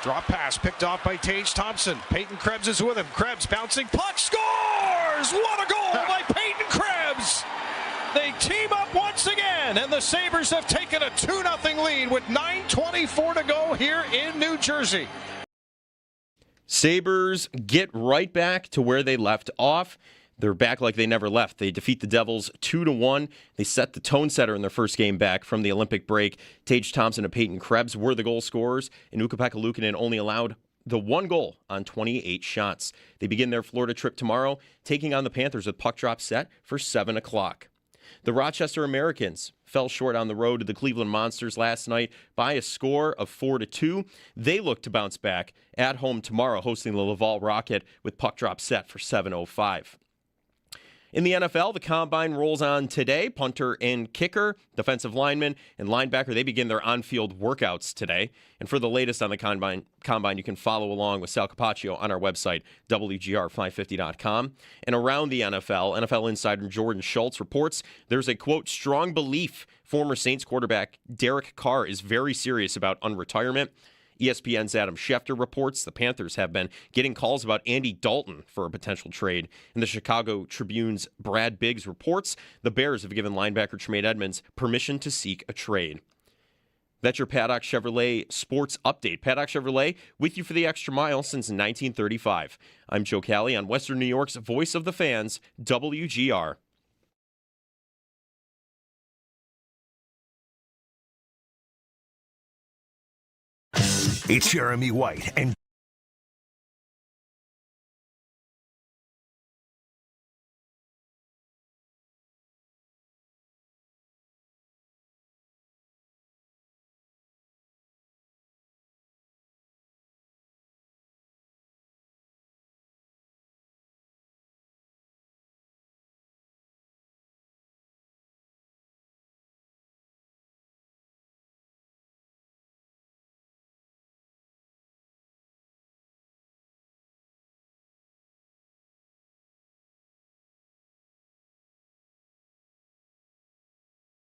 Drop pass picked off by Tage Thompson. Peyton Krebs is with him. Krebs bouncing puck, scores! What a goal by Peyton Krebs! They team up once again, and the Sabres have taken a 2-0 lead with 9:24 to go here in New Jersey. Sabres get right back to where they left off. They're back like they never left. They defeat the Devils 2-1. They set the tone setter in their first game back from the Olympic break. Tage Thompson and Peyton Krebs were the goal scorers, and Ukko-Pekka Luukkonen only allowed the one goal on 28 shots. They begin their Florida trip tomorrow, taking on the Panthers with puck drop set for 7 o'clock. The Rochester Americans fell short on the road to the Cleveland Monsters last night by a score of 4-2. They look to bounce back at home tomorrow, hosting the Laval Rocket with puck drop set for 7:05. In the NFL, the Combine rolls on today. Punter and kicker, defensive lineman, and linebacker, they begin their on-field workouts today. And for the latest on the Combine, you can follow along with Sal Capaccio on our website, WGR550.com. And around the NFL insider Jordan Schultz reports there's a, quote, strong belief former Saints quarterback Derek Carr is very serious about unretirement. ESPN's Adam Schefter reports the Panthers have been getting calls about Andy Dalton for a potential trade. And the Chicago Tribune's Brad Biggs reports the Bears have given linebacker Tremaine Edmonds permission to seek a trade. That's your Paddock Chevrolet sports update. Paddock Chevrolet with you for the extra mile since 1935. I'm Joe Cali on Western New York's Voice of the Fans, WGR. It's Jeremy White and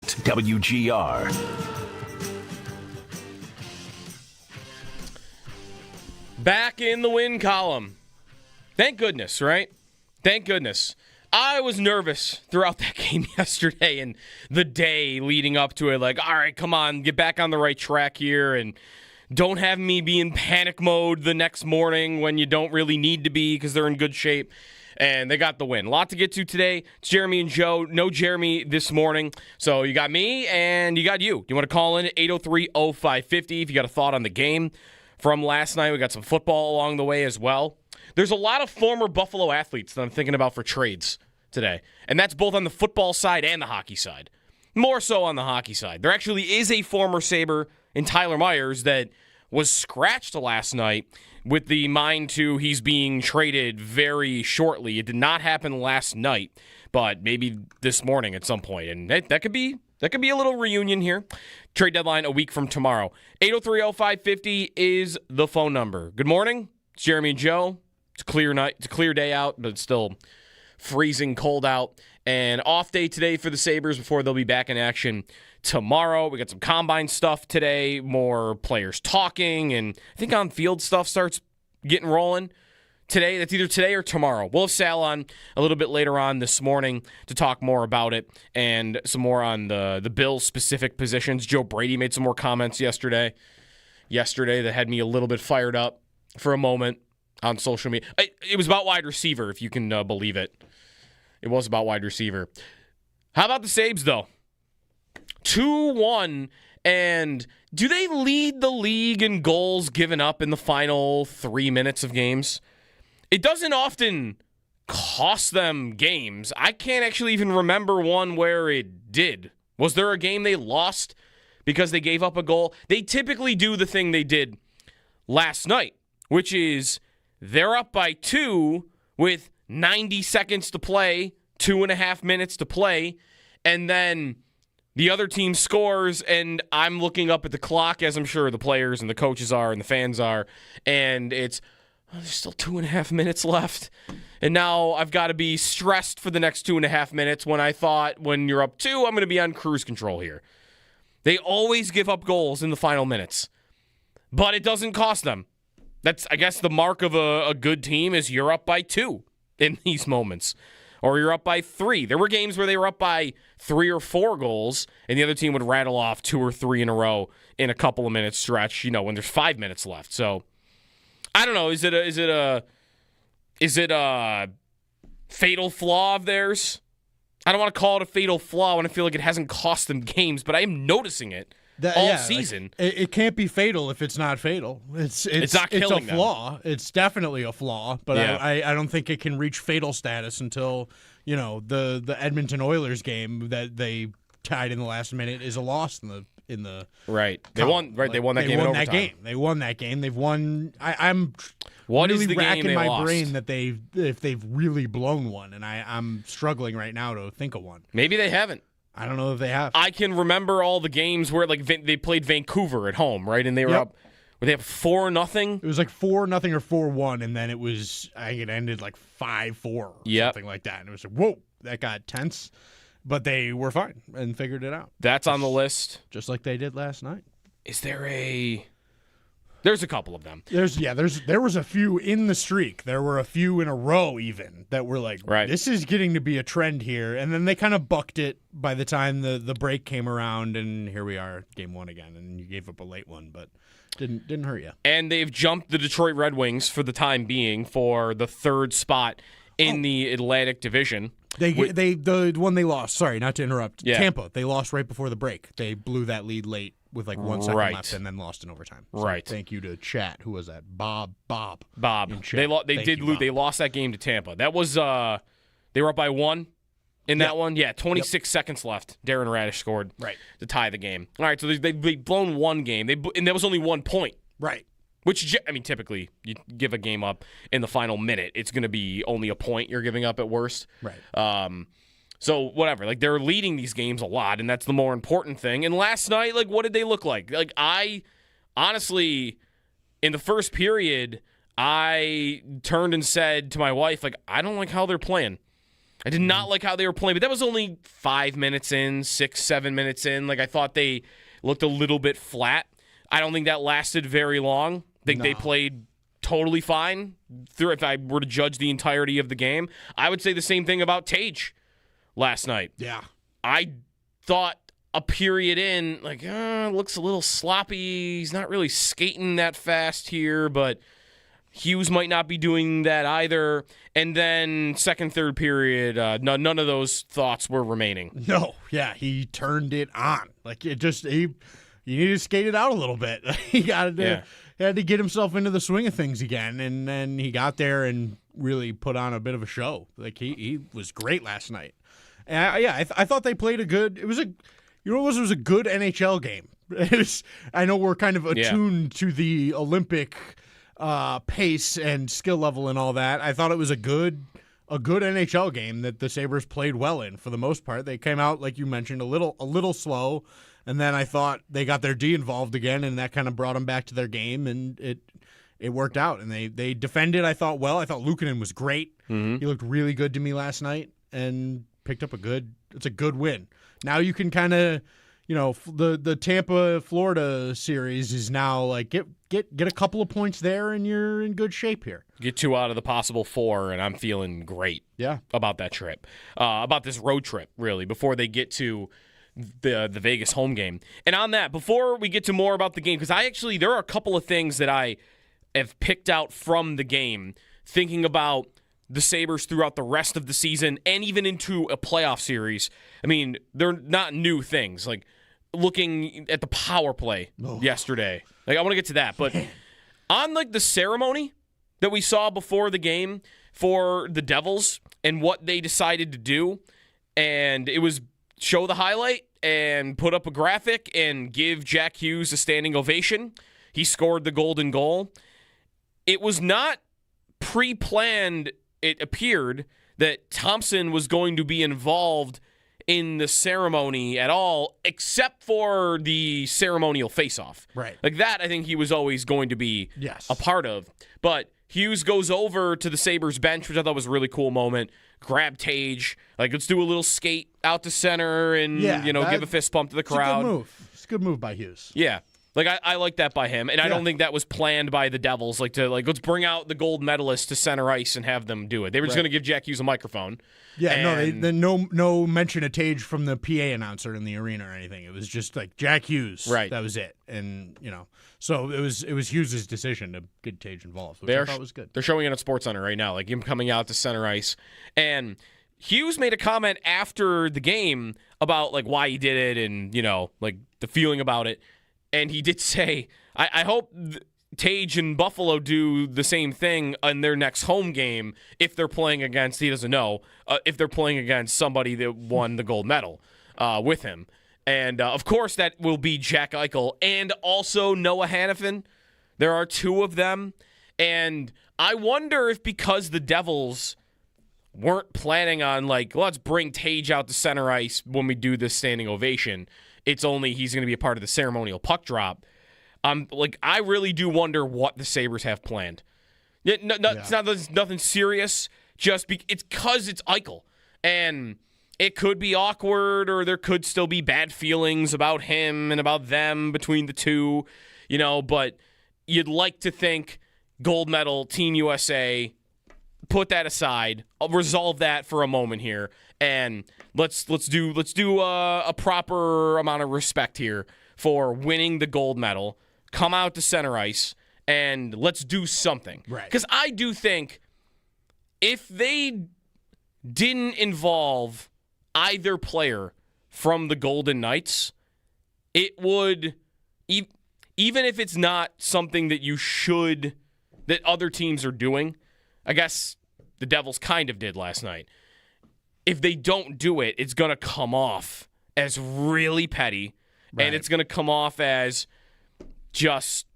WGR. Back in the win column. Thank goodness, right? Thank goodness. I was nervous throughout that game yesterday and the day leading up to it. Like, all right, come on, get back on the right track here and don't have me be in panic mode the next morning when you don't really need to be because they're in good shape. And they got the win. A lot to get to today. It's Jeremy and Joe. No Jeremy this morning. So you got me and you got you. You want to call in at 803-0550 if you got a thought on the game from last night. We got some football along the way as well. There's a lot of former Buffalo athletes that I'm thinking about for trades today. And that's both on the football side and the hockey side. More so on the hockey side. There actually is a former Sabre in Tyler Myers that was scratched last night with the mind to he's being traded very shortly. It did not happen last night, but maybe this morning at some point. And that could be a little reunion here. Trade deadline a week from tomorrow. 803-0550 is the phone number. Good morning. It's Jeremy and Joe. It's a clear night. It's a clear day out, but it's still freezing cold out. And off day today for the Sabres before they'll be back in action tomorrow. We got some combine stuff today, more players talking, and I think on-field stuff starts getting rolling today. That's either today or tomorrow. We'll have Sal on a little bit later on this morning to talk more about it and some more on the Bills-specific positions. Joe Brady made some more comments yesterday that had me a little bit fired up for a moment on social media. It was about wide receiver, if you can believe it. It was about wide receiver. How about the Sabres, though? 2-1, and do they lead the league in goals given up in the final 3 minutes of games? It doesn't often cost them games. I can't actually even remember one where it did. Was there a game they lost because they gave up a goal? They typically do the thing they did last night, which is they're up by 2 with 90 seconds to play, 2.5 minutes to play, and then the other team scores, and I'm looking up at the clock, as I'm sure the players and the coaches are and the fans are, and it's, there's still 2.5 minutes left. And now I've got to be stressed for the next 2.5 minutes when I thought when you're up 2, I'm going to be on cruise control here. They always give up goals in the final minutes, but it doesn't cost them. That's, I guess, the mark of a good team is you're up by 2 in these moments. Or you're up by 3. There were games where they were up by 3 or 4 goals, and the other team would rattle off 2 or 3 in a row in a couple of minutes stretch, when there's 5 minutes left. So, I don't know. Is it a fatal flaw of theirs? I don't want to call it a fatal flaw when I feel like it hasn't cost them games, but I am noticing it all season. Like, it can't be fatal if it's not fatal. It's not killing it's a flaw. Them. It's definitely a flaw, but I don't think it can reach fatal status until the Edmonton Oilers game that they tied in the last minute is a loss in the right. They won. Right, they won that game in overtime. They won that game. They've won. I'm what really is the racking game they my lost? brain that if they've really blown one, and I'm struggling right now to think of one. Maybe they haven't. I don't know if they have. I can remember all the games where they played Vancouver at home, right? And they were up. Were they up 4-0? It was like 4-0 or 4-1, and then it was it ended like 5-4 or something like that. And it was like, whoa, that got tense. But they were fine and figured it out. That's on the list, just like they did last night. Is there a? There's a couple of them. There was a few in the streak. There were a few in a row even that were like, this is getting to be a trend here. And then they kind of bucked it by the time the break came around, and here we are, game 1 again. And you gave up a late one, but didn't hurt you. And they've jumped the Detroit Red Wings for the time being for the 3rd spot in the Atlantic Division. The one they lost. Sorry, not to interrupt. Yeah. Tampa. They lost right before the break. They blew that lead late with like 1 second left, and then lost in overtime. So right. Thank you to chat. Who was that? Bob. They lost that game to Tampa. That was they were up by 1 in that one. Yeah, 26 seconds left. Darren Radish scored to tie the game. All right, so they've blown one game. And that was only 1 point. Right. Which, I mean, typically, you give a game up in the final minute, it's going to be only a point you're giving up at worst. Right. So, whatever. Like, they're leading these games a lot, and that's the more important thing. And last night, like, what did they look like? Like, I, honestly, in the first period, I turned and said to my wife, like, I don't like how they're playing. I did not like how they were playing, but that was only 5 minutes in, 6, 7 minutes in. Like, I thought they looked a little bit flat. I don't think that lasted very long. I think they played totally fine. If I were to judge the entirety of the game, I would say the same thing about Tage last night. Yeah. I thought a period in, like, looks a little sloppy. He's not really skating that fast here, but Hughes might not be doing that either. And then second, third period, none of those thoughts were remaining. No. Yeah, he turned it on. Like, it just, you need to skate it out a little bit. He had to get himself into the swing of things again, and then he got there and really put on a bit of a show. Like, he was great last night. And I thought they played a good. It was a, you know, it was a good NHL game. I know we're kind of attuned to the Olympic pace and skill level and all that. I thought it was a good NHL game that the Sabres played well in for the most part. They came out, like you mentioned, a little slow. And then I thought they got their D involved again, and that kind of brought them back to their game, and it worked out. And they defended, I thought, well. I thought Luukkonen was great. Mm-hmm. He looked really good to me last night and picked up it's a good win. Now you can kind of, the Tampa-Florida series is now like get a couple of points there, and you're in good shape here. Get 2 out of the possible 4, and I'm feeling great about that trip, about this road trip, really, before they get to the Vegas home game. And on that, before we get to more about the game, because there are a couple of things that I have picked out from the game, thinking about the Sabres throughout the rest of the season and even into a playoff series. I mean, they're not new things. Like, looking at the power play yesterday. Like, I want to get to that. But on, like, the ceremony that we saw before the game for the Devils and what they decided to do, and it was show the highlight and put up a graphic and give Jack Hughes a standing ovation. He scored the golden goal. It was not pre-planned, it appeared, that Thompson was going to be involved in the ceremony at all, except for the ceremonial face-off. Right. Like that, I think he was always going to be a part of. But Hughes goes over to the Sabres bench, which I thought was a really cool moment. Grab Tage, like, let's do a little skate out to center and give a fist bump to the crowd. It's a good move by Hughes. Yeah. Like, I like that by him, and I don't think that was planned by the Devils, let's bring out the gold medalists to center ice and have them do it. They were just going to give Jack Hughes a microphone. Yeah, no mention of Tage from the PA announcer in the arena or anything. It was just like Jack Hughes. Right. That was it. And, so it was Hughes' decision to get Tage involved, which I thought was good. They're showing it at SportsCenter right now, like him coming out to center ice. And Hughes made a comment after the game about, like, why he did it and, like, the feeling about it. And he did say, I hope Tage and Buffalo do the same thing in their next home game if they're playing against, he doesn't know, if they're playing against somebody that won the gold medal with him. And, of course, that will be Jack Eichel and also Noah Hannafin. There are two of them. And I wonder if because the Devils weren't planning on, like, let's bring Tage out to center ice when we do this standing ovation, it's only he's going to be a part of the ceremonial puck drop. I really do wonder what the Sabres have planned. It's nothing serious. It's because it's Eichel. And it could be awkward, or there could still be bad feelings about him and about them between the two, but you'd like to think gold medal, Team USA, put that aside. I'll resolve that for a moment here, and let's do a proper amount of respect here for winning the gold medal. Come out to center ice and let's do something. Right. Because I do think if they didn't involve either player from the Golden Knights, it would, even if it's not something that other teams are doing, I guess the Devils kind of did last night. If they don't do it, it's going to come off as really petty, and it's going to come off as just,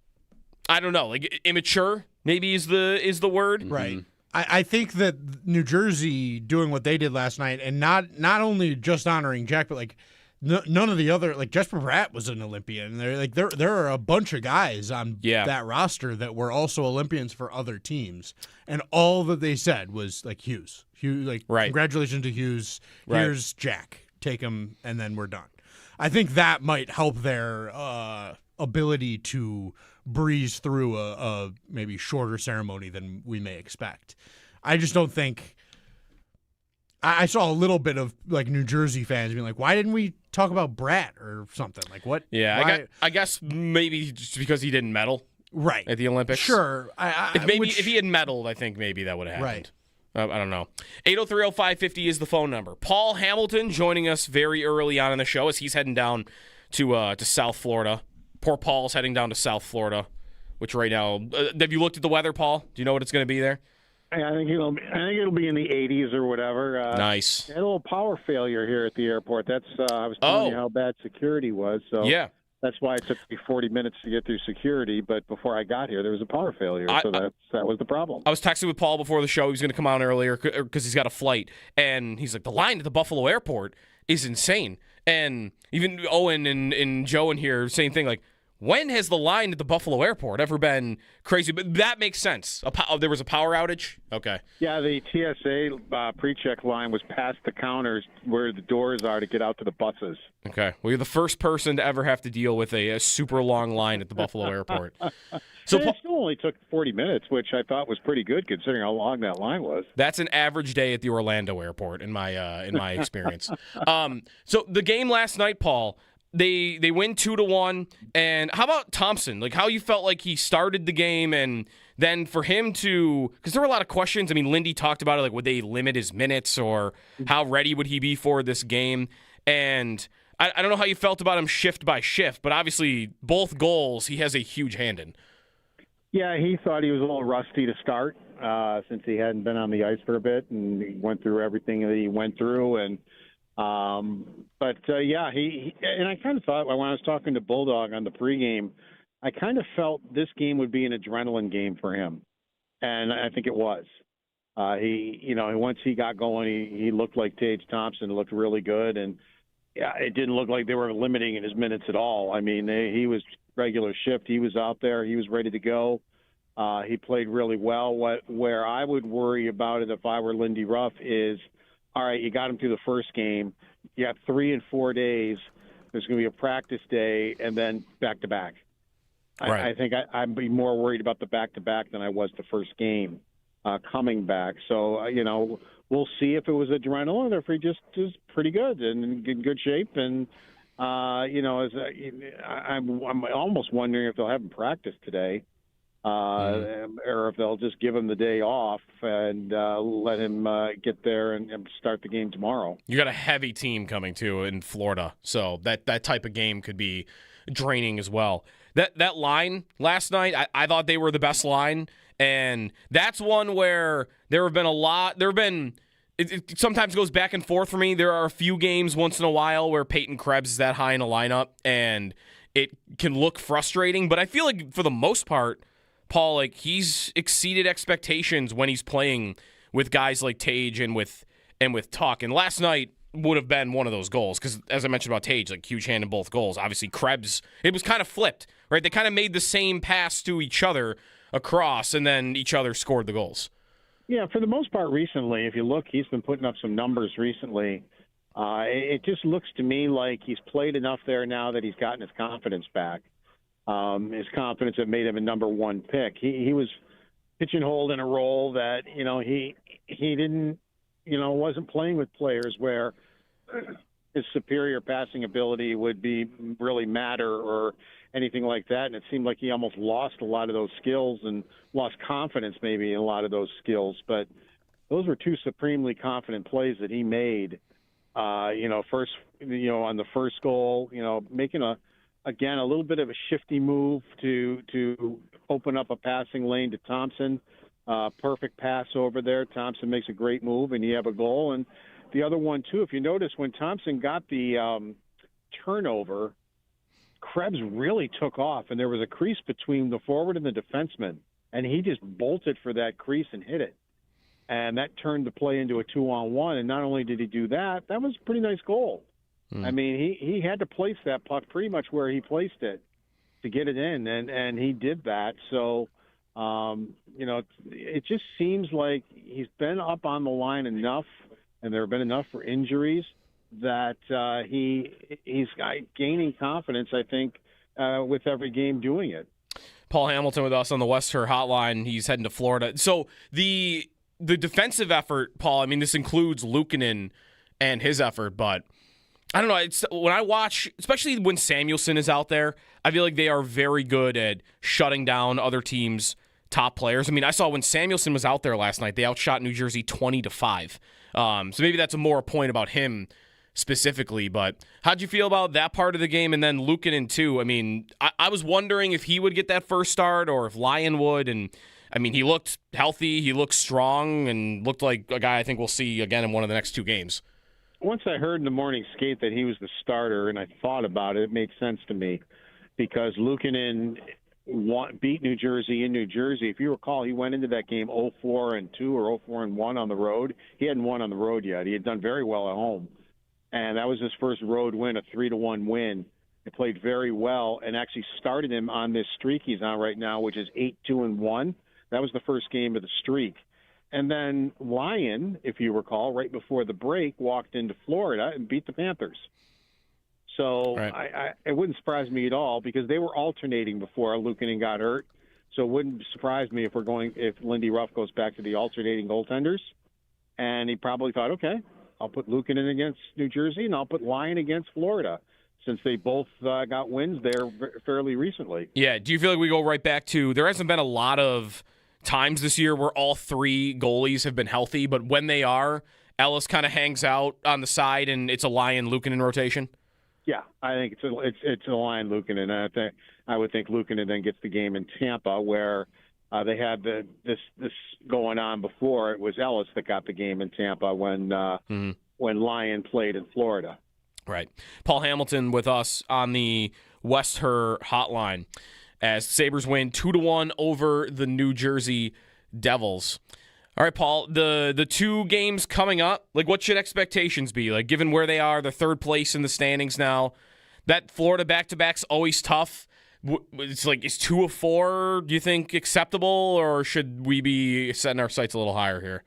I don't know, like immature maybe is the word. Right. I think that New Jersey doing what they did last night, and not only just honoring Jack, but like none of the other, like Jesper Bratt was an Olympian. There are a bunch of guys on that roster that were also Olympians for other teams, and all that they said was like Hughes, congratulations to Hughes. Here's Jack, take him, and then we're done. I think that might help their ability to breeze through a maybe shorter ceremony than we may expect. I just don't think. I saw a little bit of like New Jersey fans being like, "Why didn't we talk about Bratt or something?" Like what? Yeah, I guess maybe just because he didn't medal at the Olympics. Sure, if he had medaled, I think maybe that would have happened. Right. I don't know. 803-0550 is the phone number. Paul Hamilton joining us very early on in the show as he's heading down to South Florida. Poor Paul's heading down to South Florida, which right now, have you looked at the weather, Paul? Do you know what it's going to be there? I think it'll be in the 80s or whatever. Nice. Had a little power failure here at the airport. That's I was telling you how bad security was. So yeah. That's why it took me 40 minutes to get through security. But before I got here, there was a power failure. So that was the problem. I was texting with Paul before the show. He was going to come on earlier because he's got a flight. And he's like, the line at the Buffalo airport is insane. And even Owen and Joe in here, same thing. Like, when has the line at the Buffalo airport ever been crazy? But that makes sense. There was a power outage? Okay. Yeah, the TSA pre-check line was past the counters where the doors are to get out to the buses. Okay. Well, you're the first person to ever have to deal with a super long line at the Buffalo airport. So it still only took 40 minutes, which I thought was pretty good considering how long that line was. That's an average day at the Orlando airport in my experience. So the game last night, Paul, They win 2-1, and how about Thompson? Like, how you felt like he started the game, and then for him to, because there were a lot of questions. I mean, Lindy talked about it, like, would they limit his minutes, or how ready would he be for this game? And I don't know how you felt about him shift by shift, but obviously both goals he has a huge hand in. Yeah, he thought he was a little rusty to start since he hadn't been on the ice for a bit, and he went through everything that he went through, and. Yeah, he and I kind of thought when I was talking to Bulldog on the pregame, I kind of felt this game would be an adrenaline game for him, and I think it was. Once he got going, he looked like Tage Thompson, looked really good, and yeah, it didn't look like they were limiting his minutes at all. I mean, he was regular shift. He was out there. He was ready to go. He played really well. Where I would worry about it if I were Lindy Ruff is, all right, you got him through the first game. You have 3 and 4 days. There's going to be a practice day and then back-to-back. I think I'd be more worried about the back-to-back than I was the first game coming back. So, we'll see if it was adrenaline or if he just is pretty good and in good shape. And, I'm almost wondering if they'll have him practice today or if they'll just give him the day off and let him get there and start the game tomorrow. You got a heavy team coming, too, in Florida. So that type of game could be draining as well. That line last night, I thought they were the best line. And that's one where there have been it sometimes goes back and forth for me. There are a few games once in a while where Peyton Krebs is that high in a lineup, and it can look frustrating. But I feel like for the most part, Paul, like he's exceeded expectations when he's playing with guys like Tage and with Tuck. And last night would have been one of those goals because, as I mentioned about Tage, like huge hand in both goals. Obviously, Krebs, it was kind of flipped, right? They kind of made the same pass to each other across, and then each other scored the goals. Yeah, for the most part recently, if you look, he's been putting up some numbers recently. It just looks to me like he's played enough there now that he's gotten his confidence back. His confidence that made him a number one pick. He was pigeonholed in a role that, he didn't, wasn't playing with players where his superior passing ability would be really matter or anything like that. And it seemed like he almost lost a lot of those skills and lost confidence maybe in a lot of those skills. But those were two supremely confident plays that he made. First, on the first goal, making a little bit of a shifty move to open up a passing lane to Thompson. Perfect pass over there. Thompson makes a great move, and you have a goal. And the other one, too, if you notice, when Thompson got the turnover, Krebs really took off, and there was a crease between the forward and the defenseman, and he just bolted for that crease and hit it. And that turned the play into a 2-on-1, and not only did he do that, that was a pretty nice goal. I mean, he had to place that puck pretty much where he placed it to get it in, and he did that. So, it just seems like he's been up on the line enough, and there have been enough for injuries that he's gaining confidence, I think, with every game doing it. Paul Hamilton with us on the West Her Hotline. He's heading to Florida. So the defensive effort, Paul, I mean, this includes Luukkonen and his effort, but I don't know. It's when I watch, especially when Samuelsson is out there, I feel like they are very good at shutting down other teams' top players. I mean, I saw when Samuelsson was out there last night, they outshot New Jersey 20-5. So maybe that's a point about him specifically. But how'd you feel about that part of the game? And then Luukkonen too. I mean, I was wondering if he would get that first start or if Lyon would. And I mean, he looked healthy, he looked strong, and looked like a guy I think we'll see again in one of the next two games. Once I heard in the morning skate that he was the starter, and I thought about it, it made sense to me because Luukkonen beat New Jersey in New Jersey. If you recall, he went into that game 0-4-2 or 0-4-1 on the road. He hadn't won on the road yet. He had done very well at home, and that was his first road win, a 3-1 win. He played very well and actually started him on this streak he's on right now, which is 8-2-1. That was the first game of the streak. And then Lyon, if you recall, right before the break, walked into Florida and beat the Panthers. So right. It wouldn't surprise me at all because they were alternating before Luukkonen got hurt. So it wouldn't surprise me if Lindy Ruff goes back to the alternating goaltenders. And he probably thought, okay, I'll put Luukkonen against New Jersey and I'll put Lyon against Florida since they both got wins there fairly recently. Yeah, do you feel like we go right back to there hasn't been a lot of times this year where all three goalies have been healthy, but when they are, Ellis kind of hangs out on the side and it's a Lyon-Luukkonen rotation? Yeah, I think it's a Lyon Luukkonen. I would think Luukkonen then gets the game in Tampa where they had this going on before. It was Ellis that got the game in Tampa when Lyon played in Florida. Right. Paul Hamilton with us on the West Her Hotline as Sabres win 2-1 over the New Jersey Devils. All right, Paul, the two games coming up, like what should expectations be? Like given where they are, they're third place in the standings now. That Florida back-to-back's always tough. It's like, is 2 of 4, do you think, acceptable, or should we be setting our sights a little higher here?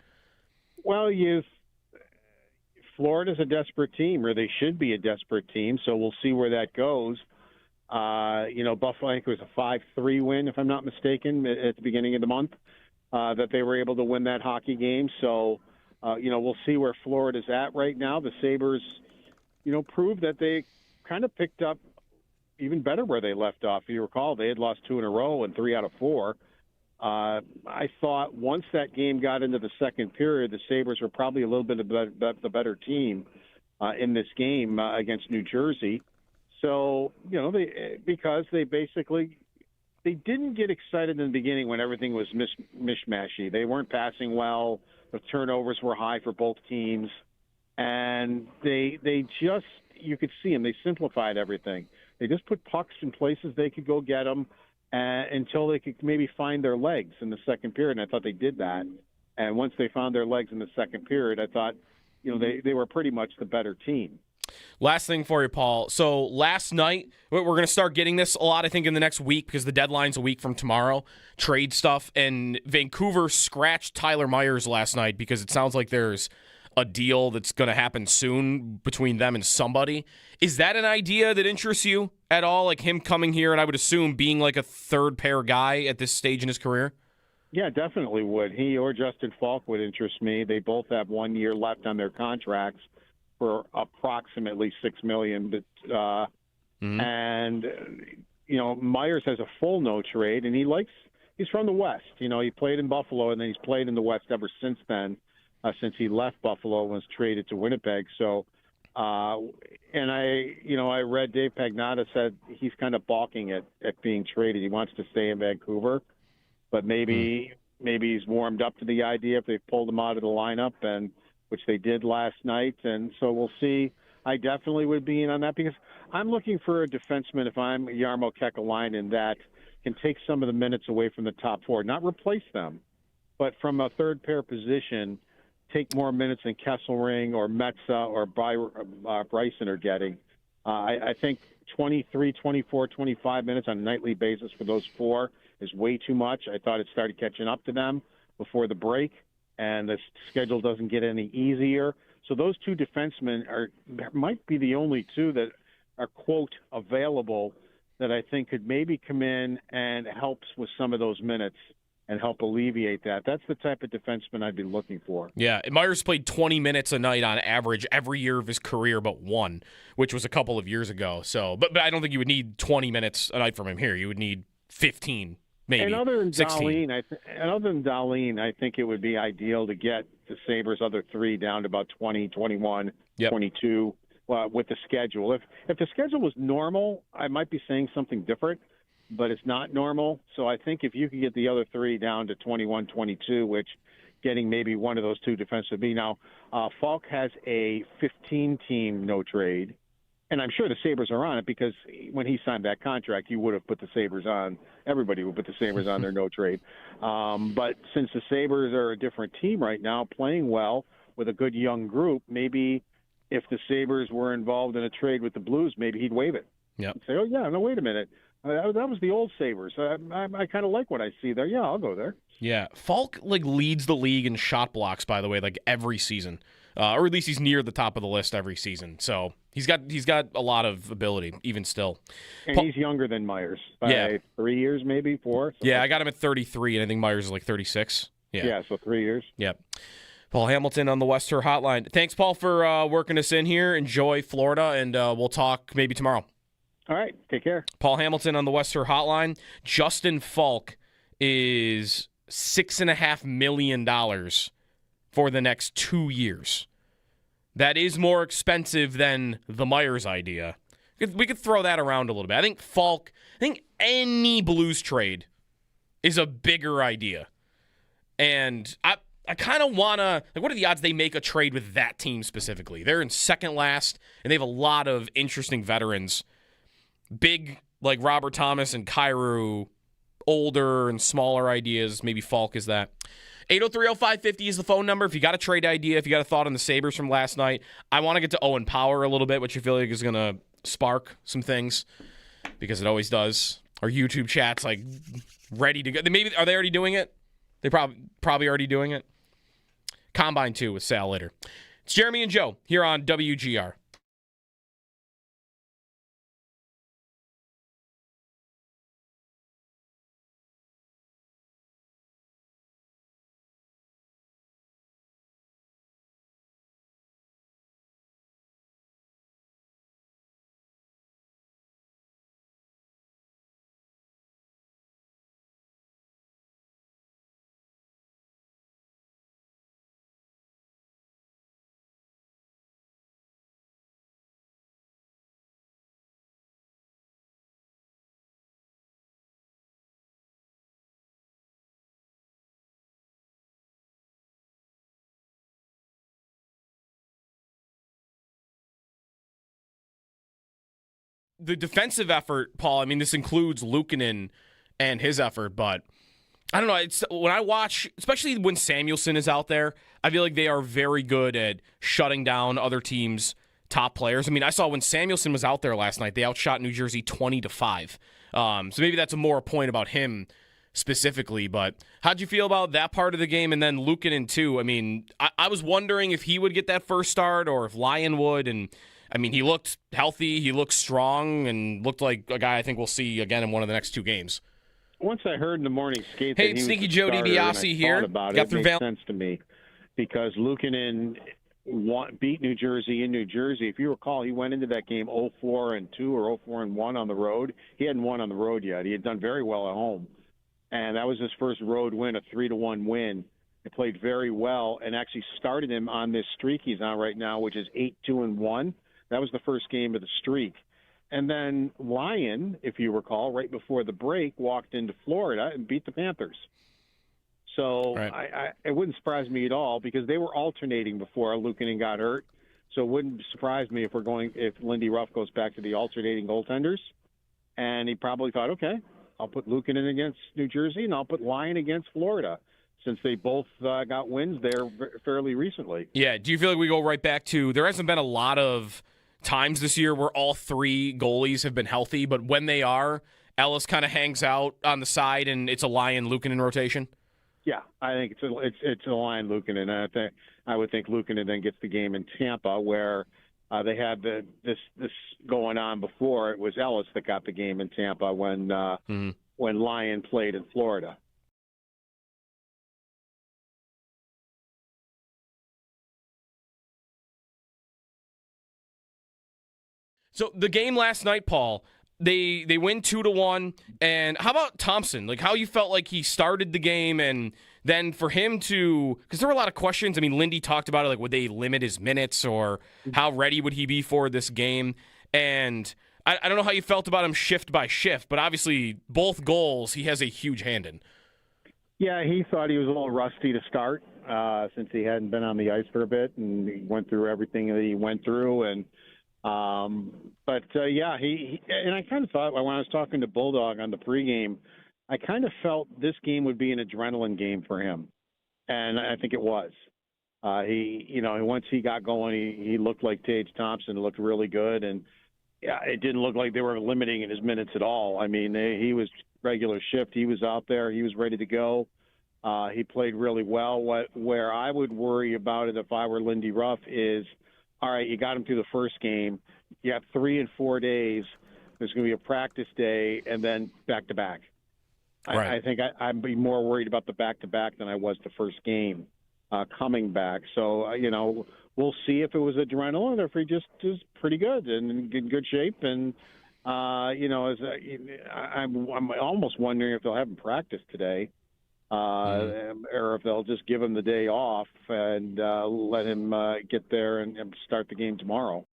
Well, Florida's a desperate team, or they should be a desperate team, so we'll see where that goes. Buffalo, I think it was a 5-3 win, if I'm not mistaken, at the beginning of the month, that they were able to win that hockey game. So, we'll see where Florida's at right now. The Sabres, proved that they kind of picked up even better where they left off. If you recall, they had lost 2 in a row and 3 out of 4. I thought once that game got into the second period, the Sabres were probably a little bit of the better team in this game against New Jersey. So, because they didn't get excited in the beginning when everything was mishmashy. They weren't passing well. The turnovers were high for both teams. And they just, you could see them, they simplified everything. They just put pucks in places they could go get them until they could maybe find their legs in the second period. And I thought they did that. And once they found their legs in the second period, I thought, they were pretty much the better team. Last thing for you, Paul. So last night, we're going to start getting this a lot, I think, in the next week because the deadline's a week from tomorrow, trade stuff. And Vancouver scratched Tyler Myers last night because it sounds like there's a deal that's going to happen soon between them and somebody. Is that an idea that interests you at all, like him coming here and I would assume being like a third-pair guy at this stage in his career? Yeah, definitely would. He or Justin Falk would interest me. They both have 1 year left on their contracts for approximately $6 million. But, and, Myers has a full no trade, and he's from the West. He played in Buffalo, and then he's played in the West ever since then, since he left Buffalo and was traded to Winnipeg. So, and I read Dave Pagnotta said he's kind of balking at being traded. He wants to stay in Vancouver, but maybe he's warmed up to the idea if they pulled him out of the lineup, and which they did last night. And so we'll see. I definitely would be in on that because I'm looking for a defenseman, if I'm Jarmo Kekalainen, that can take some of the minutes away from the top four, not replace them, but from a third pair position, take more minutes than Kesselring or Metza or Bryson are getting. I think 23, 24, 25 minutes on a nightly basis for those four is way too much. I thought it started catching up to them before the break, and the schedule doesn't get any easier. So those two defensemen might be the only two that are, quote, available that I think could maybe come in and helps with some of those minutes and help alleviate that. That's the type of defenseman I'd be looking for. Yeah, Myers played 20 minutes a night on average every year of his career but one, which was a couple of years ago. So, but I don't think you would need 20 minutes a night from him here. You would need 15, maybe and other than 16. Dahlin, I think it would be ideal to get the Sabres' other three down to about 20, 21, 22 with the schedule. If the schedule was normal, I might be saying something different. But it's not normal. So I think if you could get the other three down to 21, 22, which getting maybe one of those two defense would be. Now, Falk has a 15-team no trade, and I'm sure the Sabres are on it because when he signed that contract, he would have put the Sabres on. Everybody would put the Sabres on their no trade. But since the Sabres are a different team right now, playing well with a good young group, maybe if the Sabres were involved in a trade with the Blues, maybe he'd waive it. Yep. Say, oh, yeah, no, wait a minute. That was the old Sabres. I kind of like what I see there. Yeah, I'll go there. Yeah, Falk leads the league in shot blocks, by the way, every season, or at least he's near the top of the list every season. So he's got a lot of ability, even still. And he's younger than Myers by 3 years, maybe 4. Yeah, I got him at 33, and I think Myers is 36. Yeah, so 3 years. Yep. Paul Hamilton on the Western Hotline. Thanks, Paul, for working us in here. Enjoy Florida, and we'll talk maybe tomorrow. All right, take care. Paul Hamilton on the Western Hotline. Justin Falk is $6.5 million for the next 2 years. That is more expensive than the Myers idea. We could throw that around a little bit. I think any Blues trade is a bigger idea. And I kind of want to, what are the odds they make a trade with that team specifically? They're in second last, and they have a lot of interesting veterans. Big, like Robert Thomas and Kyrou, older and smaller ideas. Maybe Falk is that. 803-0550 is the phone number. If you got a trade idea, if you got a thought on the Sabres from last night, I want to get to Owen Power a little bit, which I feel like is going to spark some things because it always does. Our YouTube chat's ready to go. Maybe are they already doing it? They probably already doing it. Combine 2 with Sal later. It's Jeremy and Joe here on WGR. the defensive effort, Paul, I mean, this includes Luukkonen and his effort, but I don't know. It's when I watch, especially when Samuelsson is out there, I feel like they are very good at shutting down other teams' top players. I mean, I saw when Samuelsson was out there last night, they outshot New Jersey 20-5. So maybe that's a more point about him specifically. But how'd you feel about that part of the game? And then Luukkonen too. I mean, I was wondering if he would get that first start or if Lyon would. And I mean, he looked healthy, he looked strong, and looked like a guy I think we'll see again in one of the next two games. Once I heard in the morning skate hey, that he Sneaky was Joe starter, DiBiase here. About it made sense to me because Luukkonen beat New Jersey in New Jersey. If you recall, he went into that game 0-4-2 or 0-4-1 on the road. He hadn't won on the road yet. He had done very well at home, and that was his first road win, a 3-1 win. He played very well and actually started him on this streak he's on right now, which is 8-2-1. That was the first game of the streak. And then Lyon, if you recall, right before the break, walked into Florida and beat the Panthers. So right. It wouldn't surprise me at all because they were alternating before Luukkonen got hurt. So it wouldn't surprise me if Lindy Ruff goes back to the alternating goaltenders. And he probably thought, okay, I'll put Luukkonen against New Jersey and I'll put Lyon against Florida since they both got wins there fairly recently. Yeah. Do you feel like we go right back to there hasn't been a lot of times this year where all three goalies have been healthy, but when they are, Ellis kind of hangs out on the side and it's a Lyon Luukkonen rotation? Yeah, I think it's a Lyon Luukkonen. I would think Luukkonen then gets the game in Tampa where they had this going on before. It was Ellis that got the game in Tampa when Lyon played in Florida. So the game last night, Paul, they win 2-1. And how about Thompson? Like how you felt like he started the game, and then for him to, because there were a lot of questions. I mean, Lindy talked about it, like would they limit his minutes or how ready would he be for this game? And I don't know how you felt about him shift by shift, but obviously both goals he has a huge hand in. Yeah, he thought he was a little rusty to start since he hadn't been on the ice for a bit, and he went through everything that he went through, and. Yeah, he and I kind of thought when I was talking to Bulldog on the pregame, I kind of felt this game would be an adrenaline game for him, and I think it was. Once he got going, he looked like Tage Thompson. Looked really good, and yeah, it didn't look like they were limiting his minutes at all. I mean, he was regular shift. He was out there. He was ready to go. He played really well. Where I would worry about it if I were Lindy Ruff is. All right, you got him through the first game. You have 3 and 4 days. There's going to be a practice day and then back-to-back. Right. I think I'd be more worried about the back-to-back than I was the first game coming back. So, we'll see if it was adrenaline or if he just is pretty good and in good shape. And, I'm almost wondering if they'll have him practice today. Or if they'll just give him the day off and let him get there and start the game tomorrow.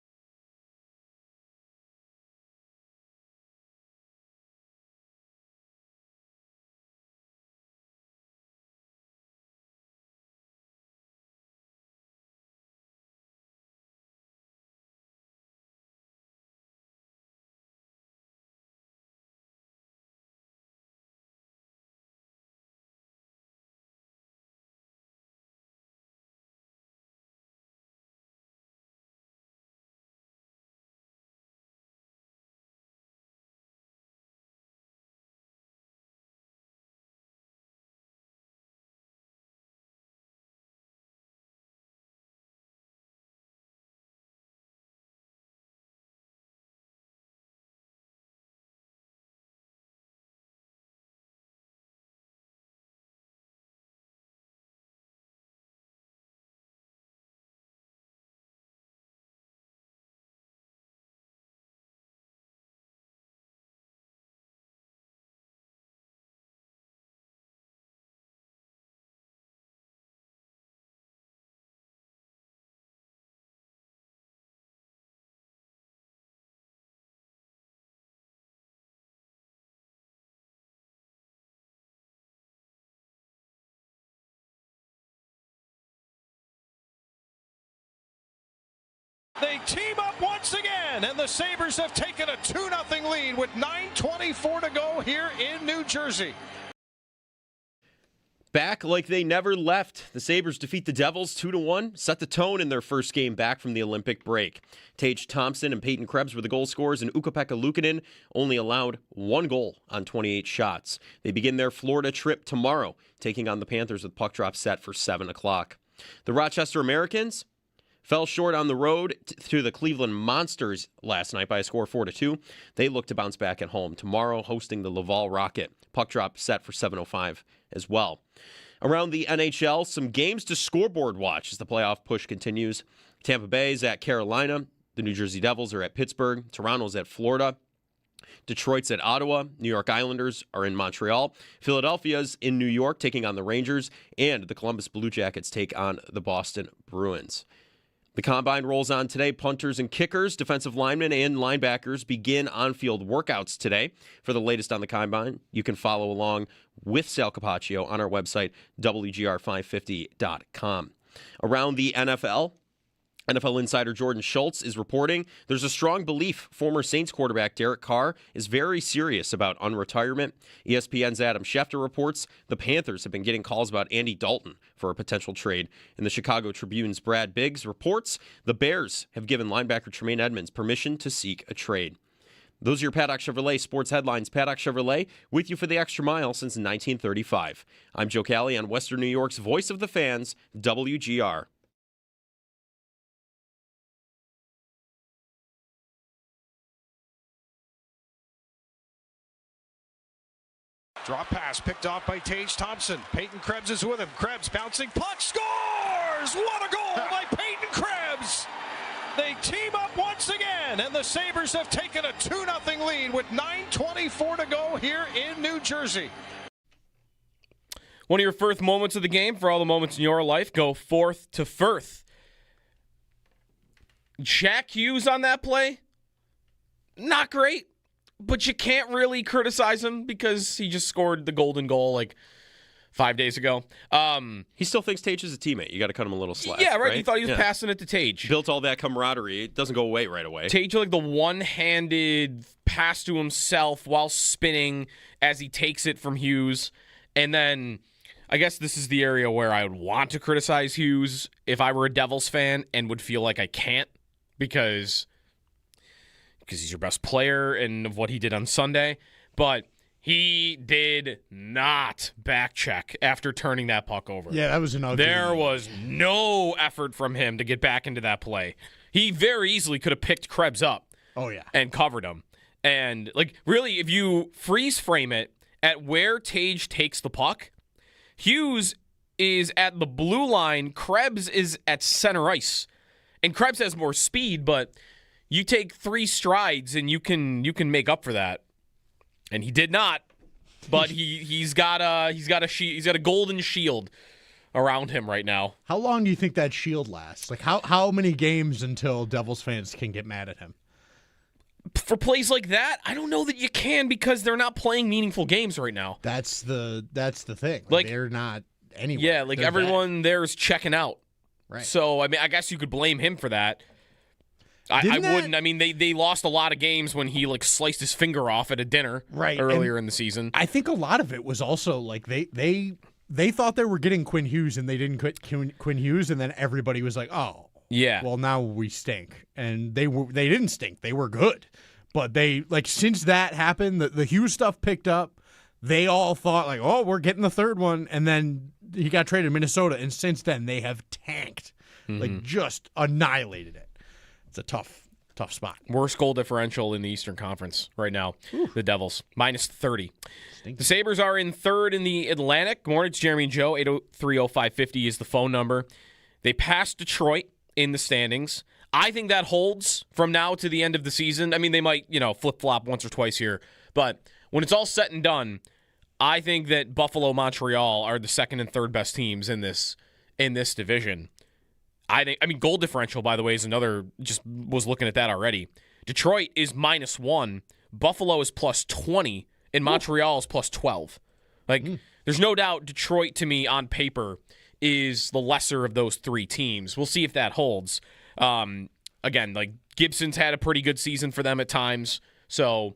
They team up once again, and the Sabres have taken a 2-0 lead with 9:24 to go here in New Jersey. Back like they never left. The Sabres defeat the Devils 2-1, set the tone in their first game back from the Olympic break. Tage Thompson and Peyton Krebs were the goal scorers, and Ukko-Pekka Luukkonen only allowed 1 goal on 28 shots. They begin their Florida trip tomorrow, taking on the Panthers with puck drop set for 7 o'clock. The Rochester Americans fell short on the road to the Cleveland Monsters last night by a score of 4-2. They look to bounce back at home tomorrow, hosting the Laval Rocket. Puck drop set for 7:05 as well. Around the NHL, some games to scoreboard watch as the playoff push continues. Tampa Bay is at Carolina. The New Jersey Devils are at Pittsburgh. Toronto's at Florida. Detroit's at Ottawa. New York Islanders are in Montreal. Philadelphia's in New York taking on the Rangers. And the Columbus Blue Jackets take on the Boston Bruins. The combine rolls on today. Punters and kickers, defensive linemen, and linebackers begin on-field workouts today. For the latest on the combine, you can follow along with Sal Capaccio on our website, WGR550.com. Around the NFL insider Jordan Schultz is reporting there's a strong belief former Saints quarterback Derek Carr is very serious about unretirement. ESPN's Adam Schefter reports the Panthers have been getting calls about Andy Dalton for a potential trade. And the Chicago Tribune's Brad Biggs reports the Bears have given linebacker Tremaine Edmonds permission to seek a trade. Those are your Paddock Chevrolet sports headlines. Paddock Chevrolet with you for the extra mile since 1935. I'm Joe Cali on Western New York's Voice of the Fans, WGR. Drop pass picked off by Tage Thompson. Peyton Krebs is with him. Krebs bouncing. Puck scores! What a goal by Peyton Krebs! They team up once again, and the Sabres have taken a 2-0 lead with 9:24 to go here in New Jersey. One of your first moments of the game, for all the moments in your life, go fourth to Firth. Jack Hughes on that play, not great. But you can't really criticize him because he just scored the golden goal like 5 days ago. He still thinks Tage is a teammate. You got to cut him a little slack. Yeah, right. He thought he was passing it to Tage. Built all that camaraderie. It doesn't go away right away. Tage, like the one-handed pass to himself while spinning as he takes it from Hughes. And then I guess this is the area where I would want to criticize Hughes if I were a Devils fan and would feel like I can't because he's your best player and of what he did on Sunday. But he did not back check after turning that puck over. Yeah, that was an ugly. There was no effort from him to get back into that play. He very easily could have picked Krebs up. Oh, yeah. And covered him. And, like, really, if you freeze frame it at where Tage takes the puck, Hughes is at the blue line. Krebs is at center ice. And Krebs has more speed, but you take 3 strides and you can make up for that, and he did not. But he's got a golden shield around him right now. How long do you think that shield lasts? Like how many games until Devils fans can get mad at him? For plays like that, I don't know that you can because they're not playing meaningful games right now. That's the thing. Like they're not anyway. Yeah, like they're everyone there is checking out. Right. So I mean, I guess you could blame him for that. I wouldn't. I mean, they lost a lot of games when he like sliced his finger off at a dinner earlier in the season. I think a lot of it was also like they thought they were getting Quinn Hughes and they didn't get Quinn Hughes, and then everybody was like, oh, yeah. Well, now we stink, and they didn't stink. They were good, but they since that happened, the Hughes stuff picked up. They all thought like, oh, we're getting the third one, and then he got traded to Minnesota, and since then they have tanked, like just annihilated it. It's a tough spot. Worst goal differential in the Eastern Conference right now. Ooh. The Devils, -30. The Sabres are in third in the Atlantic. Good morning, it's Jeremy and Joe. 803-0550 is the phone number. They passed Detroit in the standings. I think that holds from now to the end of the season. I mean, they might, flip-flop once or twice here. But when it's all said and done, I think that Buffalo, Montreal are the second and third best teams in this division. I mean, goal differential, by the way, is another, just was looking at that already. Detroit is -1, Buffalo is +20, and Montreal is +12. There's no doubt Detroit, to me, on paper, is the lesser of those 3 teams. We'll see if that holds. again, like Gibson's had a pretty good season for them at times. So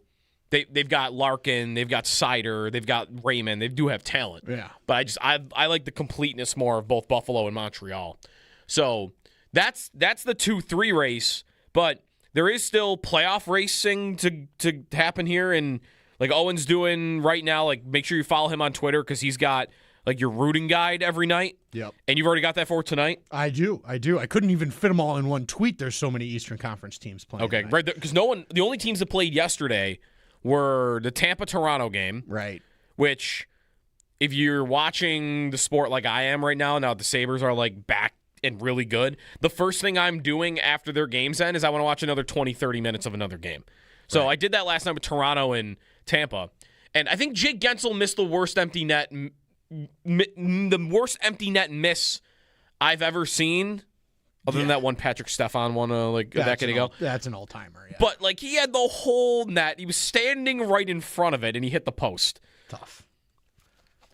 they've got Larkin, they've got Sider, they've got Raymond. They do have talent. Yeah. But I like the completeness more of both Buffalo and Montreal. So that's the 2-3 race. But there is still playoff racing to happen here, and like Owen's doing right now, like make sure you follow him on Twitter because he's got like your rooting guide every night. Yep. And you've already got that for tonight? I do. I couldn't even fit them all in one tweet. There's so many Eastern Conference teams playing. Okay, tonight. right. Because the only teams that played yesterday were the Tampa-Toronto game. Right. Which, if you're watching the sport like I am right now the Sabres are like back and really good. The first thing I'm doing after their games end is I want to watch another 20, 30 minutes of another game. So I did that last night with Toronto and Tampa. And I think Jake Gensel missed the worst empty net miss I've ever seen, other than that one Patrick Stefan one a decade ago. That's an all-timer, yeah. But like he had the whole net. He was standing right in front of it, and he hit the post. Tough.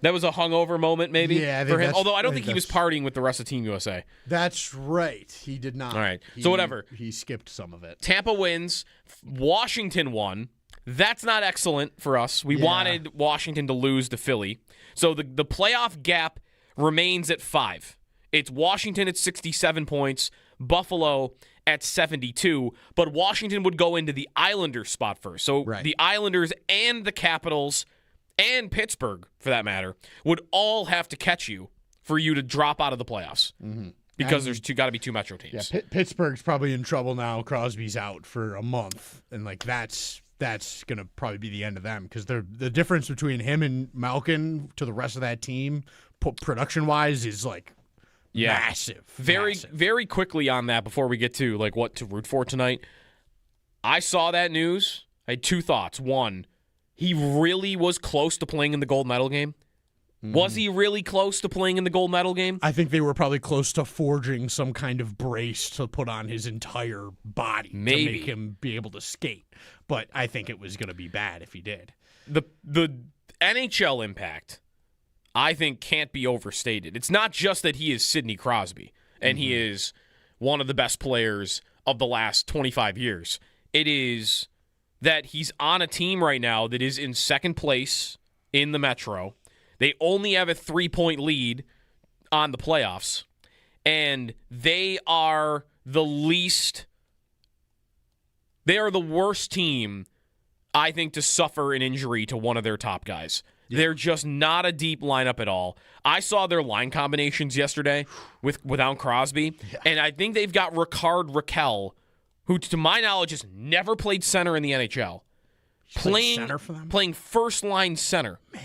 That was a hungover moment, maybe, for him. Although I don't think he was partying with the rest of Team USA. That's right. He did not. All right. So whatever. He skipped some of it. Tampa wins. Washington won. That's not excellent for us. We wanted Washington to lose to Philly. So the playoff gap remains at 5. It's Washington at 67 points, Buffalo at 72, but Washington would go into the Islanders spot first. So the Islanders and the Capitals and Pittsburgh, for that matter, would all have to catch you for you to drop out of the playoffs. Mm-hmm. Because there's got to be 2 Metro teams. Yeah, Pittsburgh's probably in trouble now. Crosby's out for a month, and like that's going to probably be the end of them because the difference between him and Malkin to the rest of that team, production-wise, is like massive. Very quickly on that before we get to like what to root for tonight. I saw that news. I had 2 thoughts. One, he really was close to playing in the gold medal game. Was he really close to playing in the gold medal game? I think they were probably close to forging some kind of brace to put on his entire body to make him be able to skate. But I think it was going to be bad if he did. The NHL impact, I think, can't be overstated. It's not just that he is Sidney Crosby and he is one of the best players of the last 25 years. It is that he's on a team right now that is in second place in the Metro. They only have a 3-point lead on the playoffs, and they are the worst team, I think, to suffer an injury to one of their top guys. Yeah. They're just not a deep lineup at all. I saw their line combinations yesterday without Crosby, and I think they've got Ricard Raquel, who, to my knowledge, has never played center in the NHL. Playing first-line center. Man.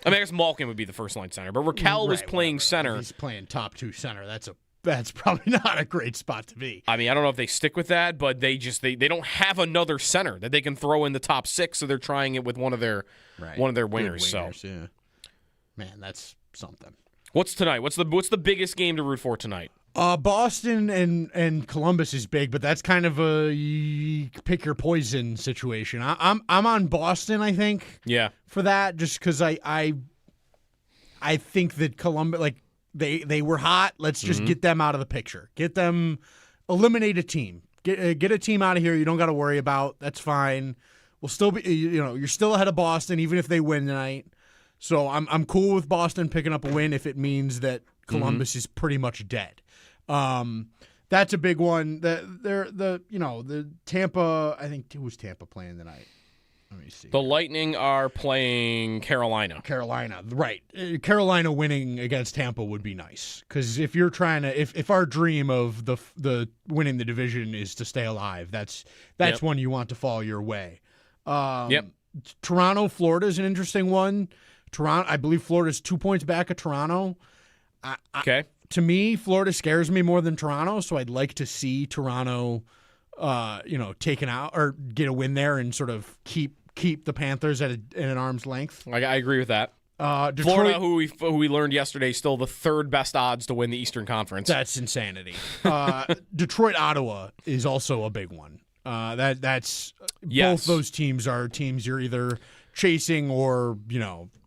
I mean, I guess Malkin would be the first-line center, but Raquel was playing center. He's playing top 2 center. That's probably not a great spot to be. I mean, I don't know if they stick with that, but they don't have another center that they can throw in the top 6, so they're trying it with one of their wingers. So, yeah. Man, that's something. What's tonight? What's the biggest game to root for tonight? Boston and Columbus is big, but that's kind of a pick your poison situation. I'm on Boston, I think. Yeah. For that, just because I think that Columbus, like they were hot. Let's just get them out of the picture. Get them, eliminate a team. Get a team out of here. You don't got to worry about. That's fine. We'll still be. You're still ahead of Boston, even if they win tonight. So I'm cool with Boston picking up a win if it means that Columbus is pretty much dead. That's a big one. The Tampa. I think who's Tampa playing tonight? Let me see. The Lightning are playing Carolina. Carolina, right? Carolina winning against Tampa would be nice because if you're trying to, if our dream of the winning the division is to stay alive, that's one you want to fall your way. Toronto, Florida is an interesting one. Toronto, I believe Florida's 2 points back of Toronto. Okay. To me, Florida scares me more than Toronto, so I'd like to see Toronto, taken out or get a win there and sort of keep the Panthers at an arm's length. I agree with that. Detroit, Florida, who we learned yesterday, still the 3rd best odds to win the Eastern Conference. That's insanity. Detroit, Ottawa is also a big one. That's both those teams are teams you're either chasing or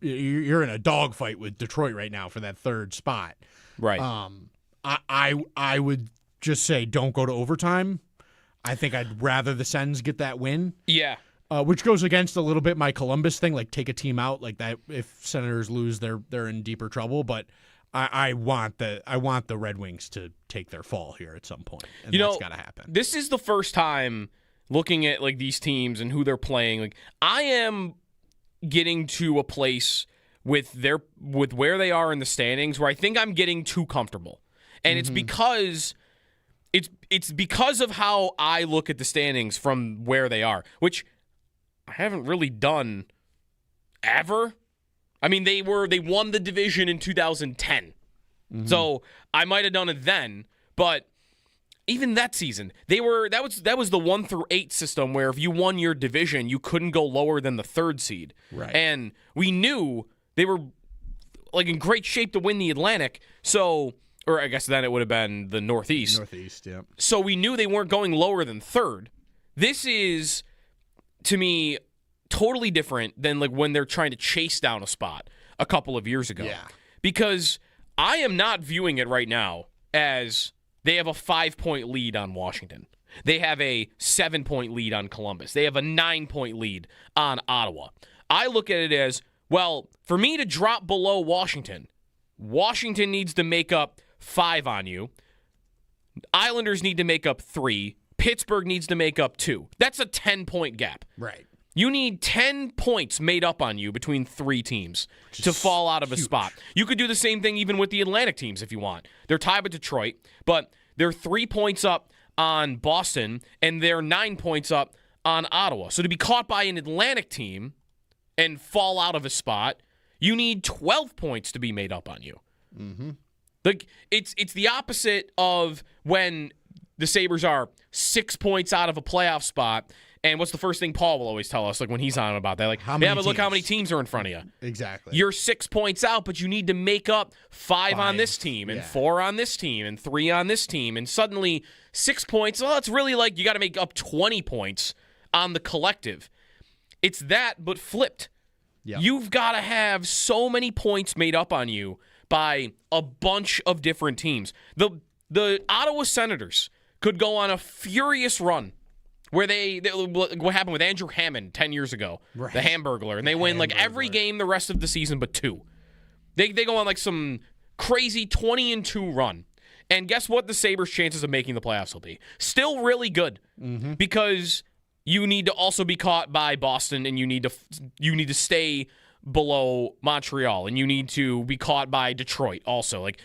you're in a dogfight with Detroit right now for that 3rd spot. Right. I would just say don't go to overtime. I think I'd rather the Sens get that win. Yeah. Which goes against a little bit my Columbus thing, like take a team out like that. If Senators lose, they're in deeper trouble. But I want the Red Wings to take their fall here at some point, and that's got to happen. This is the first time looking at like these teams and who they're playing. Like I am getting to a place with where they are in the standings where I think I'm getting too comfortable, and it's because of how I look at the standings from where they are, which I haven't really done ever. I mean, they won the division in 2010. So I might have done it then, but even that season, that was the 1 through 8 system where if you won your division, you couldn't go lower than the 3rd seed. Right. And we knew they were like in great shape to win the Atlantic. So, or I guess then it would have been the Northeast. Northeast, yeah. So we knew they weren't going lower than 3rd. This is, to me, totally different than like when they're trying to chase down a spot a couple of years ago. Yeah. Because I am not viewing it right now as they have a 5-point lead on Washington. They have a 7-point lead on Columbus. They have a 9-point lead on Ottawa. I look at it as, well, for me to drop below Washington needs to make up 5 on you. Islanders need to make up 3. Pittsburgh needs to make up 2. That's a 10-point gap. Right. You need 10 points made up on you between 3 teams to fall out of a spot. You could do the same thing even with the Atlantic teams if you want. They're tied with Detroit, but they're 3 points up on Boston, and they're 9 points up on Ottawa. So to be caught by an Atlantic team and fall out of a spot, you need 12 points to be made up on you. Mm-hmm. Like it's the opposite of when the Sabres are 6 points out of a playoff spot. And what's the first thing Paul will always tell us, like when he's on about that? Like, yeah, but look how many teams are in front of you. Exactly. You're 6 points out, but you need to make up 5 on this team, and 4 on this team, and 3 on this team. And suddenly 6 points, well, it's really like you got to make up 20 points on the collective. It's that, but flipped. Yep. You've got to have so many points made up on you by a bunch of different teams. The Ottawa Senators could go on a furious run where what happened with Andrew Hammond 10 years ago, right. The Hamburglar, and they win like every game the rest of the season but 2. They go on like some crazy 20-2 run. And guess what the Sabres' chances of making the playoffs will be? Still really good because you need to also be caught by Boston, and you need to stay below Montreal, and you need to be caught by Detroit also. Like,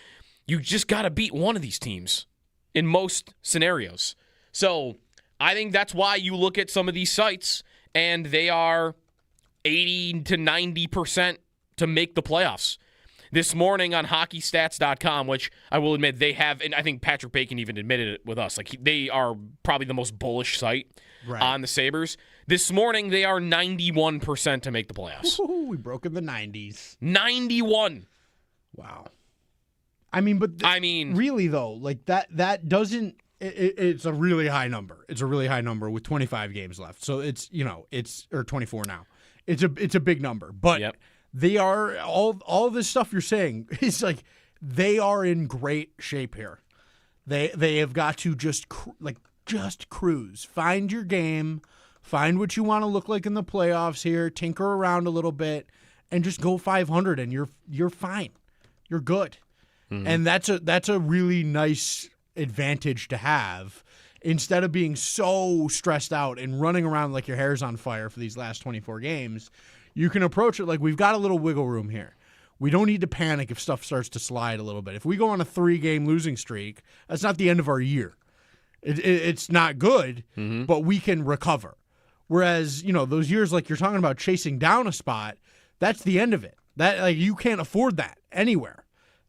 you just got to beat one of these teams in most scenarios. So I think that's why you look at some of these sites, and they are 80 to 90% to make the playoffs. This morning on hockeystats.com, which I will admit they have, and I think Patrick Bacon even admitted it with us, like they are probably the most bullish site on the Sabres. This morning, they are 91% to make the playoffs. Ooh, we broke in the 90s. 91. Wow. I mean, really though, like that doesn't. It's a really high number. It's a really high number with 25 games left. So it's or 24 now. It's a big number, but they are all this stuff you're saying is like they are in great shape here. They have got to just cruise, find your game, find what you want to look like in the playoffs here, tinker around a little bit, and just go 500, and you're fine, you're good, and that's a really nice advantage to have instead of being so stressed out and running around like your hair's on fire for these last 24 games. You can approach it like we've got a little wiggle room here. We don't need to panic if stuff starts to slide a little bit. If we go on a 3-game losing streak, that's not the end of our year. It's not good, but we can recover. Whereas, those years like you're talking about chasing down a spot, that's the end of it. That like you can't afford that anywhere.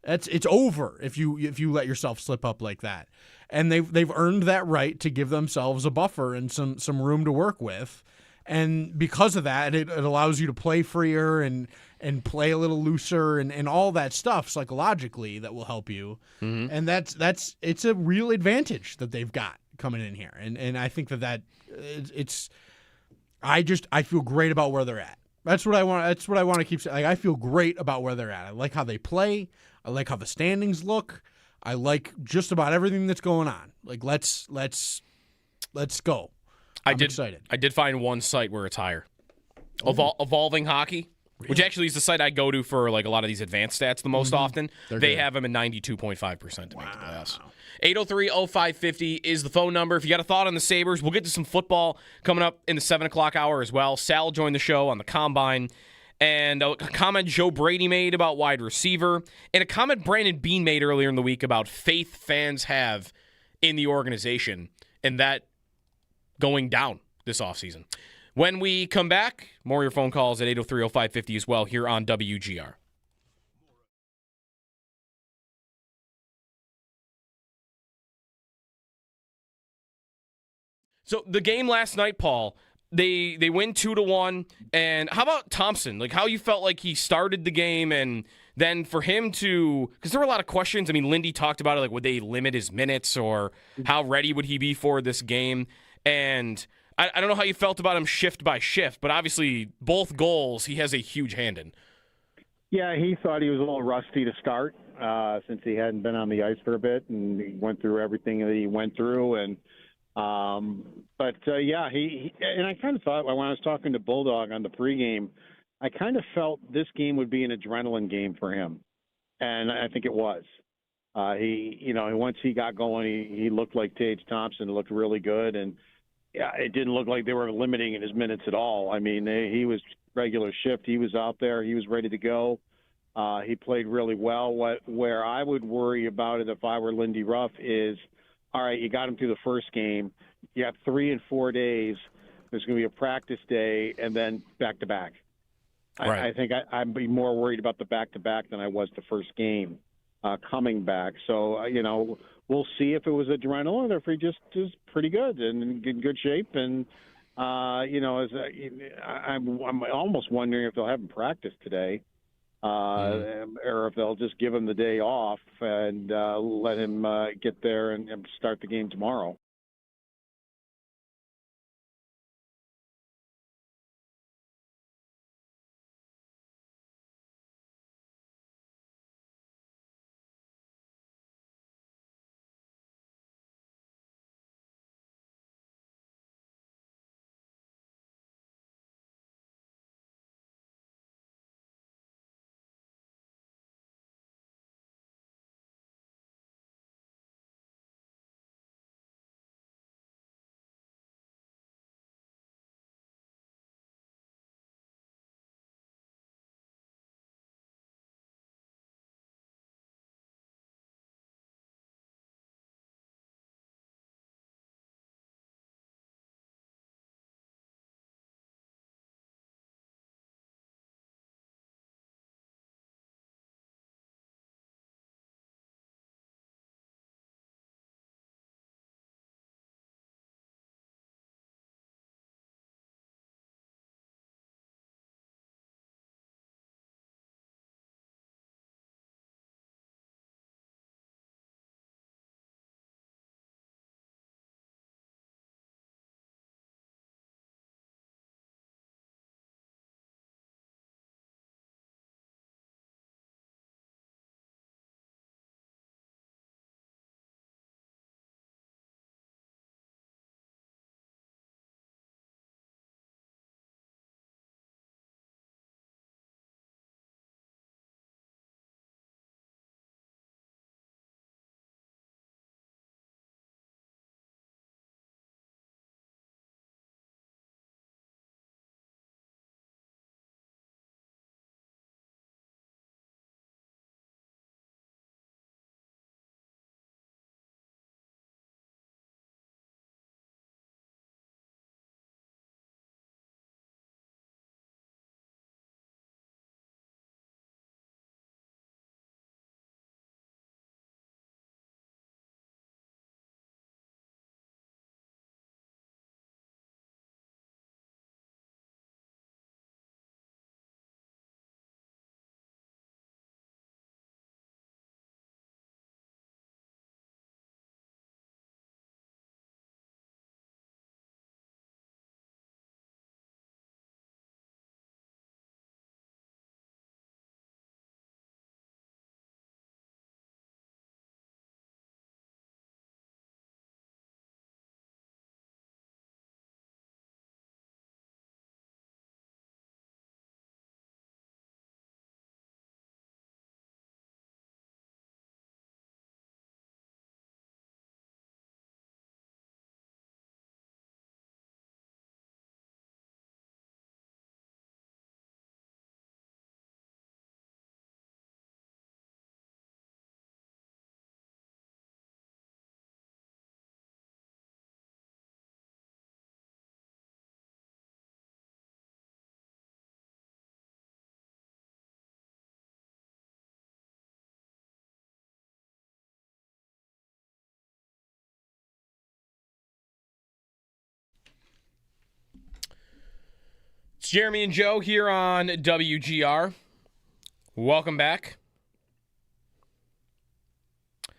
It's over if you let yourself slip up like that. And they've earned that right to give themselves a buffer and some room to work with. And because of that, it allows you to play freer and play a little looser and all that stuff psychologically that will help you. And it's a real advantage that they've got coming in here. And I think that I feel great about where they're at. That's what I want to keep saying. Like, I feel great about where they're at. I like how they play. I like how the standings look. I like just about everything that's going on. Like let's Let's go. I'm excited. I did find one site where it's higher. Evolving Hockey, which actually is the site I go to for like a lot of these advanced stats the most often. They have them at 92.5% to make the playoffs. 803-0550 is the phone number. If you got a thought on the Sabres, we'll get to some football coming up in the 7 o'clock hour as well. Sal joined the show on the Combine. And a comment Joe Brady made about wide receiver, and a comment Brandon Beane made earlier in the week about faith fans have in the organization, and that going down this offseason. When we come back, more of your phone calls at 803-0550 as well here on WGR. So the game last night, Paul, they win 2-1, and how about Thompson? Like how you felt like he started the game, and then for him to, because there were a lot of questions. I mean, Lindy talked about it, like would they limit his minutes or how ready would he be for this game? And I don't know how you felt about him shift by shift, but obviously both goals he has a huge hand in. Yeah, he thought he was a little rusty to start since he hadn't been on the ice for a bit, and he went through everything that he went through, and yeah, he and I kind of thought when I was talking to Bulldog on the pregame, I kind of felt this game would be an adrenaline game for him, and I think it was. Once he got going, he looked like Tage Thompson, looked really good, and yeah, it didn't look like they were limiting his minutes at all. I mean, he was regular shift. He was out there. He was ready to go. He played really well. Where I would worry about it if I were Lindy Ruff is, all right, you got him through the first game. You have 3 and 4 days. There's going to be a practice day and then back-to-back. Right. I think I'd be more worried about the back-to-back than I was the first game coming back. So, we'll see if it was adrenaline or if he just is pretty good and in good shape. And, I'm almost wondering if they'll have him practice today. Or if they'll just give him the day off and let him get there and start the game tomorrow. It's Jeremy and Joe here on WGR. Welcome back. A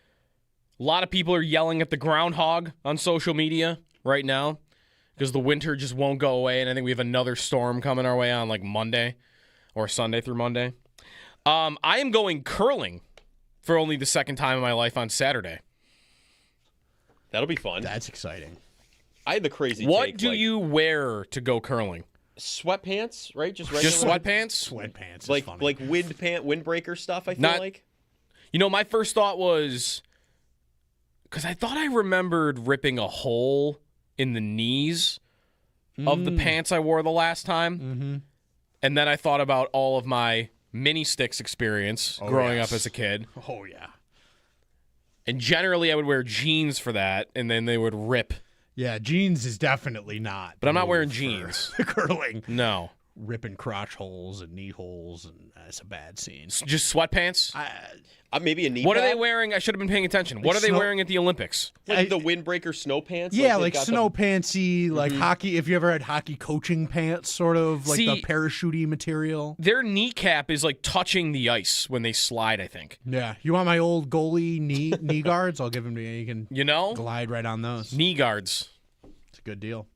lot of people are yelling at the groundhog on social media right now because the winter just won't go away, and I think we have another storm coming our way on like Monday or Sunday through Monday. I am going curling for only the second time in my life on Saturday. That'll be fun. That's exciting. I had the crazy What take, do like, you wear to go curling? sweatpants, right? Just regular. Just sweatpants? Sweatpants is like funny. like windbreaker stuff. I feel Not- like. You know, my first thought was, because I thought I remembered ripping a hole in the knees of the pants I wore the last time. Mm-hmm. And then I thought about all of my mini sticks experience growing up as a kid. Oh, yeah. And generally I would wear jeans for that, and then they would rip. Yeah, jeans is definitely not. But I'm not the wearing move jeans. for curling. No. Ripping crotch holes and knee holes, and that's a bad scene. Just sweatpants? Maybe a knee What are pad? they wearing? I should have been paying attention. What are they snow- wearing at the Olympics? Like the windbreaker snow pants? Yeah, they've like got snow the- pantsy, like hockey. If you ever had hockey coaching pants, sort of like the See- parachutey material. Their kneecap is like touching the ice when they slide, I think. Yeah, you want my old goalie knee guards? I'll give them to you. You can You know? glide right on those. Knee guards. It's a good deal.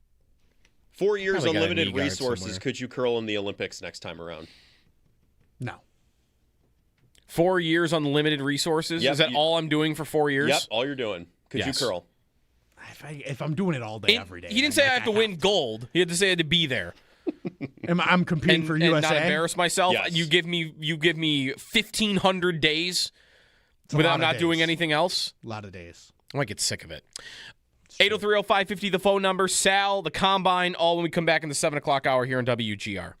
4 years, Probably got a unlimited knee guard resources. somewhere. Could you curl in the Olympics next time around? No. 4 years unlimited resources? Yep. Is that all I'm doing for 4 years? Yep, all you're doing. Could Yes. you curl? If I'm doing it all day, every day. He didn't then, say I like, have to win gold. He had to say I had to be there. I'm competing And, for and USA. not embarrass myself. Yes. You give me 1,500 days It's a without lot of not doing days. anything else. A lot of days. I might get sick of it. 803-0550, the phone number. Sal, the Combine, all when we come back in the 7 o'clock hour here on WGR.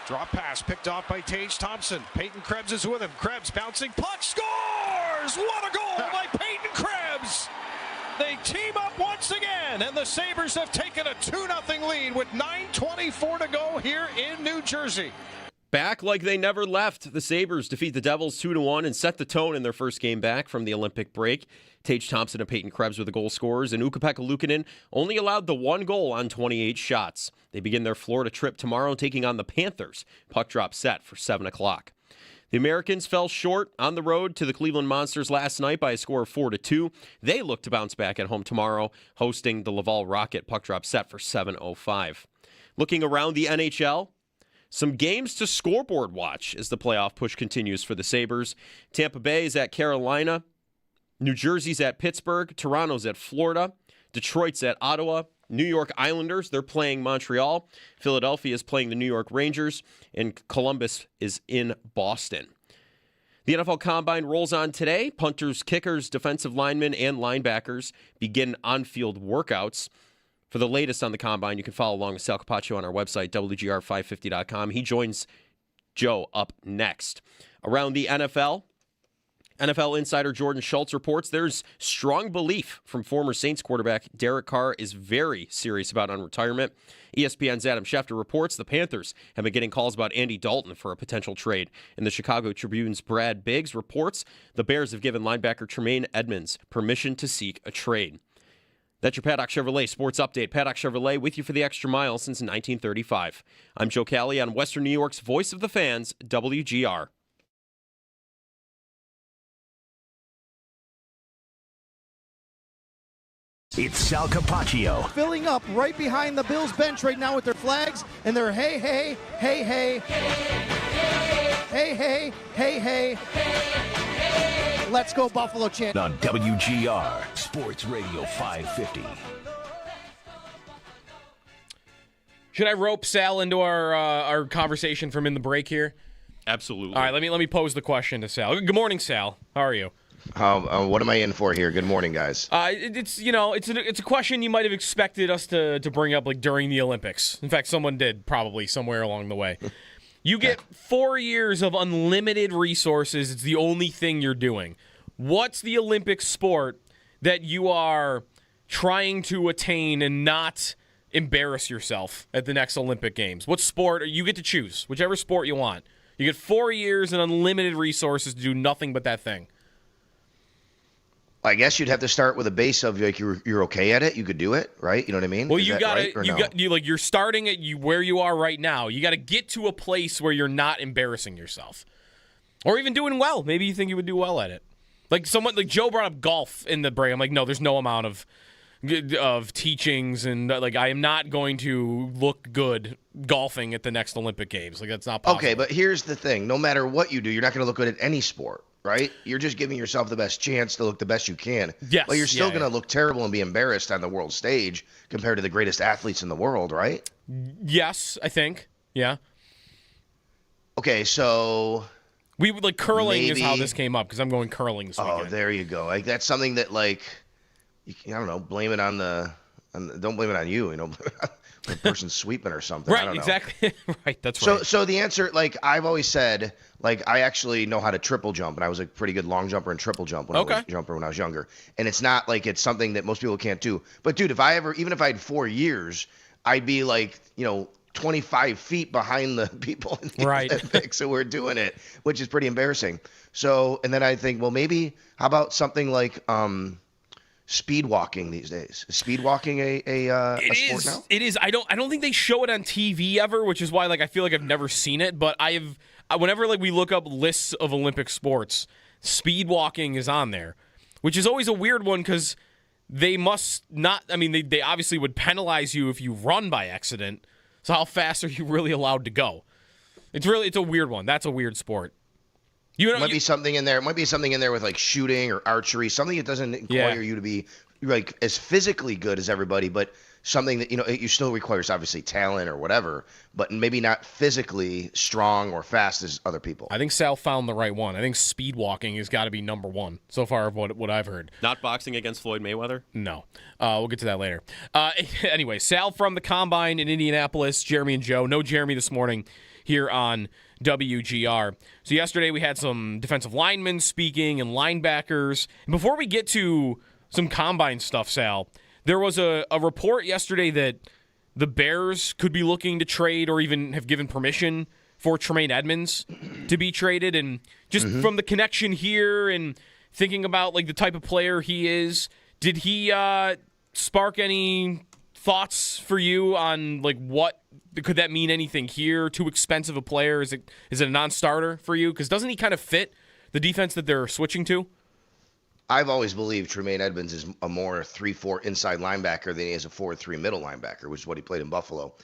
Drop pass picked off by Tage Thompson. Peyton Krebs is with him. Krebs bouncing. Puck scores! What a goal by Peyton Krebs! They team up once again, and the Sabres have taken a 2-0 lead with 9:24 to go here in New Jersey. Back like they never left, the Sabres defeat the Devils 2-1 and set the tone in their first game back from the Olympic break. Tage Thompson and Peyton Krebs were the goal scorers, and Ukko-Pekka Luukkonen only allowed the one goal on 28 shots. They begin their Florida trip tomorrow, taking on the Panthers. Puck drop set for 7 o'clock. The Americans fell short on the road to the Cleveland Monsters last night by a score of 4-2. They look to bounce back at home tomorrow, hosting the Laval Rocket. Puck drop set for 7:05. Looking around the NHL, some games to scoreboard watch as the playoff push continues for the Sabres. Tampa Bay is at Carolina. New Jersey's at Pittsburgh. Toronto's at Florida. Detroit's at Ottawa. New York Islanders, they're playing Montreal. Philadelphia is playing the New York Rangers. And Columbus is in Boston. The NFL Combine rolls on today. Punters, kickers, defensive linemen, and linebackers begin on-field workouts. For the latest on the Combine, you can follow along with Sal Capaccio on our website, WGR550.com. He joins Joe up next. Around the NFL insider Jordan Schultz reports there's strong belief from former Saints quarterback Derek Carr is very serious about retirement. ESPN's Adam Schefter reports the Panthers have been getting calls about Andy Dalton for a potential trade. And the Chicago Tribune's Brad Biggs reports the Bears have given linebacker Tremaine Edmonds permission to seek a trade. That's your Paddock Chevrolet Sports Update. Paddock Chevrolet with you for the extra mile since 1935. I'm Joe Cali on Western New York's Voice of the Fans, WGR. It's Sal Capaccio. Filling up right behind the Bills bench right now with their flags and their hey, hey, hey, hey, hey, hey, hey, hey, hey. Let's go Buffalo chant. On WGR Sports Radio 550. Should I rope Sal into our conversation from in the break here? Absolutely. All right, let me pose the question to Sal. Good morning, Sal. How are you? What am I in for here? Good morning, guys. It's a question you might have expected us to bring up like during the Olympics. In fact, someone did probably somewhere along the way. You get 4 years of unlimited resources. It's the only thing you're doing. What's the Olympic sport that you are trying to attain and not embarrass yourself at the next Olympic Games? What sport? You get to choose whichever sport you want. You get 4 years and unlimited resources to do nothing but that thing. I guess you'd have to start with a base of like you're okay at it. You could do it, right? You know what I mean? Well, you're starting at where you are right now. You got to get to a place where you're not embarrassing yourself, or even doing well. Maybe you think you would do well at it. Like someone like Joe brought up golf in the break. I'm like, no, there's no amount of teachings and like I am not going to look good golfing at the next Olympic Games. Like that's not possible. Okay, but here's the thing: no matter what you do, you're not going to look good at any sport. Right? You're just giving yourself the best chance to look the best you can. Yes. But you're still going to look terrible and be embarrassed on the world stage compared to the greatest athletes in the world, right? Yes, I think. Yeah. Okay, so we would like curling is how this came up because I'm going curling this weekend. Oh, there you go. Like that's something that like I don't know, blame it on don't blame it on you, the person sweeping or something. Right, I don't know. Exactly. Right, that's right. So the answer, like I've always said, like I actually know how to triple jump, and I was a pretty good long jumper and triple jump when I was younger. And it's not like it's something that most people can't do. But dude, even if I had 4 years, I'd be like, 25 feet behind the people in the Olympics who were doing it, which is pretty embarrassing. So, and then I think, well, maybe how about something like speed walking these days? Is speed walking a sport now? It is. I don't think they show it on TV ever, which is why I feel like I've never seen it. But whenever we look up lists of Olympic sports, speed walking is on there, which is always a weird one because they must not. I mean, they obviously would penalize you if you run by accident. So how fast are you really allowed to go? It's a weird one. That's a weird sport. Might be something in there. It might be something in there with like shooting or archery, something that doesn't require you to be like as physically good as everybody, but something that it still requires obviously talent or whatever, but maybe not physically strong or fast as other people. I think Sal found the right one. I think speed walking has got to be number one so far of what I've heard. Not boxing against Floyd Mayweather? No. We'll get to that later. Anyway, Sal from the Combine in Indianapolis, Jeremy and Joe. No Jeremy this morning. here on WGR. So yesterday we had some defensive linemen speaking and linebackers. And before we get to some combine stuff, Sal, there was a report yesterday that the Bears could be looking to trade or even have given permission for Tremaine Edmonds to be traded. And just from the connection here and thinking about like the type of player he is, did he spark any thoughts for you on like what could that mean anything here? Too expensive a player? Is it a non-starter for you? Because doesn't he kind of fit the defense that they're switching to? I've always believed Tremaine Edmonds is a more 3-4 inside linebacker than he is a 4-3 middle linebacker, which is what he played in Buffalo.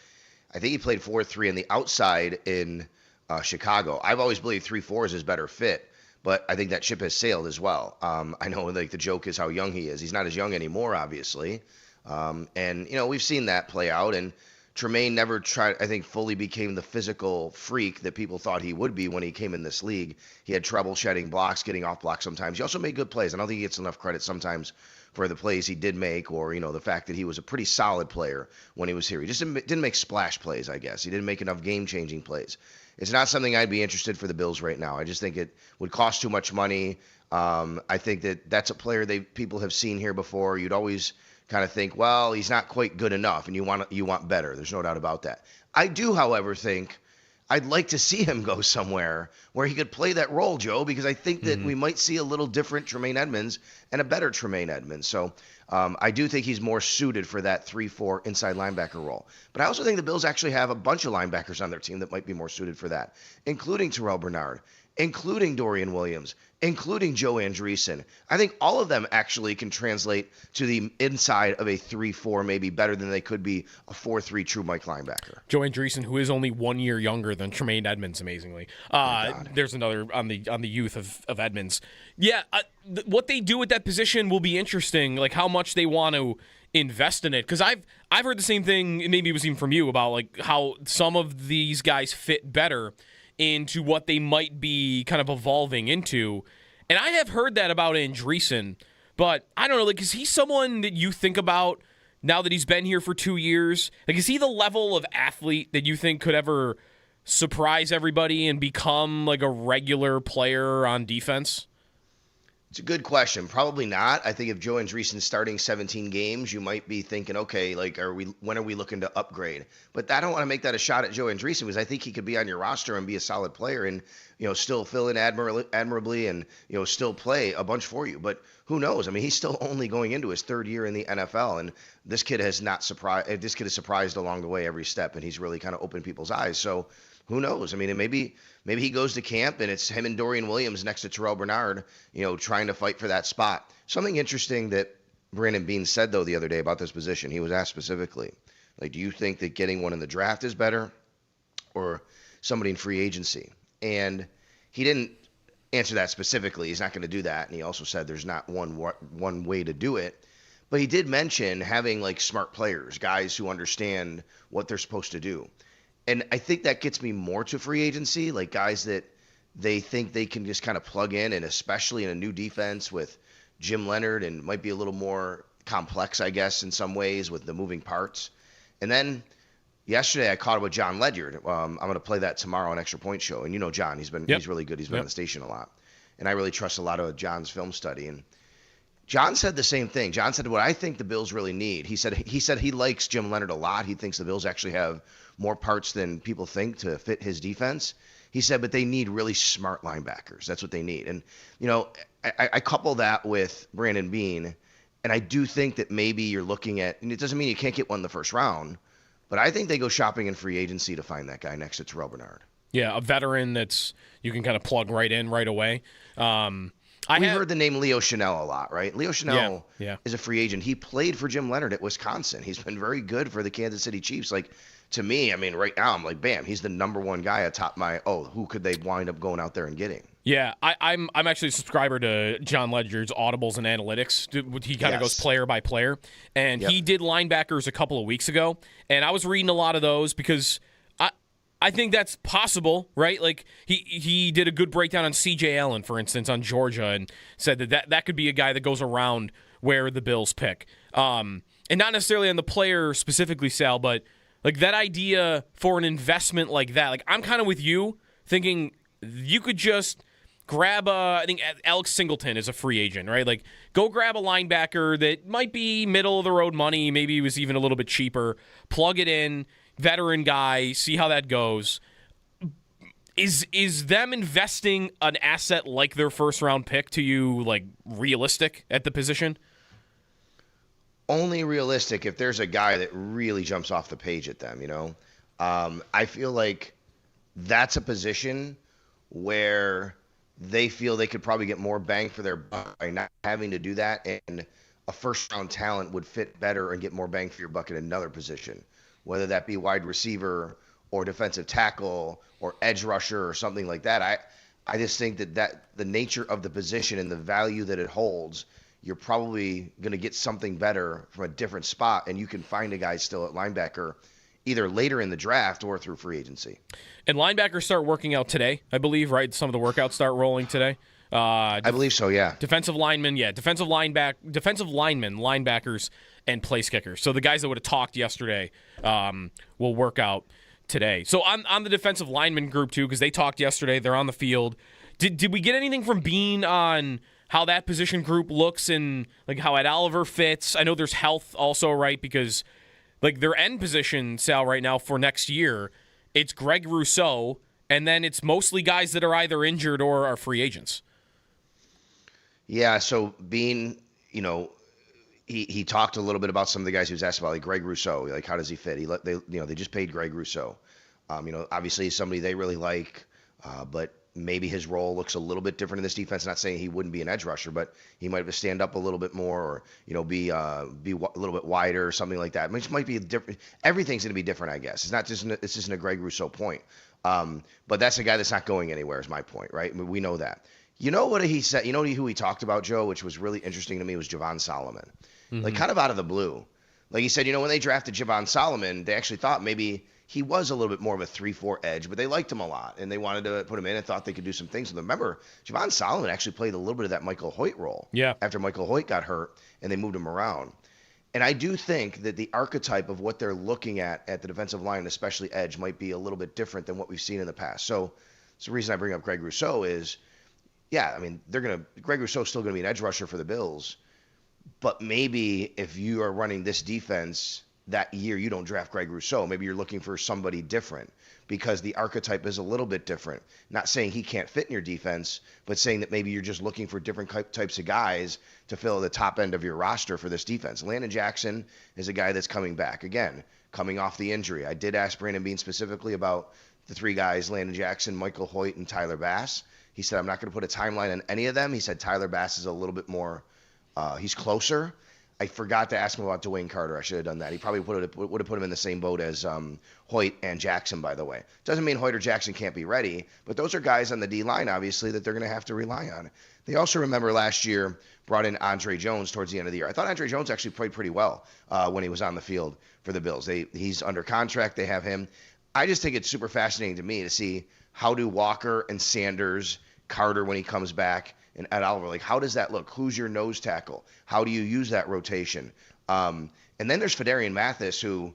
I think he played 4-3 on the outside in Chicago. I've always believed 3-4 is his better fit, but I think that ship has sailed as well. I know like the joke is how young he is. He's not as young anymore, obviously. And, we've seen that play out. And Tremaine never fully became the physical freak that people thought he would be when he came in this league. He had trouble shedding blocks, getting off blocks sometimes. He also made good plays. I don't think he gets enough credit sometimes for the plays he did make or, the fact that he was a pretty solid player when he was here. He just didn't make splash plays, I guess. He didn't make enough game-changing plays. It's not something I'd be interested for the Bills right now. I just think it would cost too much money. I think that's a player people have seen here before. You'd always kind of think, well, he's not quite good enough, and you want better. There's no doubt about that. I do, however, think I'd like to see him go somewhere where he could play that role, Joe, because I think that we might see a little different Tremaine Edmonds and a better Tremaine Edmonds. So I do think he's more suited for that 3-4 inside linebacker role. But I also think the Bills actually have a bunch of linebackers on their team that might be more suited for that, including Terrell Bernard, including Dorian Williams, including Joe Andreessen. I think all of them actually can translate to the inside of a 3-4, maybe better than they could be a 4-3 true Mike linebacker. Joe Andreessen, who is only 1 year younger than Tremaine Edmonds, amazingly. There's another on the youth of Edmonds. Yeah, what they do at that position will be interesting, like how much they want to invest in it. Because I've heard the same thing, and maybe it was even from you, about like how some of these guys fit better into what they might be kind of evolving into. And I have heard that about Andreessen, but I don't know, like, is he someone that you think about now that he's been here for 2 years? Like, is he the level of athlete that you think could ever surprise everybody and become like a regular player on defense? It's a good question. Probably not. I think if Joe Andreessen's starting 17 games, you might be thinking, okay, like, when are we looking to upgrade? But I don't want to make that a shot at Joe Andreessen because I think he could be on your roster and be a solid player and, still fill in admirably and, still play a bunch for you. But who knows? I mean, he's still only going into his third year in the NFL, and this kid has not surprised. This kid is surprised along the way every step, and he's really kind of opened people's eyes. So who knows? I mean, maybe he goes to camp and it's him and Dorian Williams next to Terrell Bernard, trying to fight for that spot. Something interesting that Brandon Beane said, though, the other day about this position, he was asked specifically, like, do you think that getting one in the draft is better or somebody in free agency? And he didn't answer that specifically. He's not going to do that. And he also said there's not one way to do it. But he did mention having, like, smart players, guys who understand what they're supposed to do. And I think that gets me more to free agency, like guys that they think they can just kind of plug in, and especially in a new defense with Jim Leonard, and might be a little more complex, I guess, in some ways with the moving parts. And then yesterday I caught up with John Ledyard. I'm going to play that tomorrow on Extra Point Show. And John, he's really good. He's been on the station a lot. And I really trust a lot of John's film study. And John said the same thing. John said, what I think the Bills really need. He said he likes Jim Leonard a lot. He thinks the Bills actually have more parts than people think to fit his defense. He said, but they need really smart linebackers. That's what they need. And, I couple that with Brandon Beane, and I do think that maybe you're looking at, and it doesn't mean you can't get one in the first round, but I think they go shopping in free agency to find that guy next to Terrell Bernard. Yeah, a veteran that's you can kind of plug right in right away. We heard the name Leo Chenal a lot, right? Leo Chenal is a free agent. He played for Jim Leonard at Wisconsin. He's been very good for the Kansas City Chiefs. Like, to me, I mean, right now I'm like, bam, he's the number one guy atop my, who could they wind up going out there and getting? Yeah, I'm actually a subscriber to John Ledyard's Audibles and Analytics. He kind of goes player by player. And he did linebackers a couple of weeks ago. And I was reading a lot of those because I think that's possible, right? Like, he did a good breakdown on C.J. Allen, for instance, on Georgia, and said that could be a guy that goes around where the Bills pick. And not necessarily on the player specifically, Sal, but Like that idea for an investment like that. Like I'm kind of with you thinking you could just grab I think Alex Singleton is a free agent, right? Like go grab a linebacker that might be middle of the road money, maybe he was even a little bit cheaper, plug it in, veteran guy, see how that goes. Is them investing an asset like their first round pick to you like realistic at the position? Only realistic if there's a guy that really jumps off the page at them, I feel like that's a position where they feel they could probably get more bang for their buck by not having to do that, and a first-round talent would fit better and get more bang for your buck in another position, whether that be wide receiver or defensive tackle or edge rusher or something like that. I just think that the nature of the position and the value that it holds, you're probably going to get something better from a different spot, and you can find a guy still at linebacker either later in the draft or through free agency. And linebackers start working out today, I believe, right? Some of the workouts start rolling today. I believe so, yeah. Defensive linemen, defensive linemen, linebackers, and place kickers. So the guys that would have talked yesterday will work out today. So on the defensive lineman group, too, because they talked yesterday. They're on the field. Did we get anything from Bean on how that position group looks and like how Ed Oliver fits? I know there's health also, right? Because like their end position, Sal, right now for next year, it's Greg Rousseau, and then it's mostly guys that are either injured or are free agents. Yeah, so Bean, he talked a little bit about some of the guys he was asked about, like Greg Rousseau, like how does he fit? They just paid Greg Rousseau. Obviously he's somebody they really like, but maybe his role looks a little bit different in this defense. Not saying he wouldn't be an edge rusher, but he might have to stand up a little bit more, or be a little bit wider or something like that. Which might be different. Everything's going to be different, I guess. This isn't a Greg Rousseau point, but that's a guy that's not going anywhere. Is my point, right? I mean, we know that. You know what he said? You know who he talked about, Joe, which was really interesting to me, was Javon Solomon. Mm-hmm. Like kind of out of the blue. Like he said, when they drafted Javon Solomon, they actually thought maybe he was a little bit more of a 3-4 edge, but they liked him a lot, and they wanted to put him in and thought they could do some things with him. Remember, Javon Solomon actually played a little bit of that Michael Hoyt role after Michael Hoyt got hurt, and they moved him around. And I do think that the archetype of what they're looking at the defensive line, especially edge, might be a little bit different than what we've seen in the past. So the reason I bring up Greg Rousseau is, Greg Rousseau's still going to be an edge rusher for the Bills, but maybe if you are running this defense that year, you don't draft Greg Rousseau. Maybe you're looking for somebody different because the archetype is a little bit different. Not saying he can't fit in your defense, but saying that maybe you're just looking for different types of guys to fill the top end of your roster for this defense. Landon Jackson is a guy that's coming back. Again, coming off the injury. I did ask Brandon Beane specifically about the three guys, Landon Jackson, Michael Hoyt, and Tyler Bass. He said, I'm not going to put a timeline on any of them. He said Tyler Bass is a little bit more, he's closer. I forgot to ask him about Dwayne Carter. I should have done that. He probably would have put him in the same boat as Hoyt and Jackson, by the way. Doesn't mean Hoyt or Jackson can't be ready, but those are guys on the D-line, obviously, that they're going to have to rely on. They also, remember last year, brought in Andre Jones towards the end of the year. I thought Andre Jones actually played pretty well when he was on the field for the Bills. He's under contract. They have him. I just think it's super fascinating to me to see how do Walker and Sanders, Carter when he comes back, and Ed Oliver, like how does that look? Who's your nose tackle? How do you use that rotation? And then there's Fedarian Mathis, who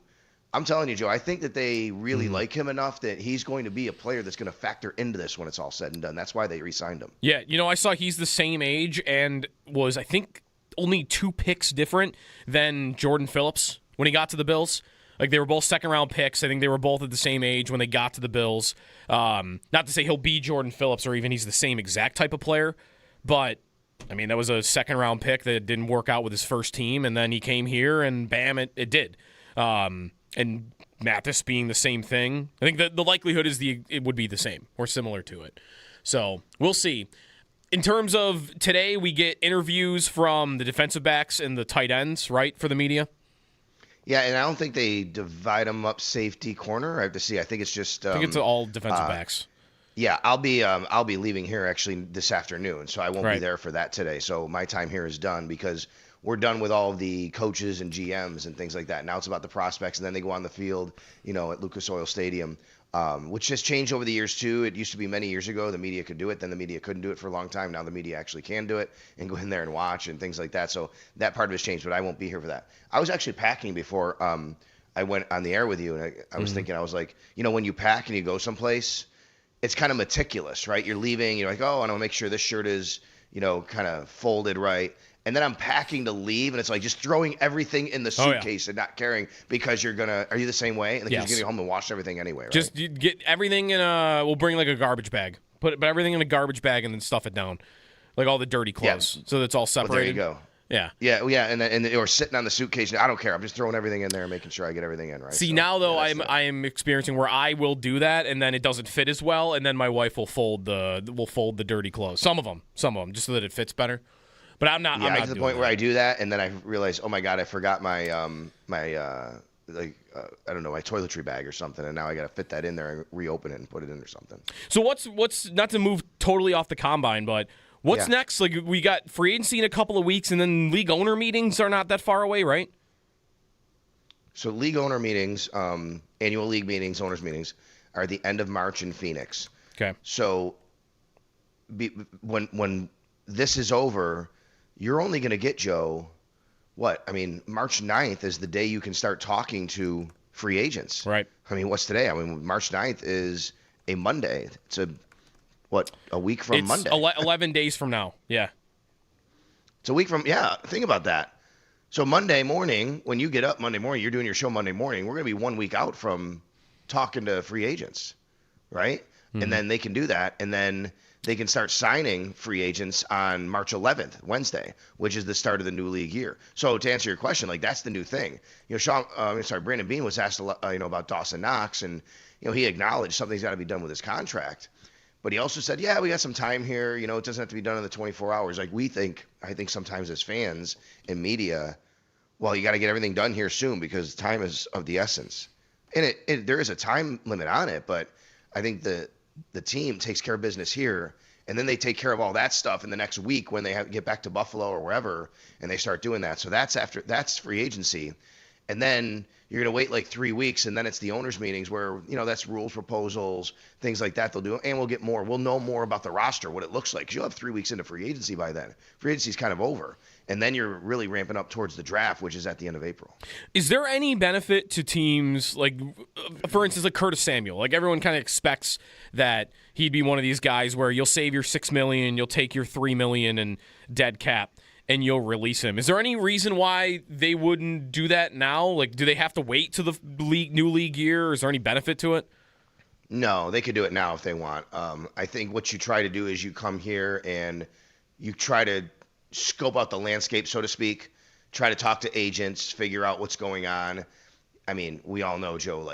I'm telling you, Joe, I think that they really like him enough that he's going to be a player that's going to factor into this when it's all said and done. That's why they re-signed him. Yeah, I saw he's the same age and was, I think, only 2 picks different than Jordan Phillips when he got to the Bills. Like, they were both second-round picks. I think they were both at the same age when they got to the Bills. Not to say he'll be Jordan Phillips or even he's the same exact type of player, but, I mean, that was a second-round pick that didn't work out with his first team, and then he came here, and bam, it did. And Mathis being the same thing, I think the likelihood is it would be the same or similar to it. So we'll see. In terms of today, we get interviews from the defensive backs and the tight ends, right, for the media? Yeah, and I don't think they divide them up safety corner. I have to see. I think it's just. I think it's all defensive backs. Yeah, I'll be leaving here actually this afternoon, so I won't be there for that today. So my time here is done because we're done with all of the coaches and GMs and things like that. Now it's about the prospects, and then they go on the field, at Lucas Oil Stadium, which has changed over the years too. It used to be many years ago the media could do it, then the media couldn't do it for a long time. Now the media actually can do it and go in there and watch and things like that. So that part of it has changed, but I won't be here for that. I was actually packing before I went on the air with you, and I was thinking, I was like, when you pack and you go someplace, it's kind of meticulous, right? You're leaving, you're like, oh, I want to make sure this shirt is, kind of folded right. And then I'm packing to leave, and it's like just throwing everything in the suitcase and not caring because are you the same way? And then you're going to get home and wash everything anyway, right? Just you get everything in we'll bring like a garbage bag. Put everything in a garbage bag and then stuff it down. Like all the dirty clothes. So that's all separated. Well, there you go. Yeah. Yeah, and or sitting on the suitcase. I don't care. I'm just throwing everything in there and making sure I get everything in, right? See, now though, I am experiencing where I will do that, and then it doesn't fit as well, and then my wife will fold the dirty clothes. Some of them, just so that it fits better. But I'm not. Yeah, I'm not I get to the point where I do that, and then I realize, oh my God, I forgot my I don't know, my toiletry bag or something, and now I got to fit that in there and reopen it and put it in or something. So what's not to move totally off the combine, but what's next? Like, we got free agency in a couple of weeks, and then league owner meetings are not that far away, right? So league owner meetings, annual league meetings, owners meetings, are the end of March in Phoenix. Okay. So when this is over, you're only going to get, Joe, what? I mean, March 9th is the day you can start talking to free agents. Right. I mean, what's today? I mean, March 9th is a Monday. It's a week from Monday. 11 days from now. Yeah. It's a week from, think about that. So Monday morning, when you get up Monday morning, you're doing your show Monday morning, we're going to be 1 week out from talking to free agents, right? Mm-hmm. And then they can do that, and then they can start signing free agents on March 11th, Wednesday, which is the start of the new league year. So to answer your question, like, that's the new thing. Brandon Beane was asked about Dawson Knox, and he acknowledged something's got to be done with his contract. But he also said, we got some time here. It doesn't have to be done in the 24 hours. Like I think sometimes as fans and media, well, you got to get everything done here soon because time is of the essence. And there is a time limit on it, but I think the team takes care of business here, and then they take care of all that stuff in the next week when they get back to Buffalo or wherever, and they start doing that. So that's free agency. And then you're going to wait like 3 weeks, and then it's the owners' meetings where, that's rules proposals, things like that they'll do. And we'll get more. We'll know more about the roster, what it looks like. 'Cause you'll have 3 weeks into free agency by then. Free agency's kind of over. And then you're really ramping up towards the draft, which is at the end of April. Is there any benefit to teams, like, for instance, like Curtis Samuel? Like, everyone kind of expects that he'd be one of these guys where you'll save your $6 million, you'll take your $3 million in dead cap, and you'll release him. Is there any reason why they wouldn't do that now? Like, do they have to wait to the new league year? Or is there any benefit to it? No, they could do it now if they want. I think what you try to do is you come here and you try to scope out the landscape, so to speak, try to talk to agents, figure out what's going on. I mean, we all know, Joe,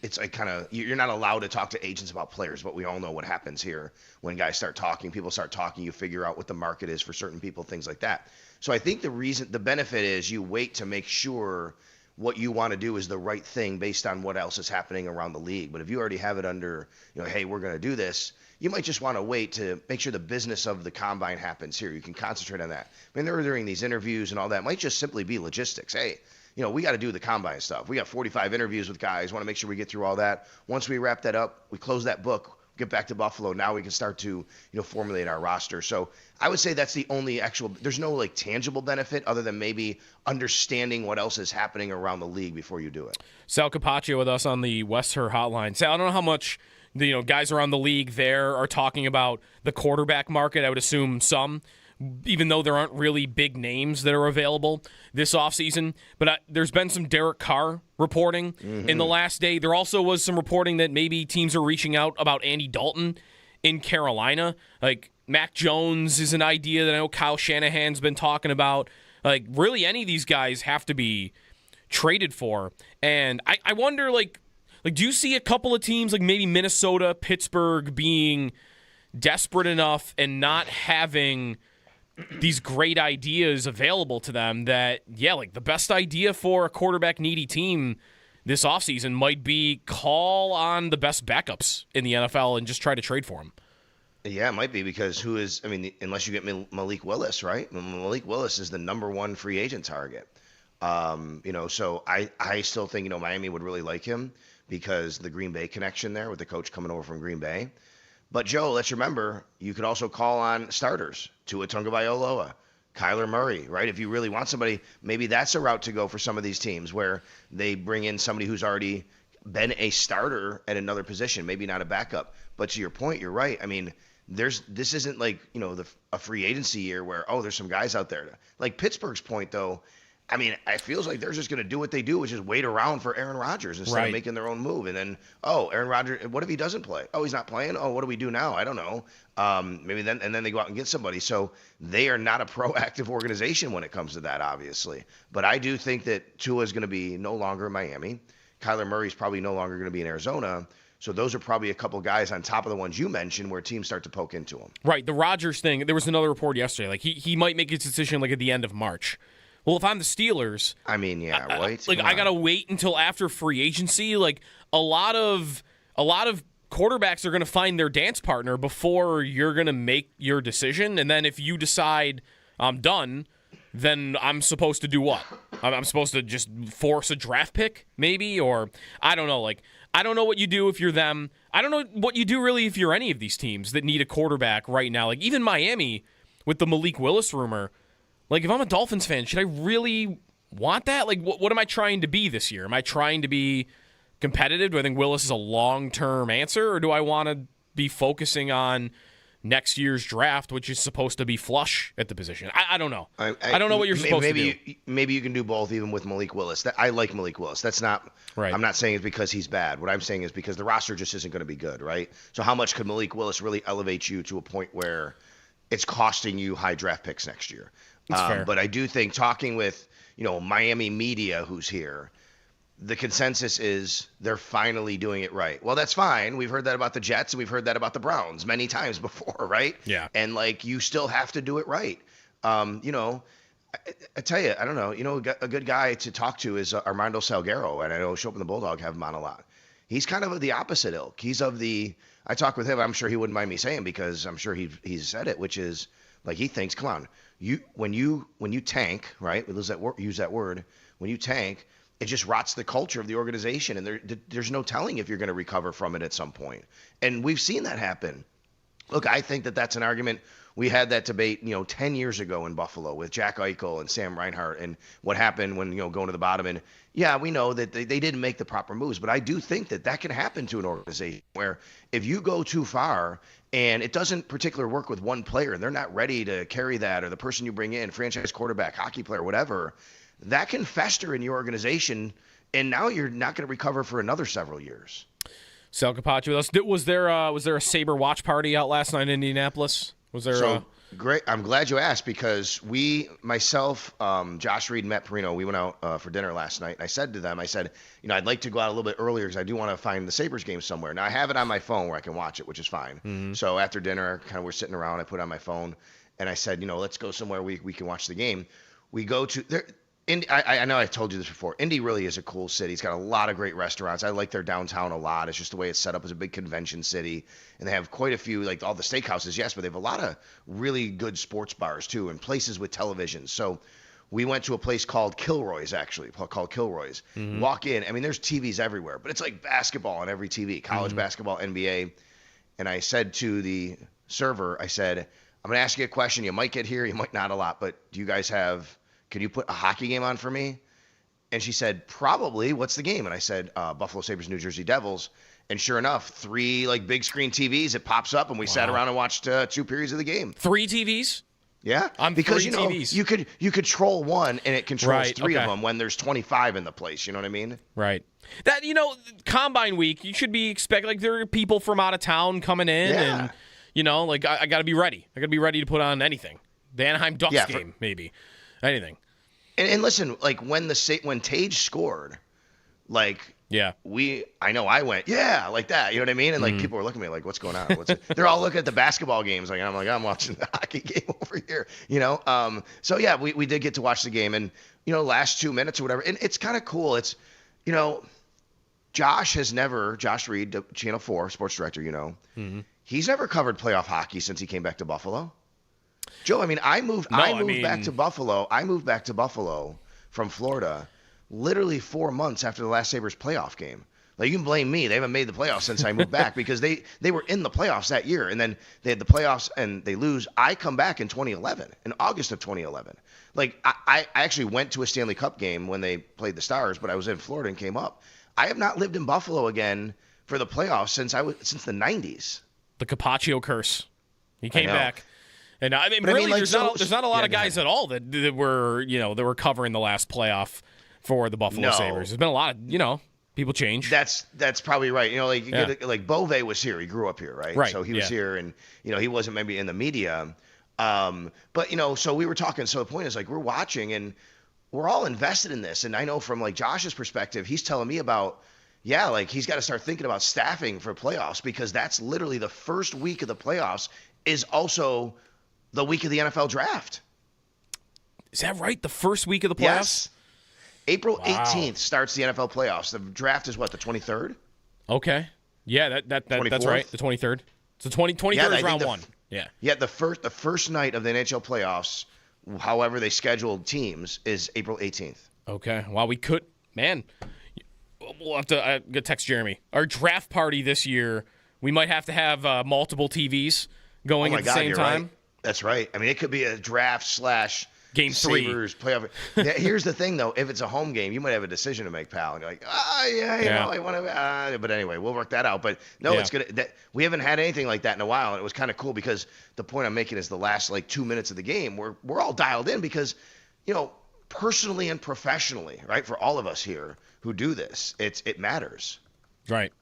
it's like kind of, you're not allowed to talk to agents about players, but we all know what happens here when guys start talking, people start talking, you figure out what the market is for certain people, things like that. So I think the benefit is you wait to make sure what you want to do is the right thing based on what else is happening around the league. But if you already have it under, hey, we're going to do this, you might just want to wait to make sure the business of the combine happens here. You can concentrate on that. I mean, they're doing these interviews and all that. It might just simply be logistics. Hey, we got to do the combine stuff. We got 45 interviews with guys. Want to make sure we get through all that. Once we wrap that up, we close that book, get back to Buffalo. Now we can start to, formulate our roster. So I would say that's the only there's no tangible benefit other than maybe understanding what else is happening around the league before you do it. Sal Capaccio with us on the Westher hotline. Sal, I don't know how much guys around the league there are talking about the quarterback market. I would assume some, even though there aren't really big names that are available this offseason. But there's been some Derek Carr reporting in the last day. There also was some reporting that maybe teams are reaching out about Andy Dalton in Carolina. Like, Mac Jones is an idea that I know Kyle Shanahan's been talking about. Like, really any of these guys have to be traded for. And I wonder, do you see a couple of teams, like maybe Minnesota, Pittsburgh, being desperate enough and not having these great ideas available to them that, the best idea for a quarterback-needy team this offseason might be call on the best backups in the NFL and just try to trade for them? Yeah, it might be because unless you get Malik Willis, right? Malik Willis is the number one free agent target. So I still think, Miami would really like him because the Green Bay connection there with the coach coming over from Green Bay. But, Joe, let's remember, you could also call on starters. Tua Tagovailoa, Kyler Murray, right? If you really want somebody, maybe that's a route to go for some of these teams where they bring in somebody who's already been a starter at another position, maybe not a backup. But to your point, you're right. I mean, this isn't like, a free agency year where, there's some guys out there. Like Pittsburgh's point, though, I mean, it feels like they're just going to do what they do, which is wait around for Aaron Rodgers instead of making their own move. And then, Aaron Rodgers, what if he doesn't play? Oh, he's not playing? Oh, what do we do now? I don't know. Maybe then, and then they go out and get somebody. So they are not a proactive organization when it comes to that, obviously. But I do think that Tua is going to be no longer in Miami. Kyler Murray's probably no longer going to be in Arizona. So those are probably a couple guys on top of the ones you mentioned where teams start to poke into them. Right. The Rodgers thing, there was another report yesterday. Like he might make his decision like at the end of March. Well, if I'm the Steelers, I mean, yeah, right. I gotta wait until after free agency. Like a lot of quarterbacks are gonna find their dance partner before you're gonna make your decision. And then if you decide I'm done, then I'm supposed to do what? I'm supposed to just force a draft pick, maybe, or I don't know. Like I don't know what you do if you're them. I don't know what you do really if you're any of these teams that need a quarterback right now. Like even Miami with the Malik Willis rumor. Like, if I'm a Dolphins fan, should I really want that? Like, what am I trying to be this year? Am I trying to be competitive? Do I think Willis is a long-term answer? Or do I want to be focusing on next year's draft, which is supposed to be flush at the position? I don't know. I don't know what you're supposed to do. Maybe you can do both, even with Malik Willis. I like Malik Willis. That's not right. I'm not saying it's because he's bad. What I'm saying is because the roster just isn't going to be good, right? So how much could Malik Willis really elevate you to a point where it's costing you high draft picks next year? But I do think talking with, Miami media who's here, the consensus is they're finally doing it right. Well, that's fine. We've heard that about the Jets and we've heard that about the Browns many times before, right? Yeah. And you still have to do it right. I tell you, I don't know. A good guy to talk to is Armando Salguero, and I know Shope and the Bulldog have him on a lot. He's kind of the opposite ilk. He's I talk with him. I'm sure he wouldn't mind me saying because I'm sure he's said it, which is he thinks, come on. When you tank, right? We use that word. When you tank, it just rots the culture of the organization, and there's no telling if you're going to recover from it at some point. And we've seen that happen. Look, I think that's an argument. We had that debate, 10 years ago in Buffalo with Jack Eichel and Sam Reinhart, and what happened when going to the bottom. And yeah, we know that they didn't make the proper moves, but I do think that can happen to an organization where if you go too far and it doesn't particularly work with one player and they're not ready to carry that, or the person you bring in, franchise quarterback, hockey player, whatever, that can fester in your organization, and now you're not going to recover for another several years. Sal Capaccio with us. Was there a Sabre watch party out last night in Indianapolis? Was there Great. I'm glad you asked because myself, Josh Reed, and Matt Perino, we went out for dinner last night. And I said to them, I'd like to go out a little bit earlier because I do want to find the Sabres game somewhere. Now, I have it on my phone where I can watch it, which is fine. Mm-hmm. So after dinner, we're sitting around. I put it on my phone, and I said, let's go somewhere we can watch the game. We go to there. I know I told you this before. Indy really is a cool city. It's got a lot of great restaurants. I like their downtown a lot. It's just the way it's set up as a big convention city. And they have quite a few, like all the steakhouses, yes, but they have a lot of really good sports bars too and places with televisions. So we went to a place called Kilroy's, actually, called Kilroy's. Mm-hmm. Walk in. There's TVs everywhere, but it's like basketball on every TV, college basketball, NBA. And I said to the server, I'm going to ask you a question. You might get here, you might not a lot, but do you guys can you put a hockey game on for me? And she said, probably. What's the game? And I said, Buffalo Sabres, New Jersey Devils. And sure enough, 3 big screen TVs, it pops up, and we sat around and watched 2 periods of the game. 3 TVs? Yeah. Because, TVs. you could troll one, and it controls 3 of them when there's 25 in the place. You know what I mean? Right. That, Combine Week, you should be expecting, there are people from out of town coming in, and, I got to be ready. I got to be ready to put on anything. The Anaheim Ducks game, maybe. Anything. And listen, when Tage scored, I went, like that. You know what I mean? And people were looking at me like, what's going on? They're all looking at the basketball games. I'm watching the hockey game over here. So yeah, we did get to watch the game, and last 2 minutes or whatever. And it's kind of cool. It's, Josh Reed, Channel 4 sports director. He's never covered playoff hockey since he came back to Buffalo. Joe, I moved back to Buffalo. I moved back to Buffalo from Florida literally 4 months after the last Sabres playoff game. Like, you can blame me. They haven't made the playoffs since I moved back because they were in the playoffs that year, and then they had the playoffs and they lose. I come back in 2011, in August of 2011. Like, I actually went to a Stanley Cup game when they played the Stars, but I was in Florida and came up. I have not lived in Buffalo again for the playoffs since the 90s. The Capaccio curse. He came back. And I mean, really, there's not a lot of guys at all that were covering the last playoff for the Buffalo Sabres. There's been a lot of, people change. That's probably right. Like Bove was here. He grew up here, right? Right. So he was here, and he wasn't maybe in the media. But so we were talking. So the point is, like, we're watching and we're all invested in this. And I know from like Josh's perspective, he's telling me about, like he's got to start thinking about staffing for playoffs because that's literally the first week of the playoffs is also the week of the NFL draft. Is that right? The first week of the playoffs? Yes. April 18th starts the NFL playoffs. The draft is what, the 23rd? Okay. Yeah, that's right. The 23rd. So 23rd is round one. Yeah. Yeah, the first night of the NHL playoffs, however they scheduled teams, is April 18th. Okay. Well, we'll have to text Jeremy. Our draft party this year, we might have to have multiple TVs going at the same time. Right. That's right. I mean, it could be a draft / Game 3. Sabres playoff. Here's the thing, though. If it's a home game, you might have a decision to make, pal. And you're like, I want to. But anyway, we'll work that out. But no, it's good. We haven't had anything like that in a while, and it was kind of cool because the point I'm making is the last 2 minutes of the game, we're all dialed in because, personally and professionally, right, for all of us here who do this, it matters. Right.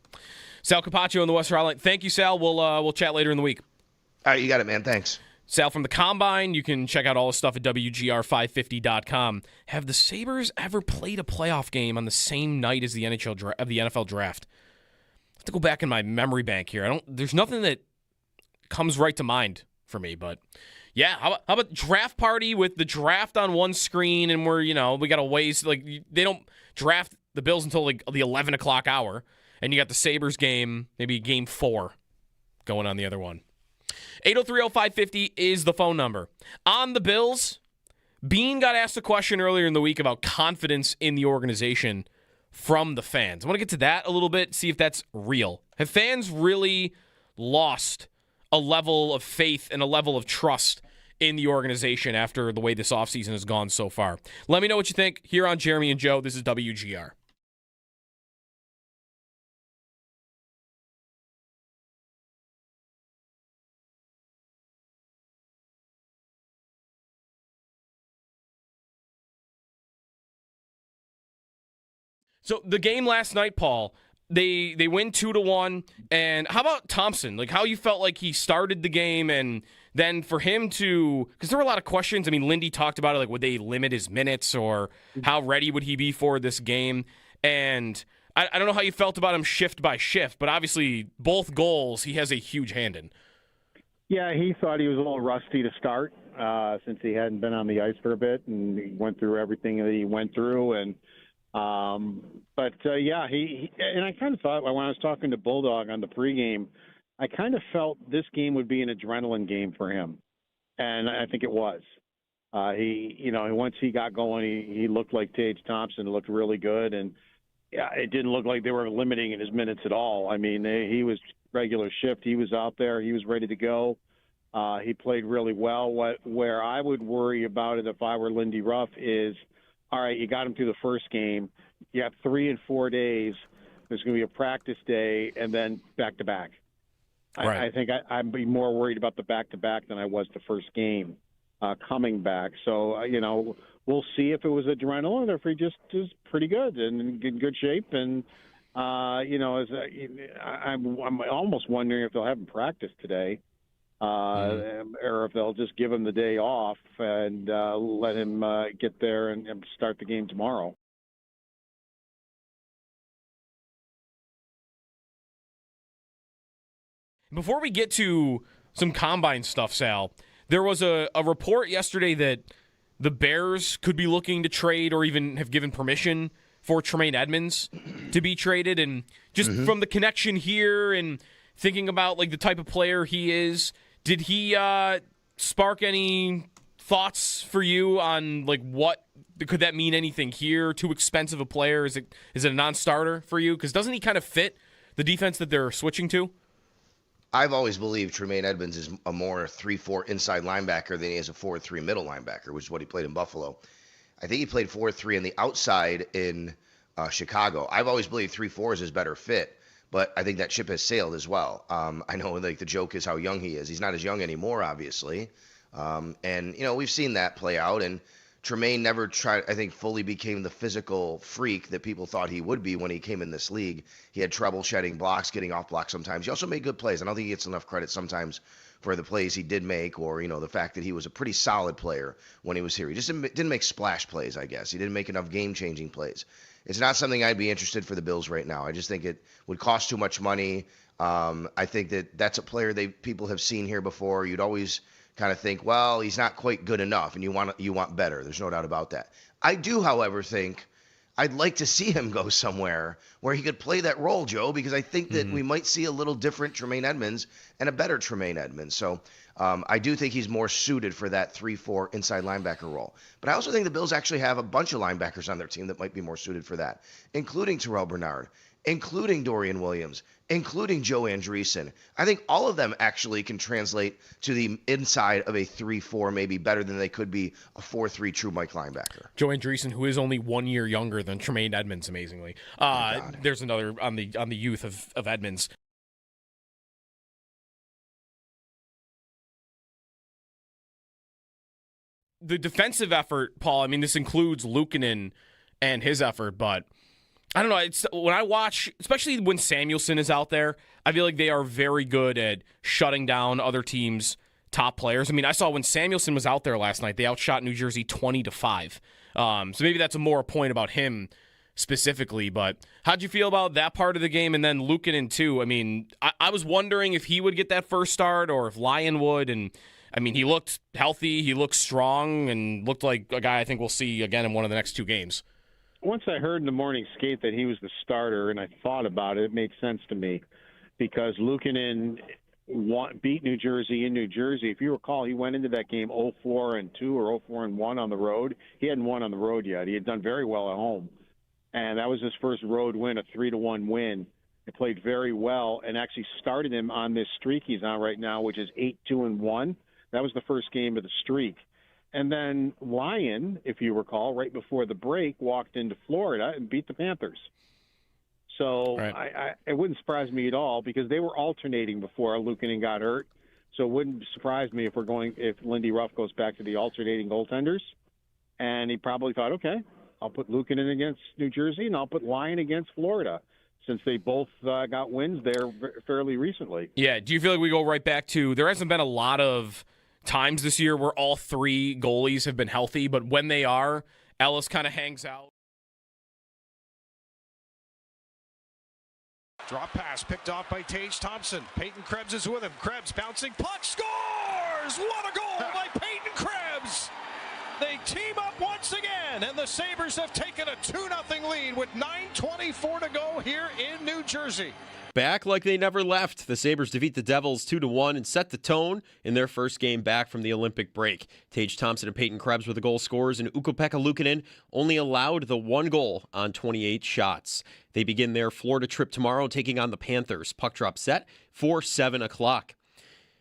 Sal Capaccio in the Western Hotline. Thank you, Sal. We'll chat later in the week. All right, you got it, man. Thanks. Sal from the Combine. You can check out all the stuff at WGR550.com. Have the Sabres ever played a playoff game on the same night as the NFL draft? I have to go back in my memory bank here. There's nothing that comes right to mind for me, but yeah, how about draft party with the draft on one screen and we got a ways, like they don't draft the Bills until like the 11 o'clock hour, and you got the Sabres game, maybe game 4 going on the other one. 803-0550 is the phone number. On the Bills, Bean got asked a question earlier in the week about confidence in the organization from the fans. I want to get to that a little bit, see if that's real. Have fans really lost a level of faith and a level of trust in the organization after the way this offseason has gone so far? Let me know what you think here on Jeremy and Joe. This is WGR. So the game last night, Paul, they win 2-1. And how about Thompson? Like, how you felt like he started the game, and then for him to, because there were a lot of questions. I mean, Lindy talked about it, like, would they limit his minutes, or how ready would he be for this game? And I don't know how you felt about him shift by shift, but obviously both goals he has a huge hand in. Yeah, he thought he was a little rusty to start since he hadn't been on the ice for a bit, and he went through everything that he went through, and he and I kind of thought when I was talking to Bulldog on the pregame, I kind of felt this game would be an adrenaline game for him, and I think it was. Once he got going, he looked like Tage Thompson. It looked really good, and it didn't look like they were limiting his minutes at all. I mean, he was regular shift. He was out there. He was ready to go. He played really well. Where I would worry about it if I were Lindy Ruff is, all right, you got him through the first game. You have 3 and 4 days. There's going to be a practice day and then back-to-back. Right. I think I'd be more worried about the back-to-back than I was the first game coming back. So, we'll see if it was adrenaline or if he just is pretty good and in good shape. And, I'm almost wondering if they'll have him practice today. Or if they'll just give him the day off and let him get there and start the game tomorrow. Before we get to some Combine stuff, Sal, there was a report yesterday that the Bears could be looking to trade or even have given permission for Tremaine Edmonds to be traded. And just from the connection here and thinking about like the type of player he is, did he spark any thoughts for you on like what could that mean anything here? Too expensive a player? Is it a non-starter for you? Because doesn't he kind of fit the defense that they're switching to? I've always believed Tremaine Edmonds is a more 3-4 inside linebacker than he is a 4-3 middle linebacker, which is what he played in Buffalo. I think he played 4-3 on the outside in Chicago. I've always believed 3-4 is his better fit, but I think that ship has sailed as well. I know like the joke is how young he is. He's not as young anymore, obviously. And, we've seen that play out. And Tremaine never fully became the physical freak that people thought he would be when he came in this league. He had trouble shedding blocks, getting off blocks sometimes. He also made good plays. I don't think he gets enough credit sometimes for the plays he did make or, the fact that he was a pretty solid player when he was here. He just didn't make splash plays, I guess. He didn't make enough game-changing plays. It's not something I'd be interested for the Bills right now. I just think it would cost too much money. I think that's a player people have seen here before. You'd always kind of think, well, he's not quite good enough, and you want better. There's no doubt about that. I do, however, think I'd like to see him go somewhere where he could play that role, Joe, because I think that we might see a little different Tremaine Edmonds and a better Tremaine Edmonds. So I do think he's more suited for that 3-4 inside linebacker role. But I also think the Bills actually have a bunch of linebackers on their team that might be more suited for that, including Terrell Bernard, including Dorian Williams, including Joe Andreessen. I think all of them actually can translate to the inside of a 3-4, maybe better than they could be a 4-3 true Mike linebacker. Joe Andreessen, who is only 1 year younger than Tremaine Edmonds, amazingly. There's another on the youth of Edmonds. The defensive effort, Paul, I mean, this includes Luukkonen and his effort, but I don't know. It's when I watch, especially when Samuelson is out there, I feel like they are very good at shutting down other teams' top players. I mean, I saw when Samuelson was out there last night, they outshot New Jersey 20-5. So maybe that's a more point about him specifically. But how'd you feel about that part of the game? And then Luukkonen too. I mean, I was wondering if he would get that first start or if Lyon would. And I mean, he looked healthy, he looked strong, and looked like a guy I think we'll see again in one of the next two games. Once I heard in the morning skate that he was the starter and I thought about it, it made sense to me because Luukkonen beat New Jersey in New Jersey. If you recall, he went into that game 0-4-2 or 0-4-1 on the road. He hadn't won on the road yet. He had done very well at home. And that was his first road win, a 3-1 win. He played very well and actually started him on this streak he's on right now, which is 8-2-1. That was the first game of the streak. And then Lyon, if you recall, right before the break, walked into Florida and beat the Panthers. So right. It wouldn't surprise me at all because they were alternating before Luukkonen got hurt. So it wouldn't surprise me if Lindy Ruff goes back to the alternating goaltenders. And he probably thought, okay, I'll put Luukkonen against New Jersey and I'll put Lyon against Florida since they both got wins there fairly recently. Yeah. Do you feel like we go right back to there hasn't been a lot of times this year where all three goalies have been healthy, but when they are, Ellis kind of hangs out. Drop pass picked off by Tage Thompson. Peyton Krebs is with him. Krebs bouncing, puck scores! What a goal by Peyton Krebs! They team up once again, and the Sabres have taken a 2-0 lead with 9:24 to go here in New Jersey. Back like they never left, the Sabres defeat the Devils 2-1 and set the tone in their first game back from the Olympic break. Tage Thompson and Peyton Krebs were the goal scorers, and Ukko-Pekka Luukkonen only allowed the one goal on 28 shots. They begin their Florida trip tomorrow, taking on the Panthers. Puck drop set for 7 o'clock.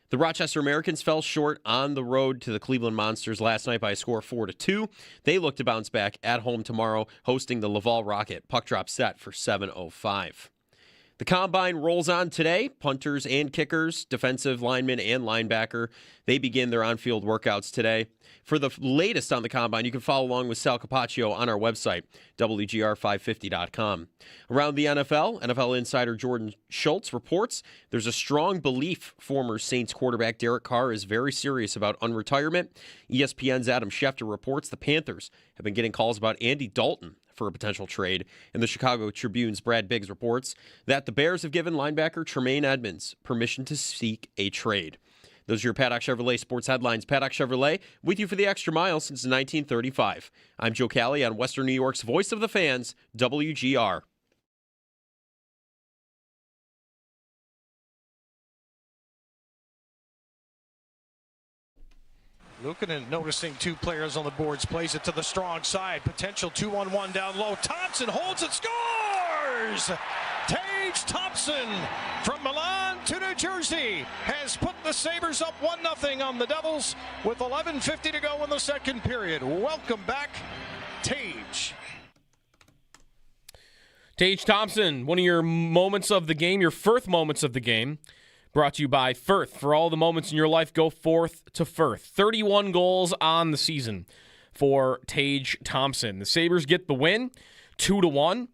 The Rochester Americans fell short on the road to the Cleveland Monsters last night by a score of 4-2. They look to bounce back at home tomorrow, hosting the Laval Rocket. Puck drop set for 7:05. The Combine rolls on today. Punters and kickers, defensive linemen and linebacker, they begin their on-field workouts today. For the latest on the Combine, you can follow along with Sal Capaccio on our website, WGR550.com. Around the NFL insider Jordan Schultz reports there's a strong belief former Saints quarterback Derek Carr is very serious about unretirement. ESPN's Adam Schefter reports the Panthers have been getting calls about Andy Dalton for a potential trade. And the Chicago Tribune's Brad Biggs reports that the Bears have given linebacker Tremaine Edmonds permission to seek a trade. Those are your Paddock Chevrolet sports headlines. Paddock Chevrolet with you for the extra mile since 1935. I'm Joe Cali on Western New York's voice of the fans, WGR. Luukkonen noticing two players on the boards, plays it to the strong side. Potential 2-on-1 down low. Thompson holds it, scores! Tage Thompson from Milan to New Jersey has put the Sabres up 1-0 on the Devils with 11:50 to go in the second period. Welcome back, Tage. Tage Thompson, one of your moments of the game, your Firth moments of the game, brought to you by Firth. For all the moments in your life, go forth to Firth. 31 goals on the season for Tage Thompson. The Sabres get the win, 2-1,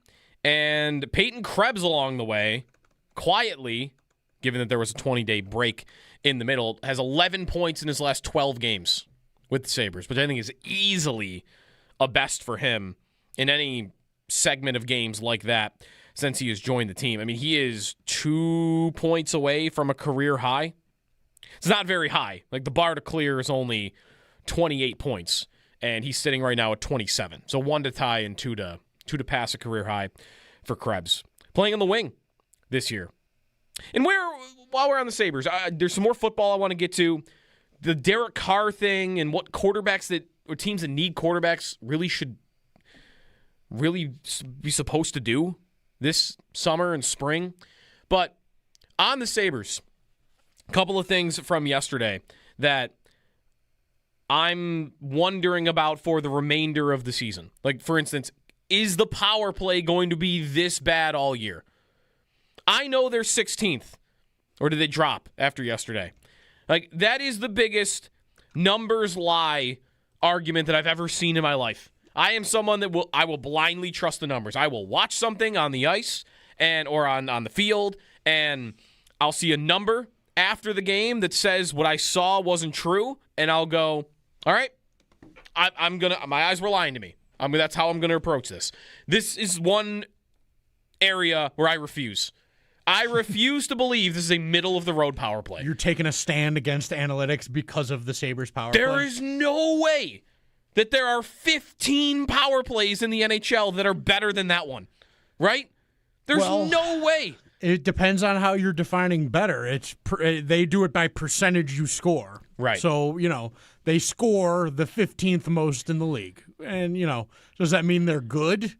and Peyton Krebs along the way, quietly, given that there was a 20-day break in the middle, has 11 points in his last 12 games with the Sabres, which I think is easily a best for him in any segment of games like that since he has joined the team. I mean, he is 2 points away from a career high. It's not very high. Like, the bar to clear is only 28 points, and he's sitting right now at 27. So 1 to tie and 2 to pass a career high for Krebs. Playing on the wing this year. And while we're on the Sabres, there's some more football I want to get to. The Derek Carr thing and what quarterbacks or teams that need quarterbacks should be supposed to do this summer and spring. But on the Sabres, a couple of things from yesterday that I'm wondering about for the remainder of the season. Like, for instance, is the power play going to be this bad all year? I know they're 16th. Or did they drop after yesterday? Like, that is the biggest numbers lie argument that I've ever seen in my life. I am someone that I will blindly trust the numbers. I will watch something on the ice or on the field, and I'll see a number after the game that says what I saw wasn't true, and I'll go, all right, my eyes were lying to me. That's how I'm gonna approach this. This is one area where I refuse. I refuse to believe this is a middle-of-the-road power play. You're taking a stand against analytics because of the Sabres power play? There is no way that there are 15 power plays in the NHL that are better than that one, right? There's no way. It depends on how you're defining better. They do it by percentage you score. Right. So, they score the 15th most in the league. And, does that mean they're good?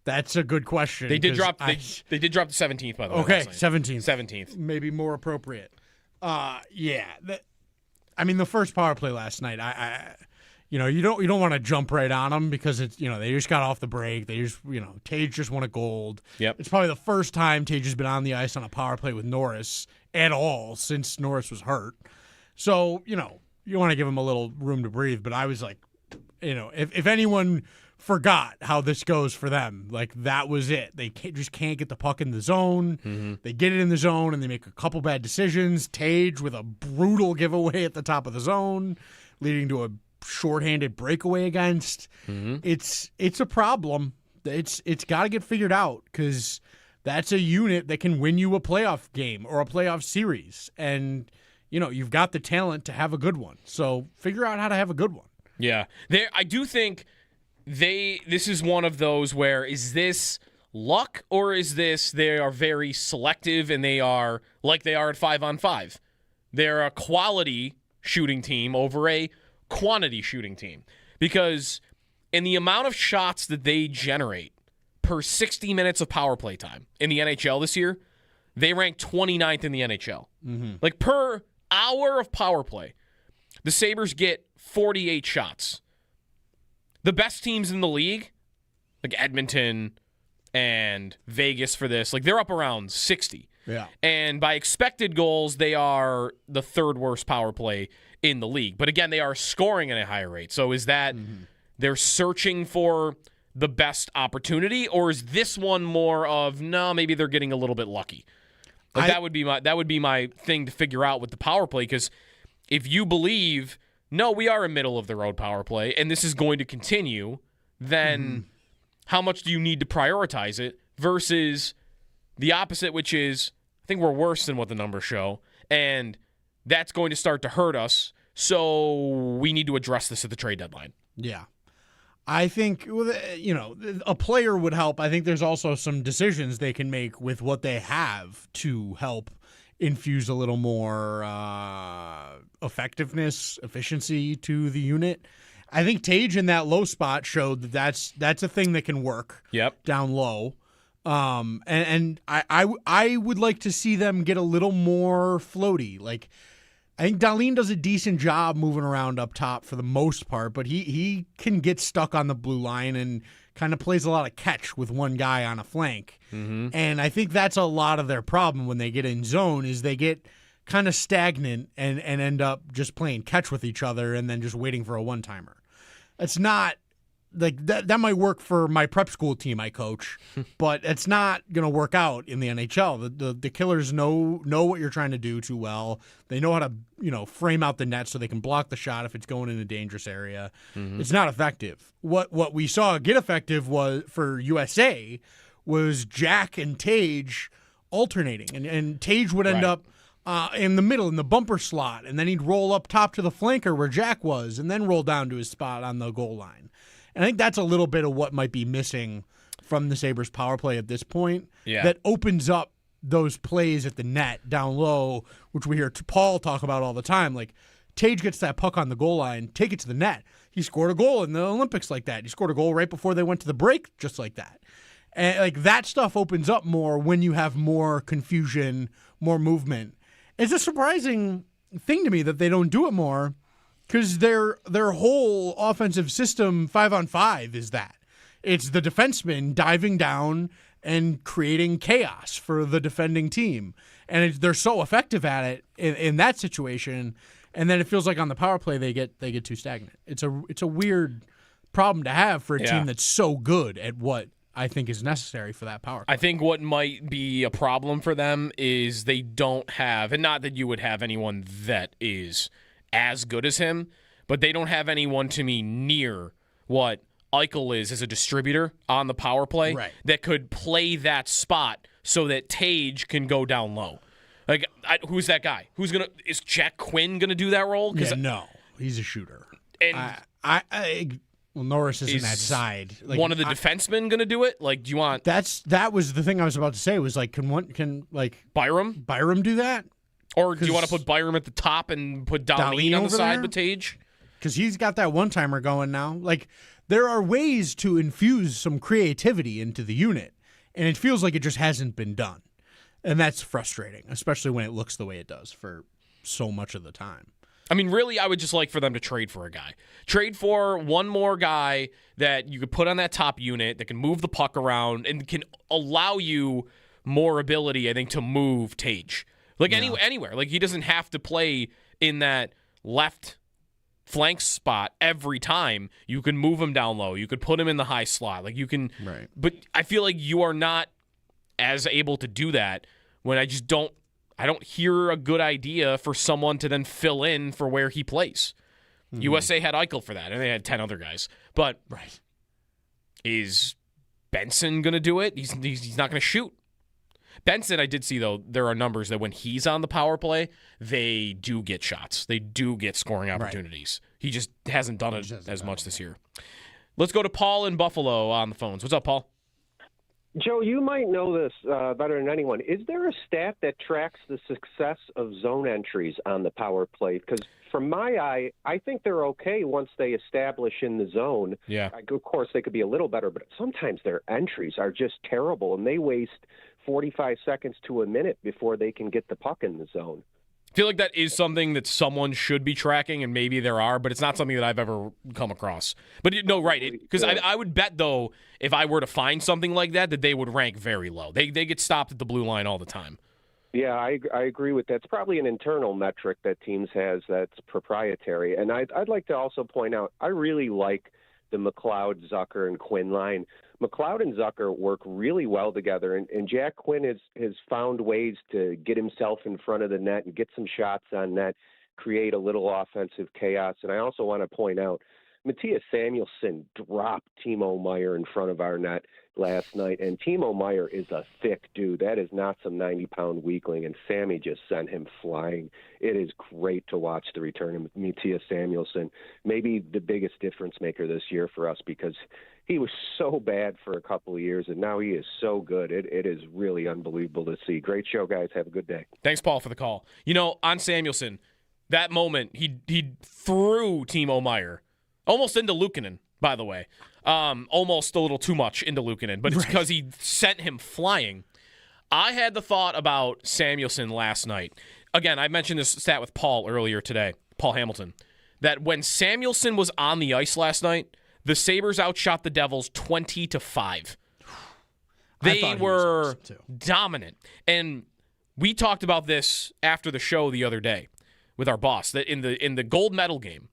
That's a good question. They did drop. They did drop the 17th, by the way. Okay, 17th. 17th, maybe more appropriate. Yeah. The first power play last night. You don't want to jump right on them because it's they just got off the break. They just Tage just won a gold. Yep. It's probably the first time Tage has been on the ice on a power play with Norris at all since Norris was hurt. So you want to give him a little room to breathe. But I was like, if anyone forgot how this goes for them, like, that was it. They just can't get the puck in the zone. Mm-hmm. They get it in the zone and they make a couple bad decisions. Tage with a brutal giveaway at the top of the zone, leading to a shorthanded breakaway against. Mm-hmm. It's a problem. It's got to get figured out because that's a unit that can win you a playoff game or a playoff series, and you've got the talent to have a good one. So figure out how to have a good one. Yeah, I do think this is one of those where, is this luck or is this they are very selective and they are like they are at 5-on-5? They're a quality shooting team over a quantity shooting team, because in the amount of shots that they generate per 60 minutes of power play time in the NHL this year, they rank 29th in the NHL. Mm-hmm. Like, per hour of power play, the Sabres get 48 shots. The best teams in the league, like Edmonton and Vegas for this, like, they're up around 60. Yeah. And by expected goals, they are the third worst power play in the league. But again, they are scoring at a higher rate. So is that they're searching for the best opportunity, or is this one more of, no, maybe they're getting a little bit lucky? Like, that would be my thing to figure out with the power play, because if you believe, no, we are a middle of the road power play and this is going to continue, then how much do you need to prioritize it versus the opposite, which is, I think we're worse than what the numbers show, and that's going to start to hurt us, so we need to address this at the trade deadline. Yeah. I think, a player would help. I think there's also some decisions they can make with what they have to help infuse a little more efficiency to the unit. I think Tage in that low spot showed that's a thing that can work. Yep. Down low. And I would like to see them get a little more floaty. Like, I think Dahlin does a decent job moving around up top for the most part, but he can get stuck on the blue line and kind of plays a lot of catch with one guy on a flank. Mm-hmm. And I think that's a lot of their problem when they get in zone is they get kind of stagnant and end up just playing catch with each other and then just waiting for a one-timer. It's not like that might work for my prep school team I coach, but it's not going to work out in the NHL. The Killers know what you're trying to do too well. They know how to, frame out the net so they can block the shot if it's going in a dangerous area. Mm-hmm. It's not effective. What we saw get effective was for USA was Jack and Tage alternating, and Tage would end up in the middle, in the bumper slot, and then he'd roll up top to the flanker where Jack was, and then roll down to his spot on the goal line. And I think that's a little bit of what might be missing from the Sabres power play at this point. Yeah. That opens up those plays at the net down low, which we hear Paul talk about all the time. Like, Tage gets that puck on the goal line, take it to the net. He scored a goal in the Olympics like that. He scored a goal right before they went to the break just like that. And like that stuff opens up more when you have more confusion, more movement. It's a surprising thing to me that they don't do it more, because their whole offensive system 5-on-5 is that. It's the defenseman diving down and creating chaos for the defending team. And they're so effective at it in that situation. And then it feels like on the power play they get too stagnant. It's a weird problem to have for a team that's so good at what I think is necessary for that power play. I think what might be a problem for them is they don't have, and not that you would have anyone that is as good as him, but they don't have anyone to me near what Eichel is as a distributor on the power play that could play that spot so that Tage can go down low. Like, who's that guy? Is Jack Quinn going to do that role? No, he's a shooter. And well, Norris isn't that side. Like, one of the defensemen going to do it? Like, do you want that was the thing I was about to say, was like, can Byram do that? Or do you want to put Byram at the top and put Dahlin on the side with Tage? Because he's got that one-timer going now. Like, there are ways to infuse some creativity into the unit, and it feels like it just hasn't been done. And that's frustrating, especially when it looks the way it does for so much of the time. I mean, really, I would just like for them to trade for a guy. Trade for one more guy that you could put on that top unit that can move the puck around and can allow you more ability, I think, to move Tage. Like, anywhere. Like, he doesn't have to play in that left flank spot every time. You can move him down low. You could put him in the high slot. Like, you can. Right. But I feel like you are not as able to do that when I don't hear a good idea for someone to then fill in for where he plays. Mm-hmm. USA had Eichel for that, and they had 10 other guys. But is Benson going to do it? He's not going to shoot. Benson, I did see, though, there are numbers that when he's on the power play, they do get shots. They do get scoring opportunities. Right. He just hasn't done it as much this year. Let's go to Paul in Buffalo on the phones. What's up, Paul? Joe, you might know this better than anyone. Is there a stat that tracks the success of zone entries on the power play? Because from my eye, I think they're okay once they establish in the zone. Yeah. Of course, they could be a little better, but sometimes their entries are just terrible, and they waste 45 seconds to a minute before they can get the puck in the zone. I feel like that is something that someone should be tracking, and maybe there are, but it's not something that I've ever come across. But no, right, because I would bet, though, if I were to find something like that they would rank very low. They get stopped at the blue line all the time. Yeah, I agree with that. It's probably an internal metric that Teams has that's proprietary. And I'd like to also point out, I really like the McLeod, Zucker, and Quinn line. McLeod and Zucker work really well together, and Jack Quinn has found ways to get himself in front of the net and get some shots on net, create a little offensive chaos. And I also want to point out, Matthias Samuelsson dropped Timo Meier in front of our net last night, and Timo Meier is a thick dude. That is not some 90-pound weakling, and Sammy just sent him flying. It is great to watch the return of Matthias Samuelsson, maybe the biggest difference maker this year for us, because he was so bad for a couple of years, and now he is so good. It is really unbelievable to see. Great show, guys. Have a good day. Thanks, Paul, for the call. On Samuelsson, that moment, he threw Timo Meier almost into Luukkonen, by the way. Almost a little too much into Luukkonen, but it's because he sent him flying. I had the thought about Samuelsson last night. Again, I mentioned this stat with Paul earlier today, Paul Hamilton, that when Samuelsson was on the ice last night, the Sabres outshot the Devils 20-5. They were dominant. And we talked about this after the show the other day with our boss, that in the gold medal game,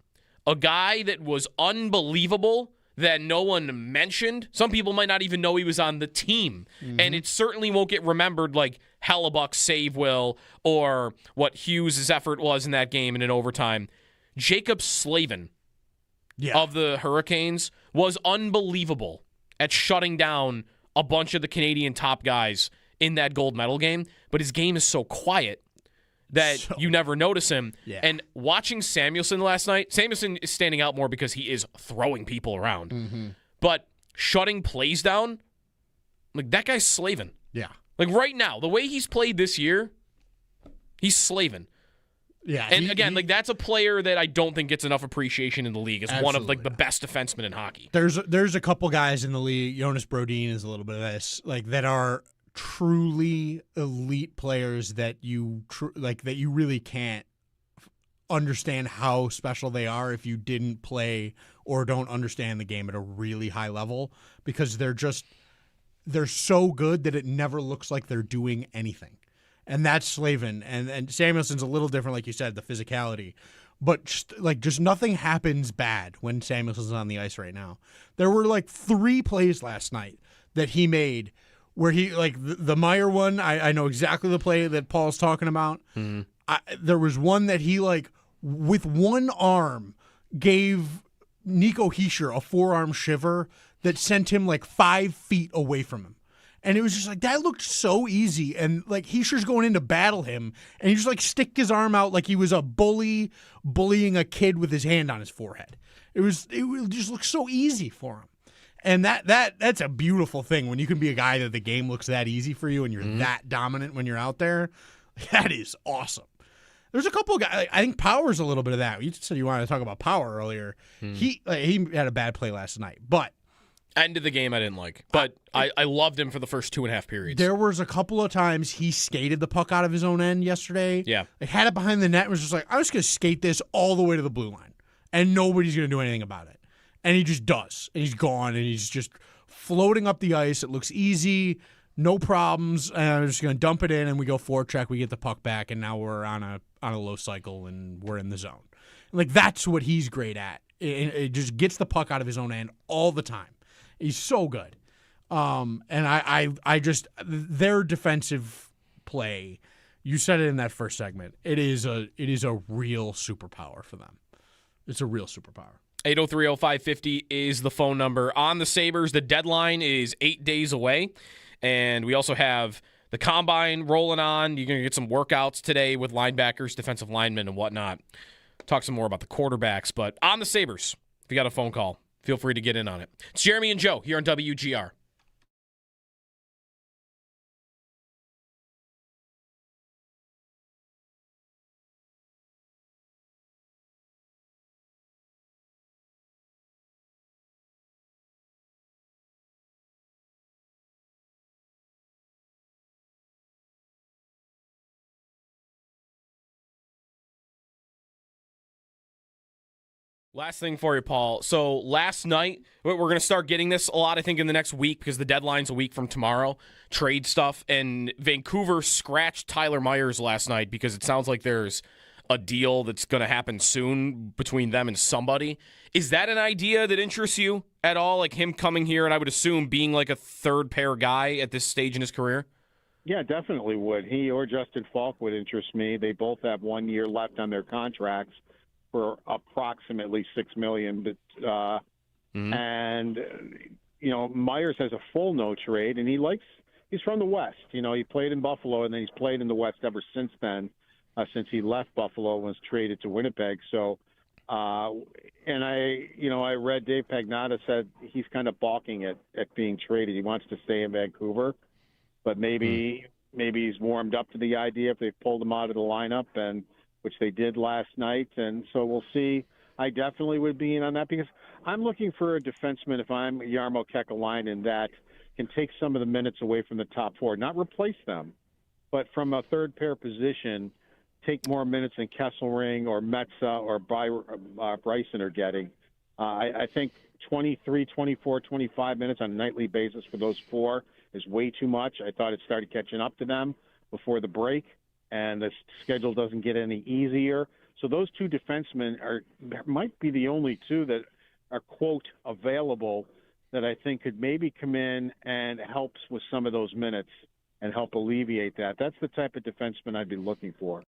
a guy that was unbelievable that no one mentioned. Some people might not even know he was on the team. Mm-hmm. And it certainly won't get remembered like Hellebuck's save will or what Hughes' effort was in that game in overtime. Jacob Slavin of the Hurricanes was unbelievable at shutting down a bunch of the Canadian top guys in that gold medal game. But his game is so quiet that you never notice him. Yeah. And watching Samuelsson last night, Samuelsson is standing out more because he is throwing people around. Mm-hmm. But shutting plays down, like that guy's slaving. Yeah. Like right now, the way he's played this year, he's slaving. Yeah. And again, like that's a player that I don't think gets enough appreciation in the league as one of like the best defensemen in hockey. There's a couple guys in the league, Jonas Brodin is a little bit of this, like that are truly elite players that you that you really can't understand how special they are if you didn't play or don't understand the game at a really high level, because they're so good that it never looks like they're doing anything. And that's Slavin. And Samuelson's a little different, like you said, the physicality. But just nothing happens bad when Samuelson's on the ice right now. There were like 3 plays last night that he made where he, like the Meier one, I know exactly the play that Paul's talking about. Mm-hmm. There was one that he, like, with one arm gave Nico Hischier a forearm shiver that sent him like 5 feet away from him. And it was just like, that looked so easy. And like Hischier's going in to battle him, and he just like stick his arm out like he was a bully bullying a kid with his hand on his forehead. It just looked so easy for him. And that's a beautiful thing when you can be a guy that the game looks that easy for you and you're that dominant when you're out there. That is awesome. There's a couple of guys. I think Power's a little bit of that. You said you wanted to talk about Power earlier. He had a bad play last night, but end of the game I didn't like. But I loved him for the first 2.5 periods. There was a couple of times he skated the puck out of his own end yesterday. Yeah, he had it behind the net and was just like, I'm just gonna skate this all the way to the blue line, and nobody's gonna do anything about it. And he just does. And he's gone, and he's just floating up the ice. It looks easy, no problems. And I'm just going to dump it in, and we go forecheck. We get the puck back, and now we're on a low cycle, and we're in the zone. Like, that's what he's great at. It just gets the puck out of his own end all the time. He's so good. And I just – their defensive play, you said it in that first segment, it is a real superpower for them. It's a real superpower. 803-0550 is the phone number. On the Sabres, the deadline is 8 days away, and we also have the Combine rolling on. You're going to get some workouts today with linebackers, defensive linemen, and whatnot. Talk some more about the quarterbacks, but on the Sabres, if you got a phone call, feel free to get in on it. It's Jeremy and Joe here on WGR. Last thing for you, Paul. So last night, we're going to start getting this a lot, I think, in the next week because the deadline's a week from tomorrow, trade stuff. And Vancouver scratched Tyler Myers last night because it sounds like there's a deal that's going to happen soon between them and somebody. Is that an idea that interests you at all, like him coming here and I would assume being like a third-pair guy at this stage in his career? Yeah, definitely would. He or Justin Falk would interest me. They both have 1 year left on their contracts. for approximately $6 million. But and Myers has a full no trade, and he's from the West. He played in Buffalo, and then he's played in the West ever since then, since he left Buffalo and was traded to Winnipeg. So, and I read Dave Pagnotta said he's kind of balking at being traded. He wants to stay in Vancouver, but maybe he's warmed up to the idea if they pulled him out of the lineup, and which they did last night. And so we'll see. I definitely would be in on that because I'm looking for a defenseman, if I'm Jarmo Kekalainen, that can take some of the minutes away from the top four, not replace them, but from a third pair position, take more minutes than Kesselring or Metza or Bryson are getting. I think 23, 24, 25 minutes on a nightly basis for those four is way too much. I thought it started catching up to them before the break, and the schedule doesn't get any easier. So those two defensemen might be the only two that are, quote, available that I think could maybe come in and helps with some of those minutes and help alleviate that. That's the type of defenseman I'd be looking for.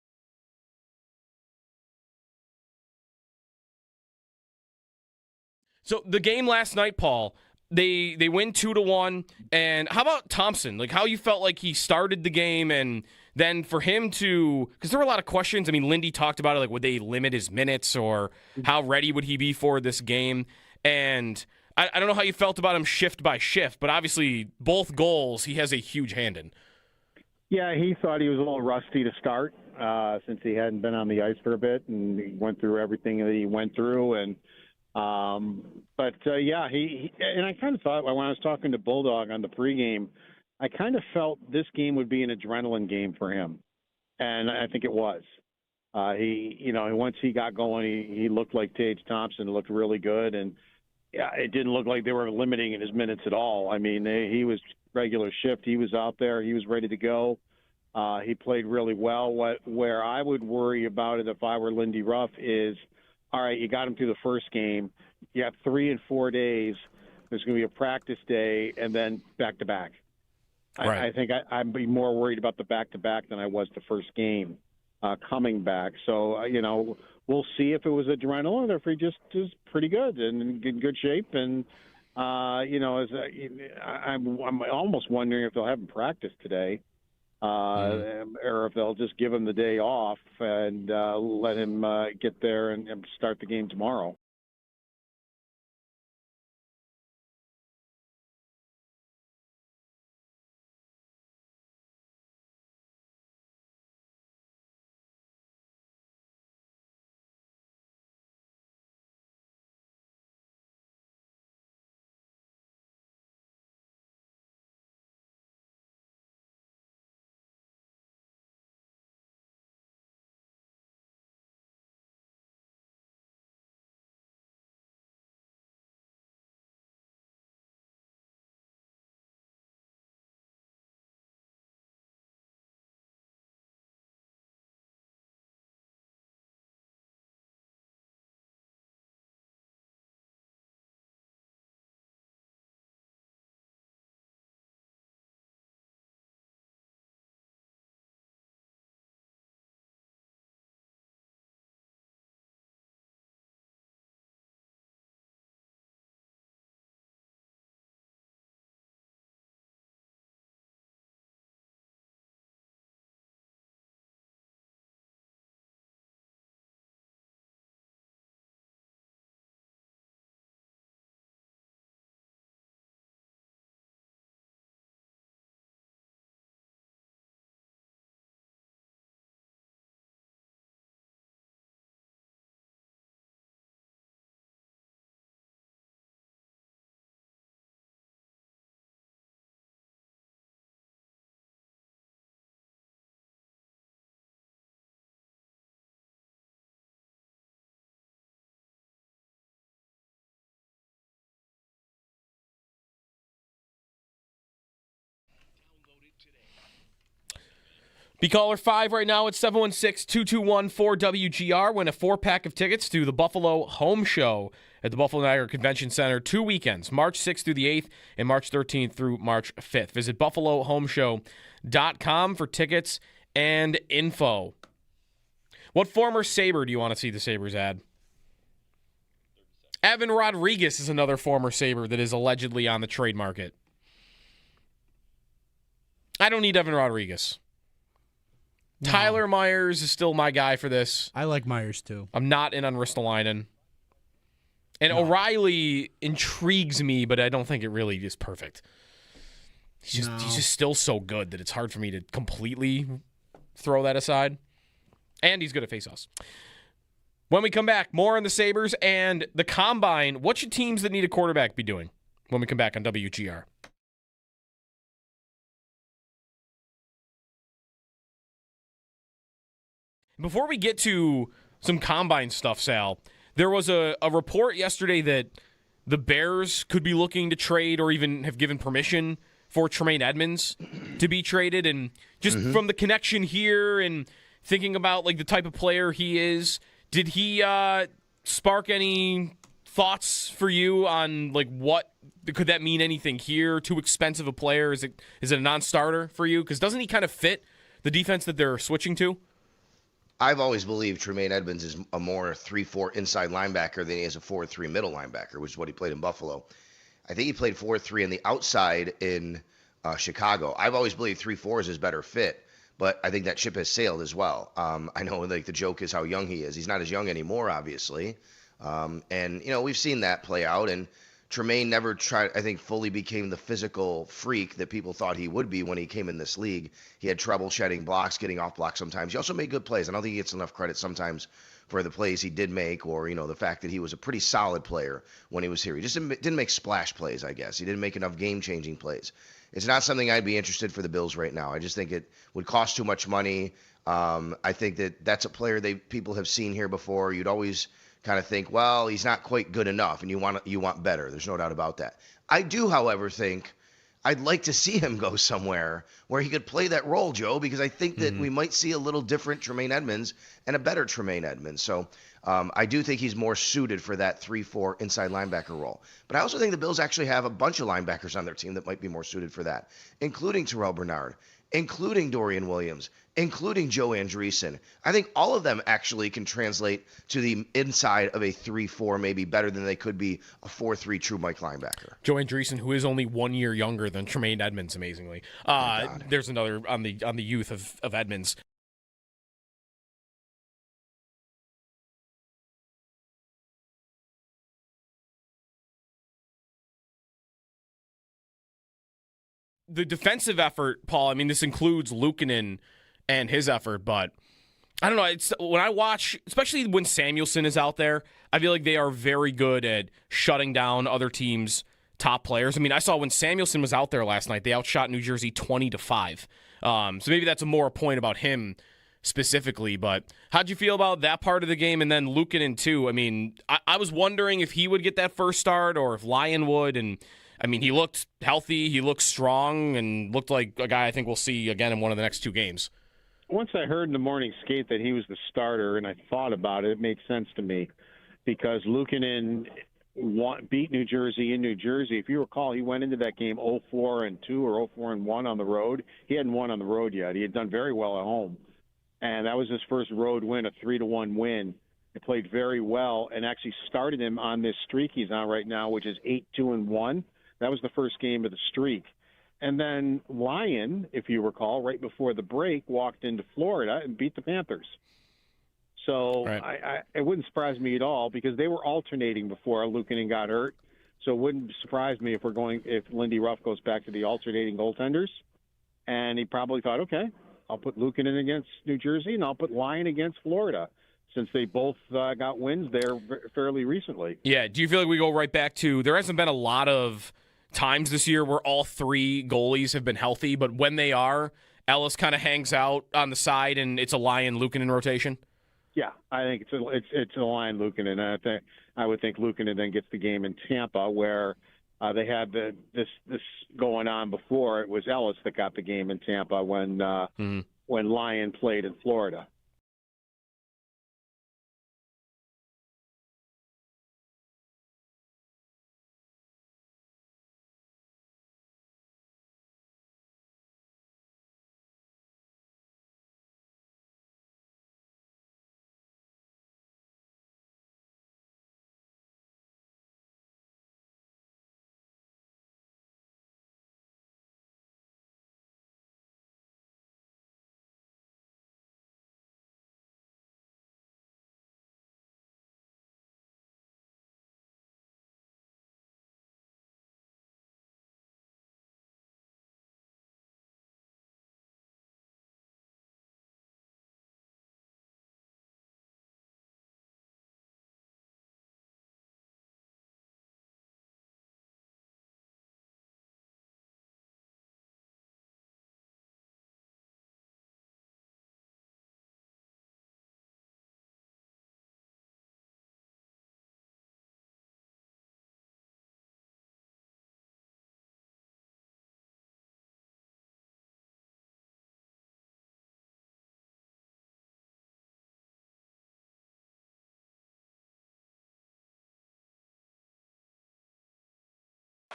So the game last night, Paul, they win 2-1. And how about Thompson? Like, how you felt like he started the game, and then for him to, because there were a lot of questions. I mean, Lindy talked about it, like, would they limit his minutes, or how ready would he be for this game? And I don't know how you felt about him shift by shift, but obviously both goals he has a huge hand in. Yeah, he thought he was a little rusty to start since he hadn't been on the ice for a bit, and he went through everything that he went through. And yeah, he and I kind of thought when I was talking to Bulldog on the pregame, I kind of felt this game would be an adrenaline game for him, and I think it was. Once he got going, he looked like Tage Thompson. Looked really good, and yeah, it didn't look like they were limiting his minutes at all. I mean, he was regular shift. He was out there. He was ready to go. He played really well. Where I would worry about it if I were Lindy Ruff is, all right, you got him through the first game. You have 3 and 4 days. There's going to be a practice day and then back-to-back. Right. I think I'd be more worried about the back-to-back than I was the first game coming back. So, we'll see if it was adrenaline or if he just is pretty good and in good shape. And, I'm almost wondering if they'll have him practice today or if they'll just give him the day off and let him get there and start the game tomorrow. Be caller 5 right now at 716-221-4WGR. Win a 4-pack of tickets to the Buffalo Home Show at the Buffalo Niagara Convention Center 2 weekends, March 6th through the 8th and March 13th through March 5th. Visit BuffaloHomeShow.com for tickets and info. What former Sabre do you want to see the Sabres add? Evan Rodriguez is another former Sabre that is allegedly on the trade market. I don't need Evan Rodriguez. No. Tyler Myers is still my guy for this. I like Myers too. I'm not in on Ristolainen. And O'Reilly intrigues me, but I don't think it really is perfect. He's just still so good that it's hard for me to completely throw that aside. And he's good at faceoffs. When we come back, more on the Sabres and the Combine. What should teams that need a quarterback be doing when we come back on WGR? Before we get to some Combine stuff, Sal, there was a report yesterday that the Bears could be looking to trade or even have given permission for Tremaine Edmonds to be traded. And just from the connection here and thinking about like the type of player he is, did he spark any thoughts for you on like what could that mean anything here? Too expensive a player? Is it a non-starter for you? Because doesn't he kind of fit the defense that they're switching to? I've always believed Tremaine Edmonds is a more 3-4 inside linebacker than he is a 4-3 middle linebacker, which is what he played in Buffalo. I think he played 4-3 on the outside in Chicago. I've always believed 3-4 is his better fit, but I think that ship has sailed as well. I know like the joke is how young he is. He's not as young anymore, obviously. And, we've seen that play out. And Tremaine never fully became the physical freak that people thought he would be when he came in this league. He had trouble shedding blocks, getting off blocks sometimes. He also made good plays. I don't think he gets enough credit sometimes for the plays he did make or, the fact that he was a pretty solid player when he was here. He just didn't make splash plays, I guess. He didn't make enough game-changing plays. It's not something I'd be interested for the Bills right now. I just think it would cost too much money. I think that's a player people have seen here before. You'd always kind of think, well, he's not quite good enough, and you want better. There's no doubt about that. I do, however, think I'd like to see him go somewhere where he could play that role, Joe, because I think that we might see a little different Tremaine Edmonds and a better Tremaine Edmonds. So I do think he's more suited for that 3-4 inside linebacker role. But I also think the Bills actually have a bunch of linebackers on their team that might be more suited for that, including Terrell Bernard, including Dorian Williams, including Joe Andreessen. I think all of them actually can translate to the inside of a 3-4, maybe better than they could be a 4-3 true Mike linebacker. Joe Andreessen, who is only 1 year younger than Tremaine Edmonds, amazingly. There's another on the youth of Edmonds. The defensive effort, Paul, I mean, this includes Luukkonen and his effort, but I don't know. It's when I watch, especially when Samuelson is out there, I feel like they are very good at shutting down other teams' top players. I mean, I saw when Samuelson was out there last night, they outshot New Jersey 20-5. So maybe that's a point about him specifically, but how'd you feel about that part of the game? And then Luukkonen too. I mean, I was wondering if he would get that first start or if Lyon would, and I mean, he looked healthy, he looked strong, and looked like a guy I think we'll see again in one of the next two games. Once I heard in the morning skate that he was the starter and I thought about it, it made sense to me because Luukkonen beat New Jersey in New Jersey. If you recall, he went into that game 0-4-2 or 0-4-1 on the road. He hadn't won on the road yet. He had done very well at home. And that was his first road win, a 3-1 win. He played very well and actually started him on this streak he's on right now, which is 8-2-1. That was the first game of the streak. And then Lyon, if you recall, right before the break, walked into Florida and beat the Panthers. So right. It wouldn't surprise me at all because they were alternating before Luukkonen got hurt. So it wouldn't surprise me if Lindy Ruff goes back to the alternating goaltenders. And he probably thought, okay, I'll put Luukkonen against New Jersey and I'll put Lyon against Florida, since they both got wins there fairly recently. Yeah, do you feel like we go right back to, there hasn't been a lot of times this year where all three goalies have been healthy, but when they are, Ellis kind of hangs out on the side and it's a Lyon Luukkonen rotation? Yeah, I think it's a Lyon Luukkonen. I would think Luukkonen then gets the game in Tampa where they had this going on before. It was Ellis that got the game in Tampa when Lyon played in Florida.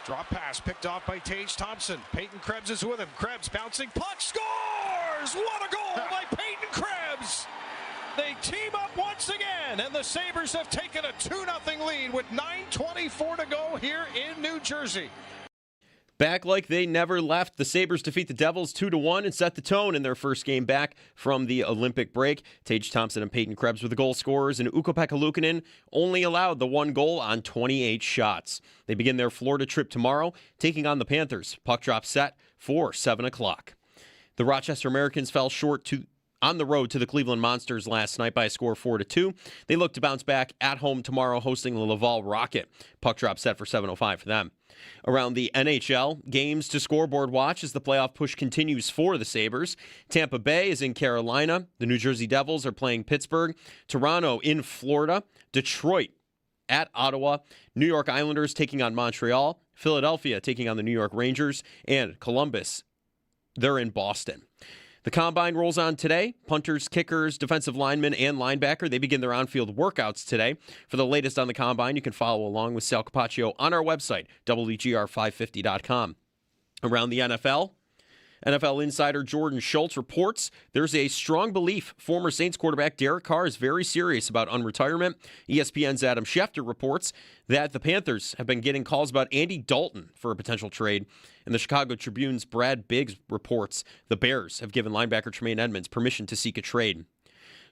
Drop pass picked off by Tage Thompson. Peyton Krebs is with him. Krebs bouncing. Puck scores! What a goal by Peyton Krebs! They team up once again, and the Sabres have taken a 2-0 lead with 9:24 to go here in New Jersey. Back like they never left, the Sabres defeat the Devils 2-1 and set the tone in their first game back from the Olympic break. Tage Thompson and Peyton Krebs were the goal scorers, and Ukko-Pekka Luukkonen only allowed the 1 goal on 28 shots. They begin their Florida trip tomorrow, taking on the Panthers. Puck drop set for 7 o'clock. The Rochester Americans fell short on the road to the Cleveland Monsters last night by a score 4-2. They look to bounce back at home tomorrow, hosting the Laval Rocket. Puck drop set for 7:05 for them. Around the NHL, games to scoreboard watch as the playoff push continues for the Sabres. Tampa Bay is in Carolina. The New Jersey Devils are playing Pittsburgh. Toronto in Florida. Detroit at Ottawa. New York Islanders taking on Montreal. Philadelphia taking on the New York Rangers. And Columbus, they're in Boston. The Combine rolls on today. Punters, kickers, defensive linemen, and linebacker, they begin their on-field workouts today. For the latest on the Combine, you can follow along with Sal Capaccio on our website, WGR550.com. Around the NFL insider Jordan Schultz reports there's a strong belief former Saints quarterback Derek Carr is very serious about unretirement. ESPN's Adam Schefter reports that the Panthers have been getting calls about Andy Dalton for a potential trade. And the Chicago Tribune's Brad Biggs reports the Bears have given linebacker Tremaine Edmonds permission to seek a trade.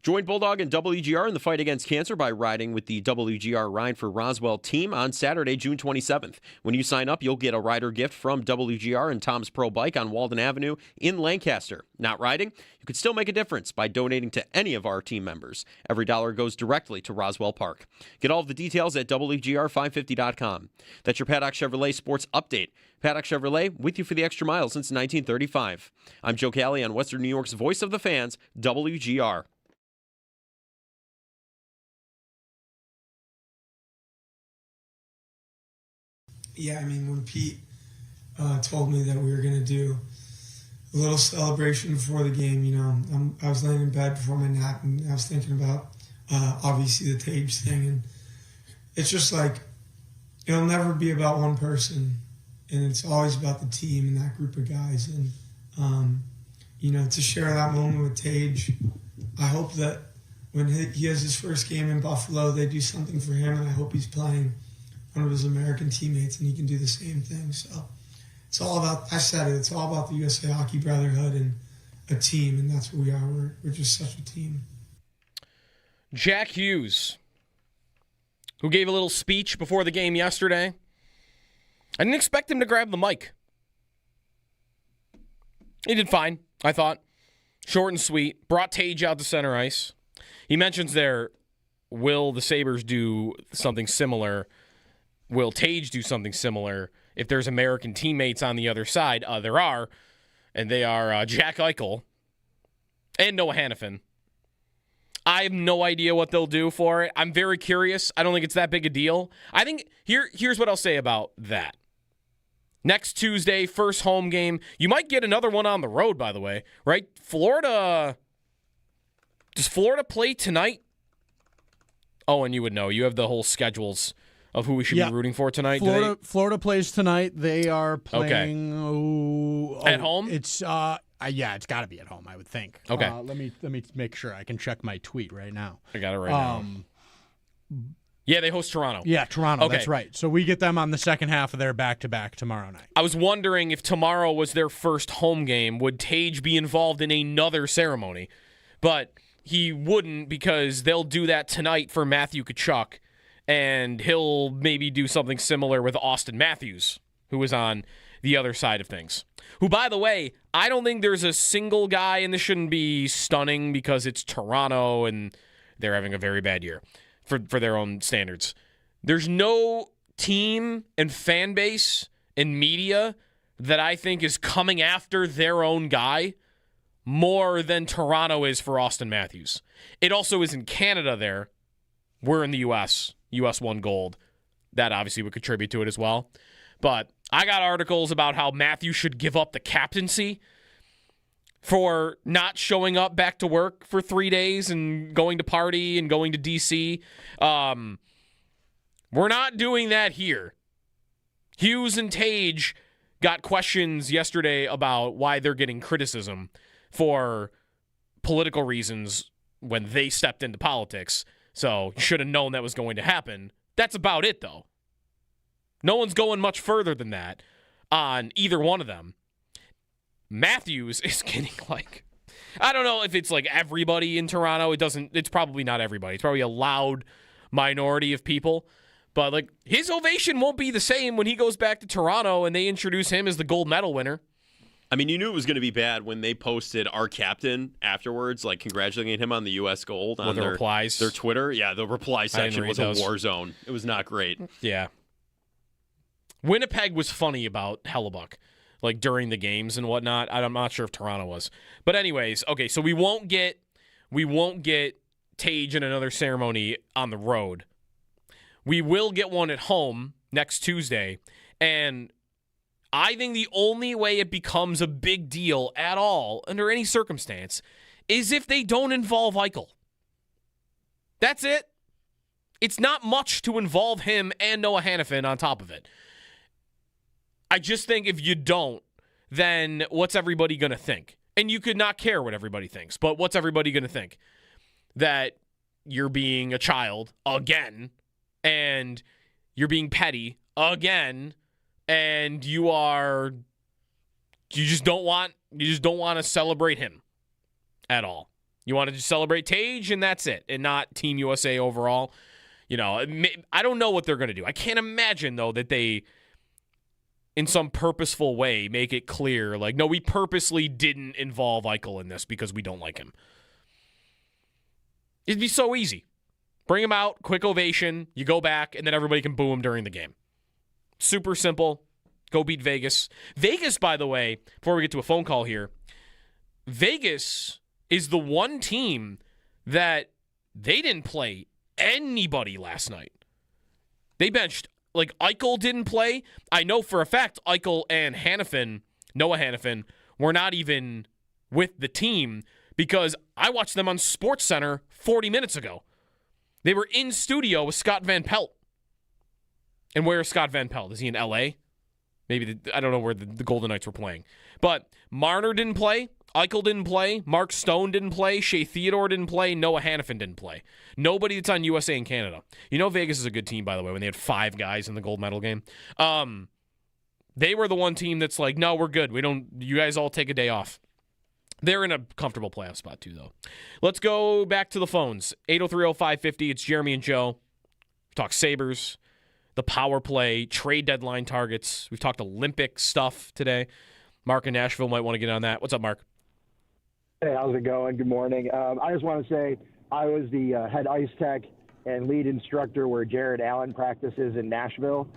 Join Bulldog and WGR in the fight against cancer by riding with the WGR Ride for Roswell team on Saturday, June 27th. When you sign up, you'll get a rider gift from WGR and Tom's Pro Bike on Walden Avenue in Lancaster. Not riding? You could still make a difference by donating to any of our team members. Every dollar goes directly to Roswell Park. Get all of the details at WGR550.com. That's your Paddock Chevrolet Sports Update. Paddock Chevrolet, with you for the extra mile since 1935. I'm Joe Cali on Western New York's Voice of the Fans, WGR. Yeah, I mean, when Pete told me that we were going to do a little celebration before the game, you know, I was laying in bed before my nap, and I was thinking about, obviously, the Tage thing. And it's just like, it'll never be about one person, and it's always about the team and that group of guys. And, you know, to share that moment with Tage, I hope that when he has his first game in Buffalo, they do something for him, and I hope he's playing one of his American teammates, and he can do the same thing. So it's all about, I said it, it's all about the USA Hockey Brotherhood and a team, and that's what we are. We're just such a team. Jack Hughes, who gave a little speech before the game yesterday. I didn't expect him to grab the mic. He did fine, I thought. Short and sweet. Brought Tage out to center ice. He mentions there, will the Sabres do something similar? Will Tage do something similar if there's American teammates on the other side? There are, and they are Jack Eichel and Noah Hannafin. I have no idea what they'll do for it. I'm very curious. I don't think it's that big a deal. I think here's what I'll say about that. Next Tuesday, first home game. You might get another one on the road, by the way, right? Florida. Does Florida play tonight? Oh, and you would know. You have the whole schedules of who we should be rooting for tonight. Florida plays tonight. They are playing at home. It's it's got to be at home, I would think. Okay. Let me make sure. I can check my tweet right now. I got it right now. Yeah, they host Toronto. Yeah, Toronto. Okay. That's right. So we get them on the second half of their back-to-back tomorrow night. I was wondering if tomorrow was their first home game, would Tage be involved in another ceremony? But he wouldn't, because they'll do that tonight for Matthew Tkachuk. And he'll maybe do something similar with Austin Matthews, who is on the other side of things. Who, by the way, I don't think there's a single guy, and this shouldn't be stunning because it's Toronto and they're having a very bad year for their own standards. There's no team and fan base and media that I think is coming after their own guy more than Toronto is for Austin Matthews. It also is in Canada there. We're in the U.S. U.S. won gold. That obviously would contribute to it as well. But I got articles about how Matthew should give up the captaincy for not showing up back to work for 3 days and going to party and going to D.C. We're not doing that here. Hughes and Tage got questions yesterday about why they're getting criticism for political reasons when they stepped into politics. So you should have known that was going to happen. That's about it, though. No one's going much further than that on either one of them. Matthews is getting I don't know if it's everybody in Toronto. It's probably not everybody. It's probably a loud minority of people. But his ovation won't be the same when he goes back to Toronto and they introduce him as the gold medal winner. I mean, you knew it was going to be bad when they posted our captain afterwards, congratulating him on the U.S. gold on their replies. Their Twitter. Yeah, the reply section was a war zone. It was not great. Yeah. Winnipeg was funny about Hellebuck, during the games and whatnot. I'm not sure if Toronto was. But anyways, okay, so we won't get Tage in another ceremony on the road. We will get one at home next Tuesday, and I think the only way it becomes a big deal at all, under any circumstance, is if they don't involve Eichel. That's it. It's not much to involve him and Noah Hannafin on top of it. I just think if you don't, then what's everybody going to think? And you could not care what everybody thinks, but what's everybody going to think? That you're being a child again, and you're being petty again, and you just don't want to celebrate him at all. You want to just celebrate Tage, and that's it, and not Team USA overall. I don't know what they're going to do. I can't imagine, though, that they, in some purposeful way, make it clear, no, we purposely didn't involve Eichel in this because we don't like him. It'd be so easy. Bring him out, quick ovation, you go back, and then everybody can boo him during the game. Super simple. Go beat Vegas. Vegas, by the way, before we get to a phone call here, Vegas is the one team that they didn't play anybody last night. They benched, Eichel didn't play. I know for a fact Eichel and Noah Hannafin, were not even with the team because I watched them on SportsCenter 40 minutes ago. They were in studio with Scott Van Pelt. And where is Scott Van Pelt? Is he in L.A.? Maybe, I don't know where the Golden Knights were playing. But Marner didn't play. Eichel didn't play. Mark Stone didn't play. Shea Theodore didn't play. Noah Hannafin didn't play. Nobody that's on USA and Canada. Vegas is a good team, by the way, when they had 5 guys in the gold medal game. They were the one team that's no, we're good. You guys all take a day off. They're in a comfortable playoff spot, too, though. Let's go back to the phones. 803-0550. It's Jeremy and Joe. We talk Sabres, the power play, trade deadline targets. We've talked Olympic stuff today. Mark in Nashville might want to get on that. What's up, Mark? Hey, how's it going? Good morning. I just want to say I was the head ice tech and lead instructor where Jared Allen practices in Nashville.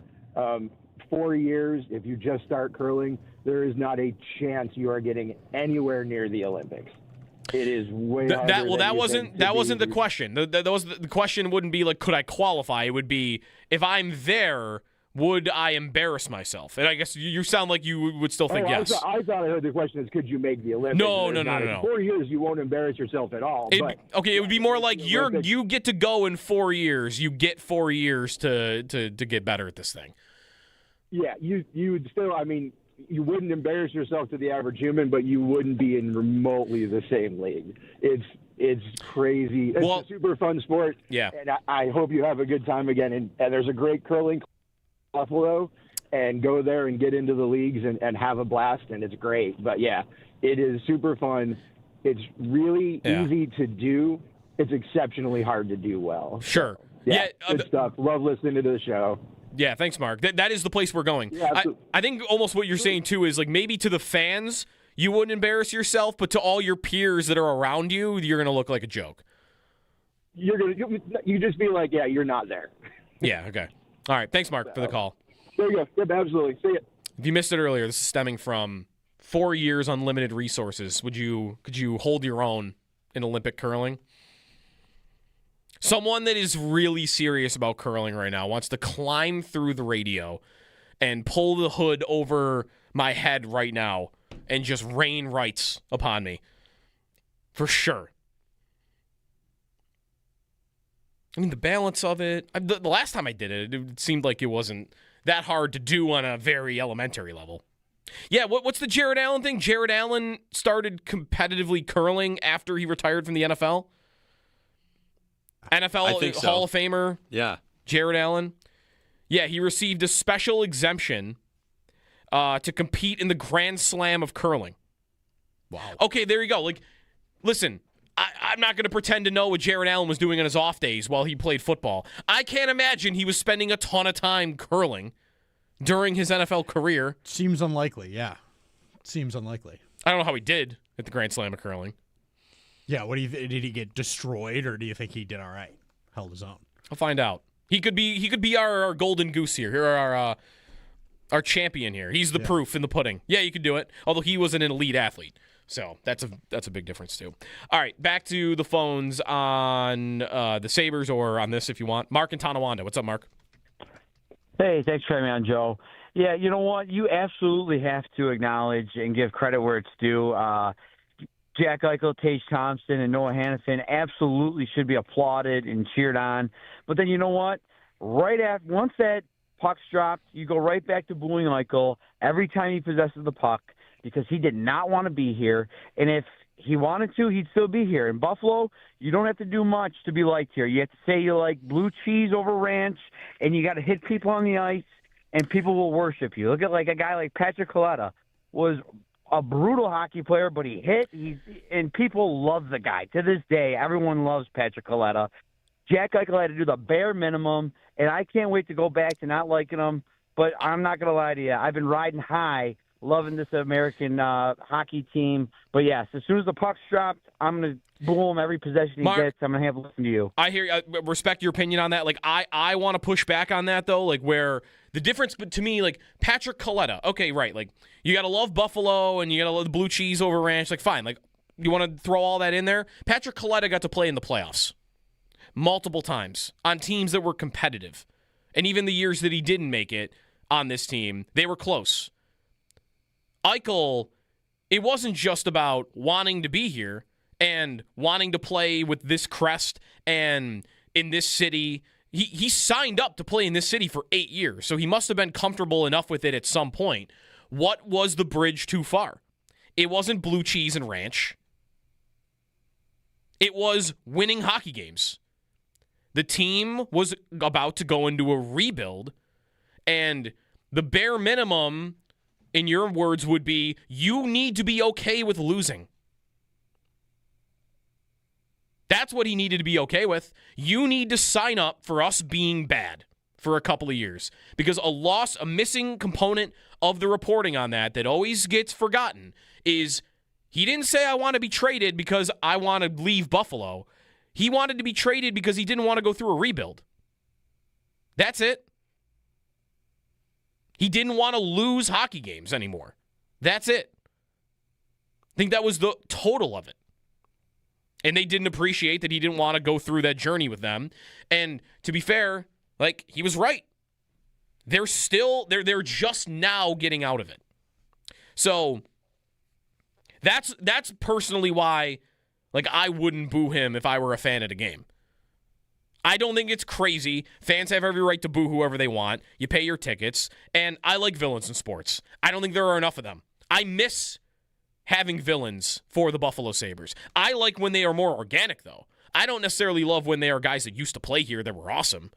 4 years, if you just start curling, there is not a chance you are getting anywhere near the Olympics. It is way harder that wasn't the question. The question wouldn't be could I qualify? It would be if I'm there, would I embarrass myself? And I guess you sound like you would still think yes. I thought I heard the question is could you make the Olympics? No. In 4 years, you won't embarrass yourself at all. It would be more like you get to go in 4 years. You get 4 years to get better at this thing. Yeah, you would still. I mean, you wouldn't embarrass yourself to the average human, but you wouldn't be in remotely the same league. It's crazy. It's a super fun sport. Yeah. And I hope you have a good time again. And there's a great curling Buffalo, and go there and get into the leagues and have a blast, and it's great. But, yeah, it is super fun. It's really easy to do. It's exceptionally hard to do well. Sure. So, good stuff. Love listening to the show. Yeah, thanks, Mark. That is the place we're going. Yeah, I think almost what you're saying, too, is maybe to the fans, you wouldn't embarrass yourself, but to all your peers that are around you, you're going to look like a joke. You just be like, yeah, you're not there. Yeah, okay. All right, thanks, Mark, for the call. There you go. Yep, absolutely. See ya. If you missed it earlier, this is stemming from 4 years unlimited resources. Could you hold your own in Olympic curling? Someone that is really serious about curling right now wants to climb through the radio and pull the hood over my head right now and just rain rights upon me. For sure. I mean, the balance of it, the last time I did it, it seemed like it wasn't that hard to do on a very elementary level. Yeah, what's the Jared Allen thing? Jared Allen started competitively curling after he retired from the NFL? NFL Hall of Famer? Yeah. Jared Allen? Yeah, he received a special exemption to compete in the Grand Slam of curling. Wow. Okay, there you go. Like, listen, I'm not going to pretend to know what Jared Allen was doing on his off days while he played football. I can't imagine he was spending a ton of time curling during his NFL career. Seems unlikely, yeah. Seems unlikely. I don't know how he did at the Grand Slam of curling. Yeah, what do you did he get destroyed, or do you think he did all right? Held his own. I'll find out. He could be our golden goose here. Our champion here. He's the proof in the pudding. Yeah, you could do it. Although he was an elite athlete. So that's a big difference too. All right, back to the phones on the Sabres, or on this if you want. Mark in Tonawanda. What's up, Mark? Hey, thanks for having me on, Joe. Yeah, you know what? You absolutely have to acknowledge and give credit where it's due. Jack Eichel, Tage Thompson, and Noah Hannafin absolutely should be applauded and cheered on. But then you know what? Once that puck's dropped, you go right back to booing Eichel every time he possesses the puck because he did not want to be here. And if he wanted to, he'd still be here. In Buffalo, you don't have to do much to be liked here. You have to say you like blue cheese over ranch, and you got to hit people on the ice, and people will worship you. Look at like a guy like Patrick Coletta was a brutal hockey player, but he hit. And people love the guy. To this day, everyone loves Patrick Coletta. Jack Eichel had to do the bare minimum, and I can't wait to go back to not liking him. But I'm not going to lie to you. I've been riding high, loving this American hockey team. But, yes, as soon as the puck's dropped, I'm going to boo him every possession he gets. I'm going to have to listen to you. I hear you. Respect your opinion on that. Like, I want to push back on that, though, like where the difference to me, like Patrick Coletta, okay, right, like you got to love Buffalo and you got to love the blue cheese over ranch. Like, fine. Like, you want to throw all that in there? Patrick Coletta got to play in the playoffs multiple times on teams that were competitive. And even the years that he didn't make it on this team, they were close. Eichel, it wasn't just about wanting to be here and wanting to play with this crest and in this city. He signed up to play in this city for 8 years, so he must have been comfortable enough with it at some point. What was the bridge too far? It wasn't blue cheese and ranch. It was winning hockey games. The team was about to go into a rebuild, and the bare minimum, in your words, would be you need to be okay with losing. That's what he needed to be okay with. You need to sign up for us being bad for a couple of years. Because a missing component of the reporting on that always gets forgotten is he didn't say I want to be traded because I want to leave Buffalo. He wanted to be traded because he didn't want to go through a rebuild. That's it. He didn't want to lose hockey games anymore. That's it. I think that was the total of it. And they didn't appreciate that he didn't want to go through that journey with them. And to be fair, like, he was right. They're just now getting out of it. So that's personally why, like, I wouldn't boo him if I were a fan at a game. I don't think it's crazy. Fans have every right to boo whoever they want. You pay your tickets. And I like villains in sports. I don't think there are enough of them. I miss having villains for the Buffalo Sabres. I like when they are more organic, though. I don't necessarily love when they are guys that used to play here that were awesome.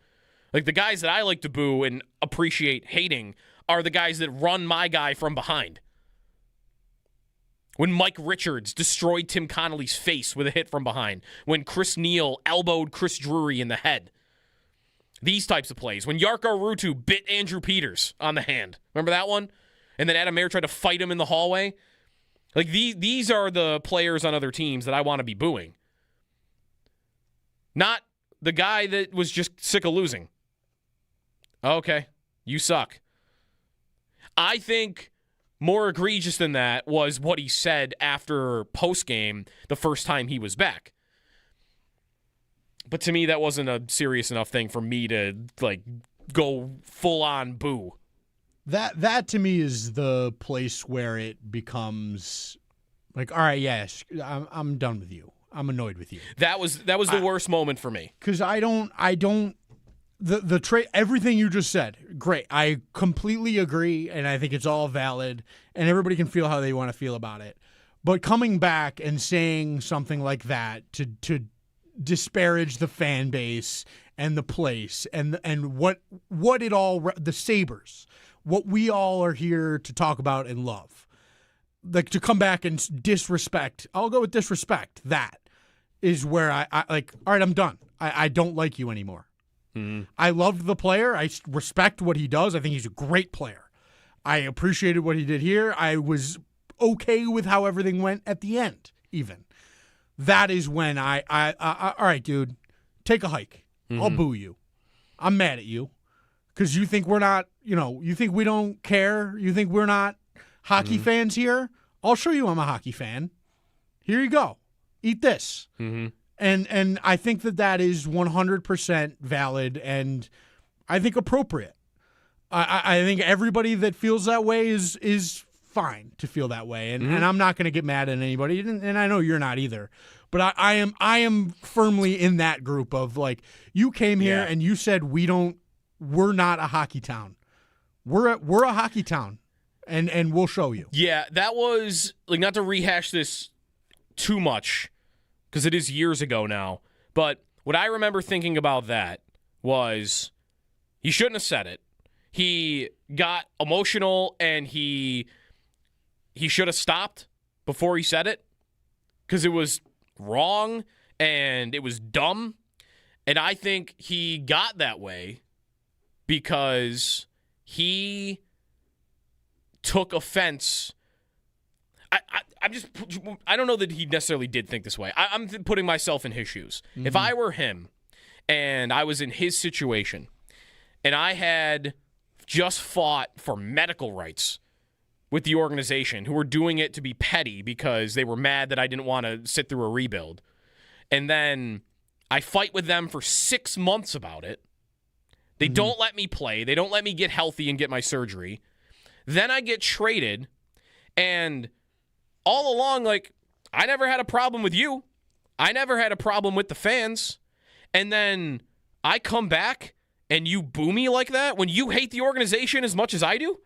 Like, the guys that I like to boo and appreciate hating are the guys that run my guy from behind. When Mike Richards destroyed Tim Connolly's face with a hit from behind. When Chris Neal elbowed Chris Drury in the head. These types of plays. When Jarkko Ruutu bit Andrew Peters on the hand. Remember that one? And then Adam Mayer tried to fight him in the hallway. Like, these are the players on other teams that I want to be booing. Not the guy that was just sick of losing. Okay, you suck. I think more egregious than that was what he said after postgame the first time he was back. But to me, that wasn't a serious enough thing for me to, like, go full-on boo. That to me is the place where it becomes like, all right, yes, I'm done with you. I'm annoyed with you. That was the worst moment for me. Because I don't the trade, everything you just said, great. I completely agree, and I think it's all valid, and everybody can feel how they want to feel about it. But coming back and saying something like that to disparage the fan base and the place and what it all, the Sabres, what we all are here to talk about and love, like to come back and disrespect. I'll go with disrespect. That is where I like. All right, I'm done. I don't like you anymore. Mm-hmm. I loved the player. I respect what he does. I think he's a great player. I appreciated what he did here. I was okay with how everything went at the end, even. That is when I all right, dude, take a hike. Mm-hmm. I'll boo you. I'm mad at you because you think we're not, you think we don't care. You think we're not hockey fans here. I'll show you I'm a hockey fan. Here you go. Eat this. Mm-hmm. And I think that is 100% valid and I think appropriate. I think everybody that feels that way is fine to feel that way, and I'm not going to get mad at anybody, and I know you're not either. But I am firmly in that group of like, you came here and you said we're not a hockey town. We're a hockey town, and we'll show you. Yeah, that was like, not to rehash this too much, because it is years ago now, but what I remember thinking about that was he shouldn't have said it. He got emotional, and he should have stopped before he said it, because it was wrong and it was dumb. And I think he got that way because he took offense. I don't know that he necessarily did think this way. I'm putting myself in his shoes. Mm-hmm. If I were him and I was in his situation and I had just fought for medical rights with the organization who were doing it to be petty because they were mad that I didn't want to sit through a rebuild, and then I fight with them for 6 months about it. They don't let me play. They don't let me get healthy and get my surgery. Then I get traded, and all along, like, I never had a problem with you. I never had a problem with the fans. And then I come back and you boo me like that when you hate the organization as much as I do?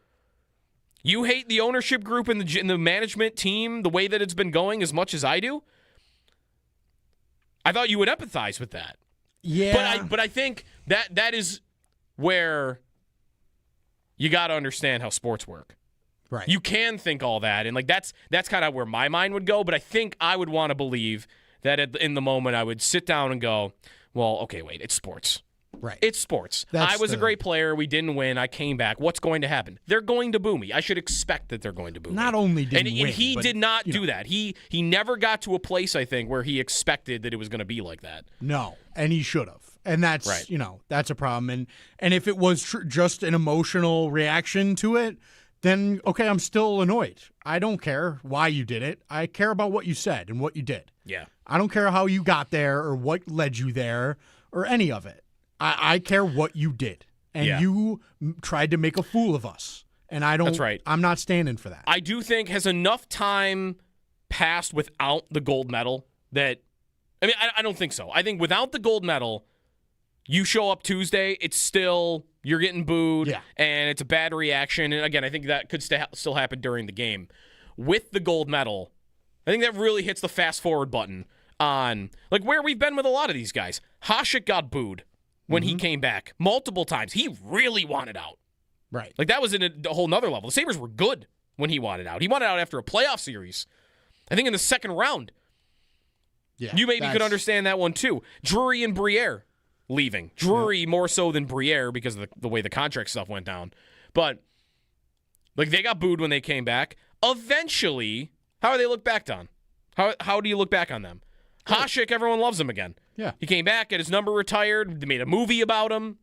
You hate the ownership group and the management team, the way that it's been going, as much as I do? I thought you would empathize with that. Yeah. But I think that is where you got to understand how sports work. Right. You can think all that, and like that's kind of where my mind would go, but I think I would want to believe that in the moment I would sit down and go, well, okay, wait, it's sports. Right. It's sports. I was a great player. We didn't win. I came back. What's going to happen? They're going to boo me. I should expect that they're going to boo me. Not only did and he did not do that. He never got to a place, I think, where he expected that it was going to be like that. No, and he should have. And that's, right. That's a problem. And if it was just an emotional reaction to it, then, okay, I'm still annoyed. I don't care why you did it. I care about what you said and what you did. Yeah. I don't care how you got there or what led you there or any of it. I care what you did. And you tried to make a fool of us. And That's right. I'm not standing for that. I do think has enough time passed without the gold medal that, I mean, I don't think so. I think without the gold medal, you show up Tuesday, it's still, you're getting booed, and it's a bad reaction. And again, I think that could still happen during the game. With the gold medal, I think that really hits the fast forward button on like where we've been with a lot of these guys. Hasek got booed when he came back multiple times. He really wanted out. Right. Like that was in a whole nother level. The Sabres were good when he wanted out. He wanted out after a playoff series. I think in the second round. Yeah. You maybe could understand that one too. Drury and Briere leaving. Drury more so than Briere because of the way the contract stuff went down. But like they got booed when they came back. Eventually, how are they looked back on? How do you look back on them? Hasek, everyone loves him again. Yeah. He came back, got his number retired. They made a movie about him.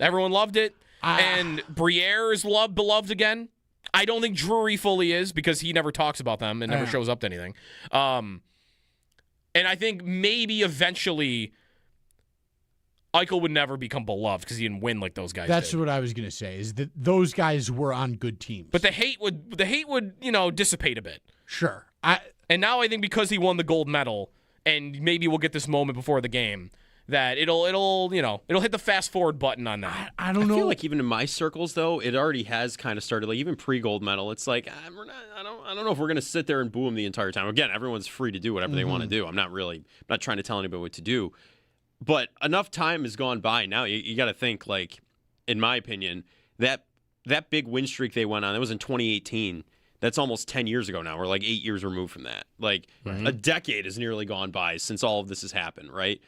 Everyone loved it. And Briere is beloved again. I don't think Drury fully is because he never talks about them and never shows up to anything. And I think maybe eventually Eichel would never become beloved because he didn't win like those guys That's did. what I was going to say, is that those guys were on good teams. But the hate would dissipate a bit. Sure. And now I think because he won the gold medal, and maybe we'll get this moment before the game, that it'll hit the fast forward button on that. I don't know. I feel like even in my circles, though, it already has kind of started. Like even pre-gold medal, it's like I don't know if we're gonna sit there and boo them the entire time. Again, everyone's free to do whatever they want to do. I'm not trying to tell anybody what to do. But enough time has gone by now. You got to think, like, in my opinion, that big win streak they went on, that was in 2018. That's almost 10 years ago now. We're like 8 years removed from that. Like a decade has nearly gone by since all of this has happened, right?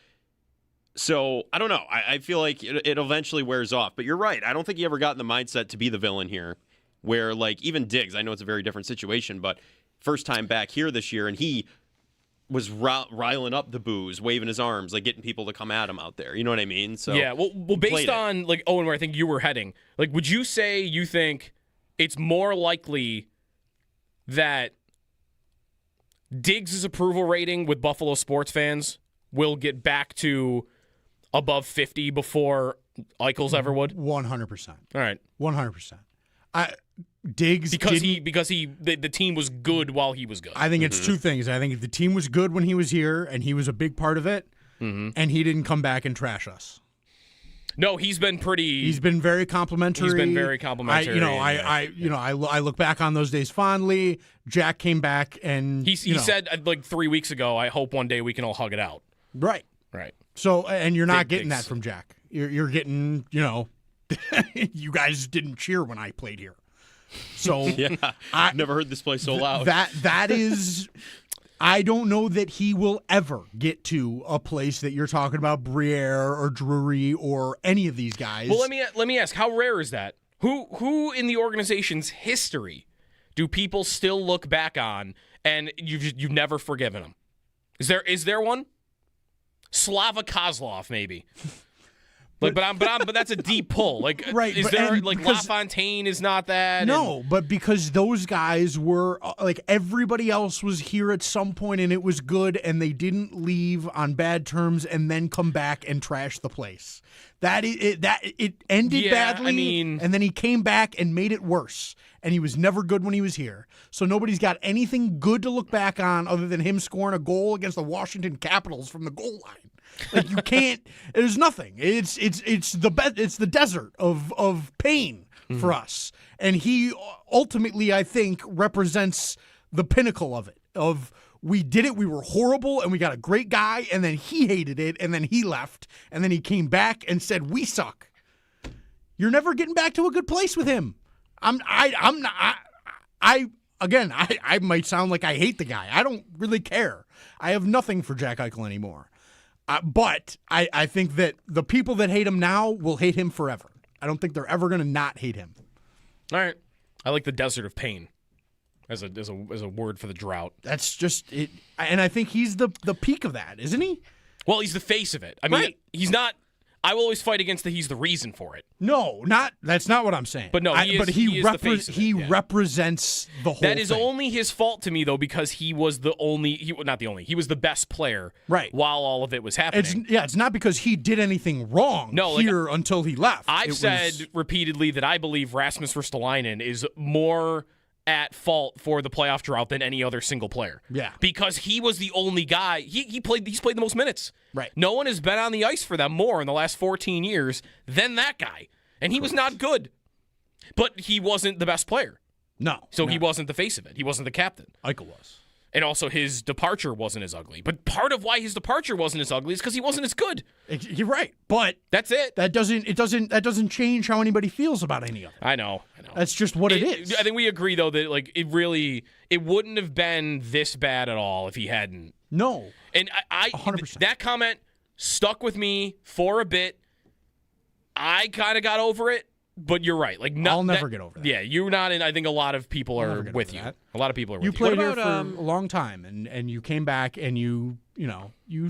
So I don't know. I feel like it eventually wears off. But you're right. I don't think he ever got in the mindset to be the villain here, where like even Diggs, I know it's a very different situation, but first time back here this year, and he was riling up the boos, waving his arms, like getting people to come at him out there. You know what I mean? So yeah. Well, based on like Owen, where I think you were heading, like, would you say you think it's more likely that Diggs' approval rating with Buffalo sports fans will get back to above 50 before Eichel's ever would? 100%. All right. 100%. Diggs because the team was good while he was good. I think it's two things. I think the team was good when he was here and he was a big part of it, and he didn't come back and trash us. No, he's been very complimentary. He's been very complimentary. I look back on those days fondly. Jack came back and he said like 3 weeks ago, I hope one day we can all hug it out. Right. So, and you're not getting that from Jack. You're getting, you guys didn't cheer when I played here. So yeah, I've never heard this play so loud. That is, I don't know that he will ever get to a place that you're talking about, Briere or Drury or any of these guys. Well, let me ask, how rare is that? Who in the organization's history do people still look back on and you've never forgiven them? Is there one? Slava Kozlov, maybe. Like, but that's a deep pull. Like, right? Is there like LaFontaine is not that? No, but because those guys were like everybody else was here at some point and it was good, and they didn't leave on bad terms and then come back and trash the place. It ended badly, and then he came back and made it worse. And he was never good when he was here. So nobody's got anything good to look back on other than him scoring a goal against the Washington Capitals from the goal line. Like you can't. There's nothing. It's the desert of pain for us, and he ultimately, I think, represents the pinnacle of it. Of we did it, we were horrible, and we got a great guy, and then he hated it, and then he left, and then he came back and said we suck. You're never getting back to a good place with him. I might sound like I hate the guy. I don't really care. I have nothing for Jack Eichel anymore. But I think that the people that hate him now will hate him forever. I don't think they're ever going to not hate him. All right. I like the desert of pain as a word for the drought. That's just it. And I think he's the peak of that, isn't he? Well, he's the face of it. I mean, He's not. I will always fight against that he's the reason for it. No, that's not what I'm saying. But no, he represents the whole thing. That is only his fault to me, though, because he was he was the best player while all of it was happening. It's not because he did anything wrong until he left. I've said repeatedly that I believe Rasmus Ristolainen is more at fault for the playoff drought than any other single player. Yeah. Because he was the only guy. He's played the most minutes. Right. No one has been on the ice for them more in the last 14 years than that guy. And he was not good. But he wasn't the best player. No. So he wasn't the face of it. He wasn't the captain. Eichel was. And also his departure wasn't as ugly. But part of why his departure wasn't as ugly is because he wasn't as good. You're right. But that's it. That doesn't change how anybody feels about any of it. I know. That's just what it is. I think we agree though that like it wouldn't have been this bad at all if he hadn't. No. And I 100%. That comment stuck with me for a bit. I kind of got over it. But you're right. Like, I'll never get over that. Yeah, you're not. I think a lot of people are with you. A lot of people are with you. You played here for a long time, and you came back, and you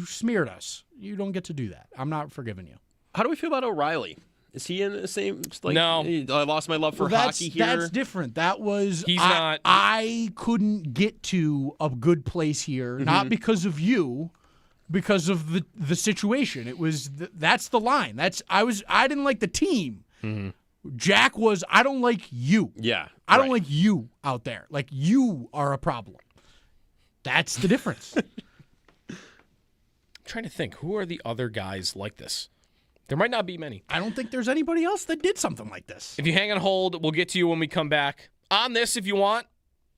smeared us. You don't get to do that. I'm not forgiving you. How do we feel about O'Reilly? Is he in the same? Like, no, I lost my love for hockey here. That's different. That was he's not. I couldn't get to a good place here, not because of you. Because of the situation. It was that's the line. I didn't like the team. Mm-hmm. Jack was, I don't like you. Yeah. I don't like you out there. Like, you are a problem. That's the difference. trying to think, who are the other guys like this? There might not be many. I don't think there's anybody else that did something like this. If you hang on hold, we'll get to you when we come back. On this, if you want,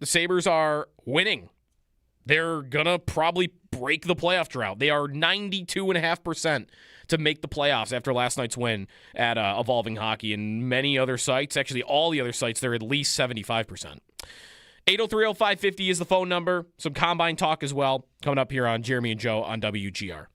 the Sabres are winning. They're going to probably break the playoff drought. They are 92.5% to make the playoffs after last night's win at Evolving Hockey. And many other sites, actually all the other sites, they're at least 75%. 803-0550 is the phone number. Some Combine talk as well coming up here on Jeremy and Joe on WGR.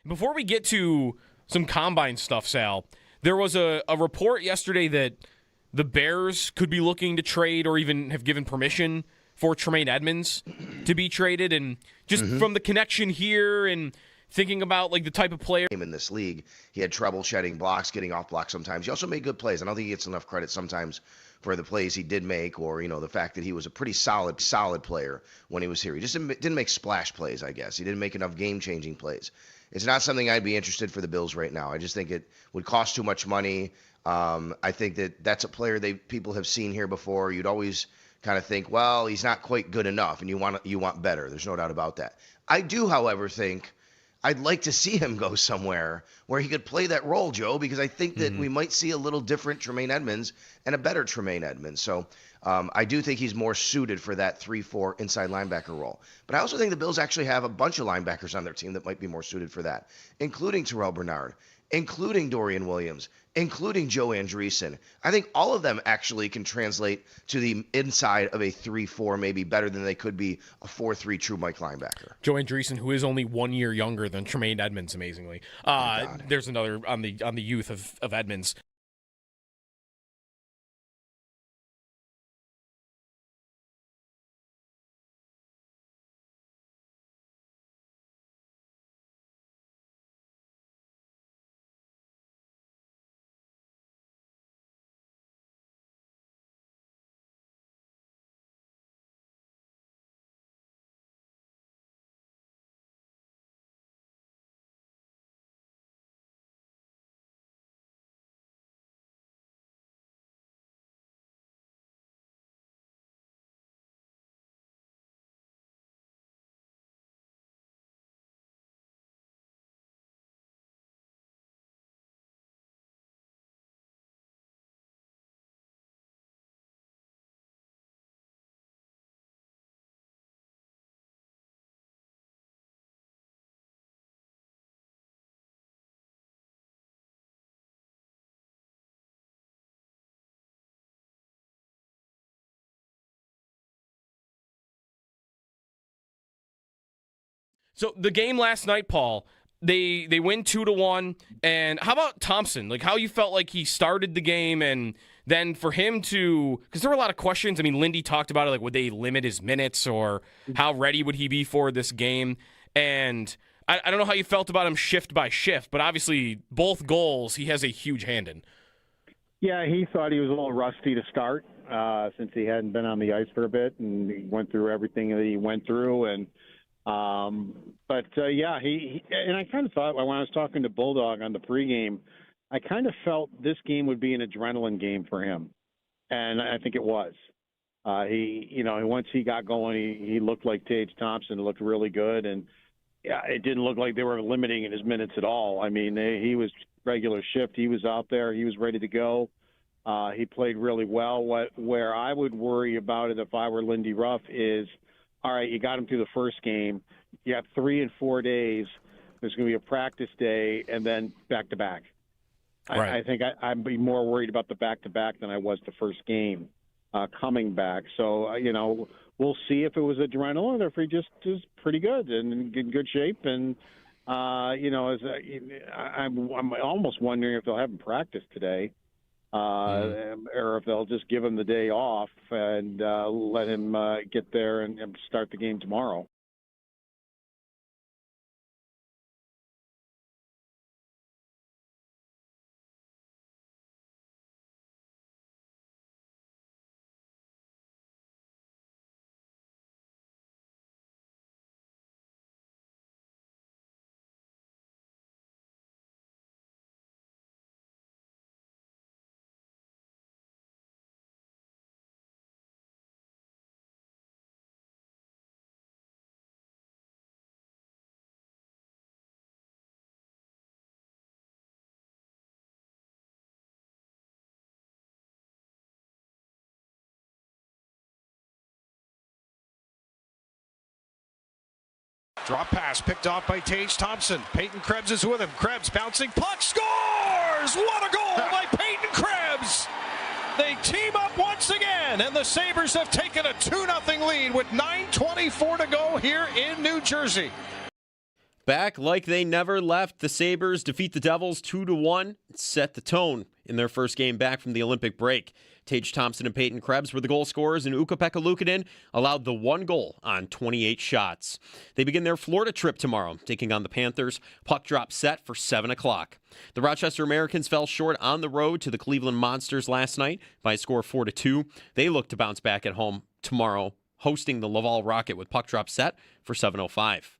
Before we get to some Combine stuff, Sal, there was a report yesterday that the Bears could be looking to trade or even have given permission for Tremaine Edmonds to be traded. And just from the connection here and thinking about like the type of player in this league, he had trouble shedding blocks, getting off blocks sometimes. He also made good plays. I don't think he gets enough credit sometimes for the plays he did make, or the fact that he was a pretty solid player when he was here. He just didn't make splash plays, I guess. He didn't make enough game-changing plays. It's not something I'd be interested for the Bills right now. I just think it would cost too much money. I think that's a player people have seen here before. You'd always kind of think, well, he's not quite good enough, and you want better. There's no doubt about that. I do, however, think I'd like to see him go somewhere where he could play that role, Joe, because I think that we might see a little different Tremaine Edmonds and a better Tremaine Edmonds. So I do think he's more suited for that 3-4 inside linebacker role. But I also think the Bills actually have a bunch of linebackers on their team that might be more suited for that, including Terrell Bernard, including Dorian Williams, including Joe Andreessen. I think all of them actually can translate to the inside of a 3-4, maybe better than they could be a 4-3 true Mike linebacker. Joe Andreessen, who is only 1 year younger than Tremaine Edmonds, amazingly. There's another on the youth of Edmonds. So the game last night, Paul, they win 2-1. And how about Thompson? Like how you felt like he started the game, and then for him to, because there were a lot of questions. I mean, Lindy talked about it, like would they limit his minutes or how ready would he be for this game? And I don't know how you felt about him shift by shift, but obviously both goals he has a huge hand in. Yeah, he thought he was a little rusty to start since he hadn't been on the ice for a bit, and he went through everything that he went through. And yeah, he and I kind of thought when I was talking to Bulldog on the pregame, I kind of felt this game would be an adrenaline game for him, and I think it was. Once he got going, he looked like Tage Thompson, looked really good, and yeah, it didn't look like they were limiting his minutes at all. I mean, he was regular shift. He was out there. He was ready to go. He played really well. Where I would worry about it if I were Lindy Ruff is, all right, you got him through the first game. You have 3 and 4 days. There's going to be a practice day and then back-to-back. Right. I think I'd be more worried about the back-to-back than I was the first game coming back. So, we'll see if it was adrenaline or if he just is pretty good and in good shape. And, I'm almost wondering if they'll have him practice today. Or if they'll just give him the day off and let him get there and start the game tomorrow. Drop pass picked off by Tage Thompson. Peyton Krebs is with him. Krebs bouncing. Puck scores! What a goal by Peyton Krebs! They team up once again, and the Sabres have taken a 2-0 lead with 9:24 to go here in New Jersey. Back like they never left, the Sabres defeat the Devils 2-1, set the tone in their first game back from the Olympic break. Tage Thompson and Peyton Krebs were the goal scorers, and Ukko-Pekka Luukkonen allowed the one goal on 28 shots. They begin their Florida trip tomorrow, taking on the Panthers. Puck drop set for 7 o'clock. The Rochester Americans fell short on the road to the Cleveland Monsters last night by a score of 4-2. They look to bounce back at home tomorrow, hosting the Laval Rocket with puck drop set for 7:05.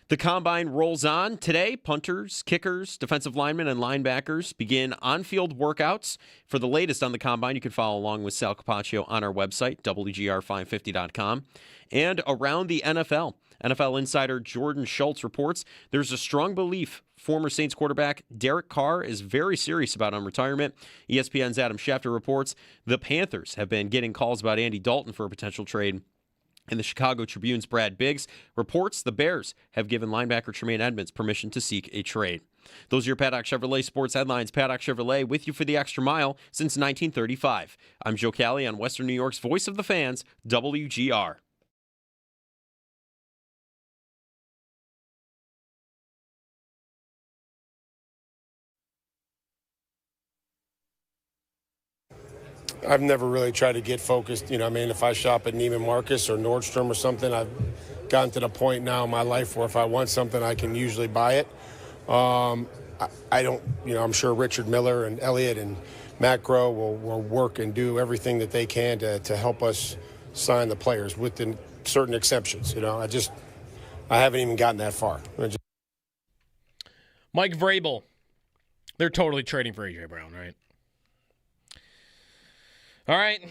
The Combine rolls on. Today, punters, kickers, defensive linemen, and linebackers begin on-field workouts. For the latest on the Combine, you can follow along with Sal Capaccio on our website, WGR550.com. And around the NFL, NFL insider Jordan Schultz reports there's a strong belief former Saints quarterback Derek Carr is very serious about retirement. ESPN's Adam Schefter reports the Panthers have been getting calls about Andy Dalton for a potential trade. And the Chicago Tribune's Brad Biggs reports the Bears have given linebacker Tremaine Edmonds permission to seek a trade. Those are your Paddock Chevrolet sports headlines. Paddock Chevrolet with you for the extra mile since 1935. I'm Joe Cali on Western New York's Voice of the Fans, WGR. I've never really tried to get focused. If I shop at Neiman Marcus or Nordstrom or something, I've gotten to the point now in my life where if I want something, I can usually buy it. I don't, I'm sure Richard Miller and Elliott and Matt Groh will work and do everything that they can to help us sign the players with certain exceptions. I haven't even gotten that far. Mike Vrabel, they're totally trading for A.J. Brown, right? All right.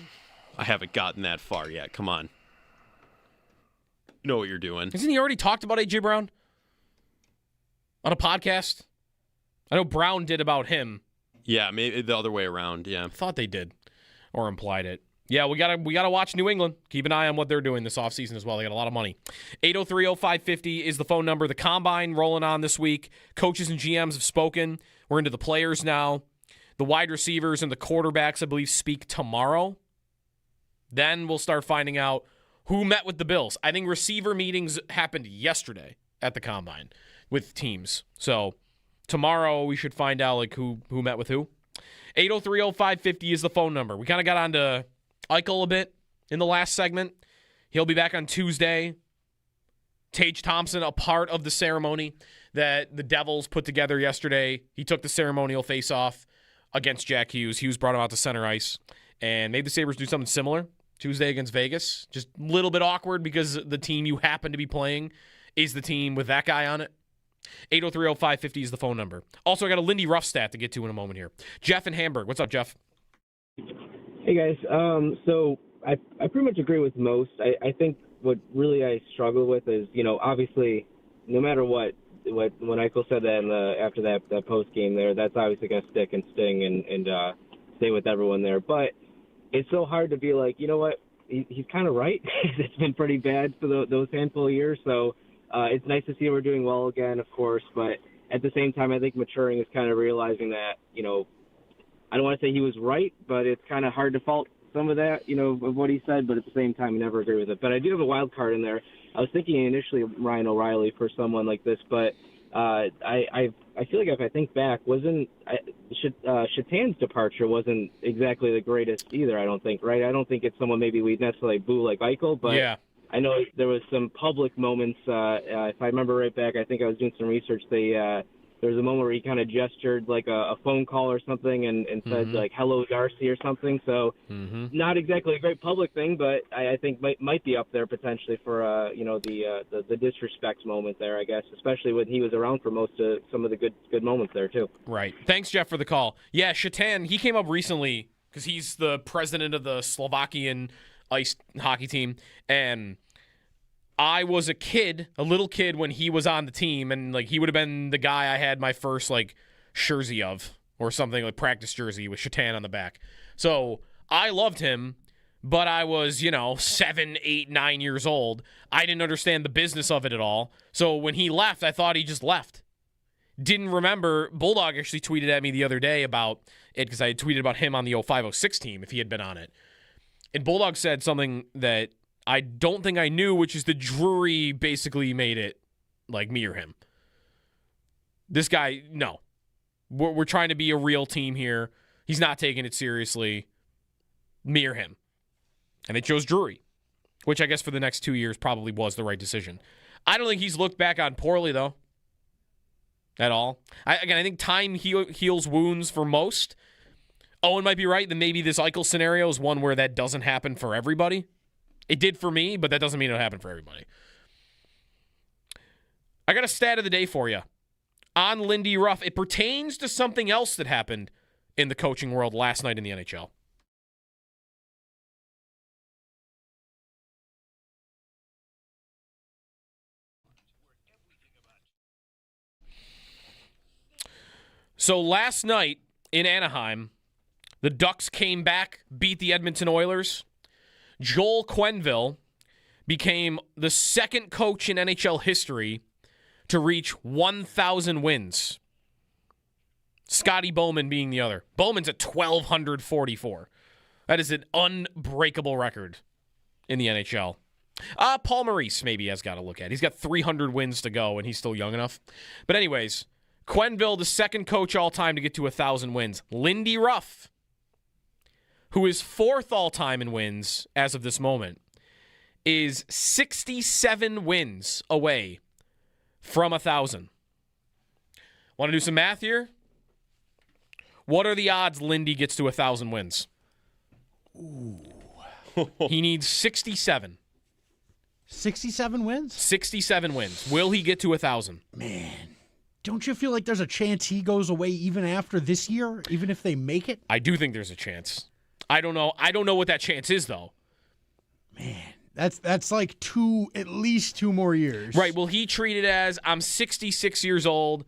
I haven't gotten that far yet. Come on. You know what you're doing. Hasn't he already talked about A.J. Brown on a podcast? I know Brown did about him. Yeah, maybe the other way around, yeah. I thought they did or implied it. Yeah, we gotta watch New England. Keep an eye on what they're doing this offseason as well. They got a lot of money. 803-0550 is the phone number. The Combine rolling on this week. Coaches and GMs have spoken. We're into the players now. The wide receivers and the quarterbacks, I believe, speak tomorrow. Then we'll start finding out who met with the Bills. I think receiver meetings happened yesterday at the Combine with teams. So tomorrow we should find out who met with who. 803-0550 is the phone number. We kind of got onto Eichel a bit in the last segment. He'll be back on Tuesday. Tage Thompson, a part of the ceremony that the Devils put together yesterday. He took the ceremonial face-off against Jack Hughes. Hughes brought him out to center ice and made the Sabres do something similar Tuesday against Vegas. Just a little bit awkward because the team you happen to be playing is the team with that guy on it. 803-0550 is the phone number. Also, I got a Lindy Ruff stat to get to in a moment here. Jeff in Hamburg. What's up, Jeff? Hey, guys. So I pretty much agree with most. I think what really I struggle with is, obviously, no matter what, when Eichel said that after that post game there, that's obviously going to stick and sting and stay with everyone there. But it's so hard to be like, you know what, he's kind of right. It's been pretty bad for those handful of years. So it's nice to see we're doing well again, of course. But at the same time, I think maturing is kind of realizing that, I don't want to say he was right, but it's kind of hard to fault some of that, of what he said. But at the same time, I never agree with it. But I do have a wild card in there. I was thinking initially of Ryan O'Reilly for someone like this, but I feel like if I think back, Chatan's departure wasn't exactly the greatest either, I don't think, right? I don't think it's someone maybe we'd necessarily boo like Eichel, but yeah. I know there was some public moments. If I remember right back, I think I was doing some research. There was a moment where he kind of gestured like a phone call or something and said like "Hello, Darcy" or something. So not exactly a great public thing, but I think might be up there potentially for the disrespect moment there, I guess, especially when he was around for most of some of the good moments there too. Right. Thanks, Jeff, for the call. Yeah, Chatan, he came up recently because he's the president of the Slovakian ice hockey team, and I was a little kid when he was on the team, and he would have been the guy I had my first jersey of or something, like practice jersey with Chatan on the back. So I loved him, but I was, 7, 8, 9 years old. I didn't understand the business of it at all. So when he left, I thought he just left. Didn't remember. Bulldog actually tweeted at me the other day about it because I had tweeted about him on the 05-06 team if he had been on it. And Bulldog said something that I don't think I knew, which is the Drury basically made it like me or him. This guy, no. We're trying to be a real team here. He's not taking it seriously. Me or him. And they chose Drury, which I guess for the next 2 years probably was the right decision. I don't think he's looked back on poorly, though, at all. I think time heals wounds for most. Owen might be right that maybe this Eichel scenario is one where that doesn't happen for everybody. It did for me, but that doesn't mean it'll happen for everybody. I got a stat of the day for you on Lindy Ruff. It pertains to something else that happened in the coaching world last night in the NHL. So last night in Anaheim, the Ducks came back, beat the Edmonton Oilers. Joel Quenneville became the second coach in NHL history to reach 1,000 wins. Scotty Bowman being the other. Bowman's at 1,244. That is an unbreakable record in the NHL. Paul Maurice maybe has got to look at. He's got 300 wins to go, and he's still young enough. But anyways, Quenneville, the second coach all time to get to 1,000 wins. Lindy Ruff, who is fourth all time in wins as of this moment, is 67 wins away from 1,000. Want to do some math here? What are the odds Lindy gets to 1,000 wins? Ooh. He needs 67. 67 wins? 67 wins. Will he get to 1,000? Man, don't you feel like there's a chance he goes away even after this year, even if they make it? I do think there's a chance. I don't know. I don't know what that chance is, though. Man, that's like at least 2 more years. Right. Will he treat it as I'm 66 years old,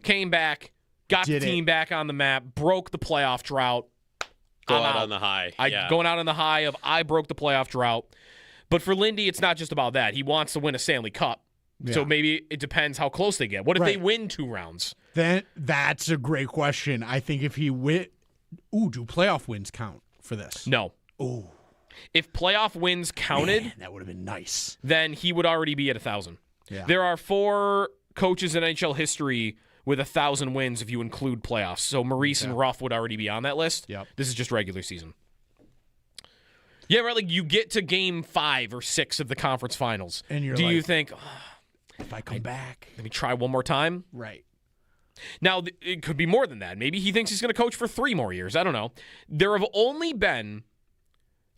came back, got the team back on the map, broke the playoff drought. Going out on the high. Going out on the high of I broke the playoff drought. But for Lindy, it's not just about that. He wants to win a Stanley Cup. Yeah. So maybe it depends how close they get. What if they win 2 rounds? Then that's a great question. I think if he win, do playoff wins count for this? No. Ooh. If playoff wins counted, man, that would have been nice. Then he would already be at 1,000. Yeah. There are 4 coaches in NHL history with 1,000 wins if you include playoffs. So Maurice and Ruff would already be on that list. Yep. This is just regular season. Yeah, right. Like you get to game 5 or 6 of the conference finals, and you're you think, if I come back, let me try one more time? Right. Now, it could be more than that. Maybe he thinks he's going to coach for 3 more years. I don't know. There have only been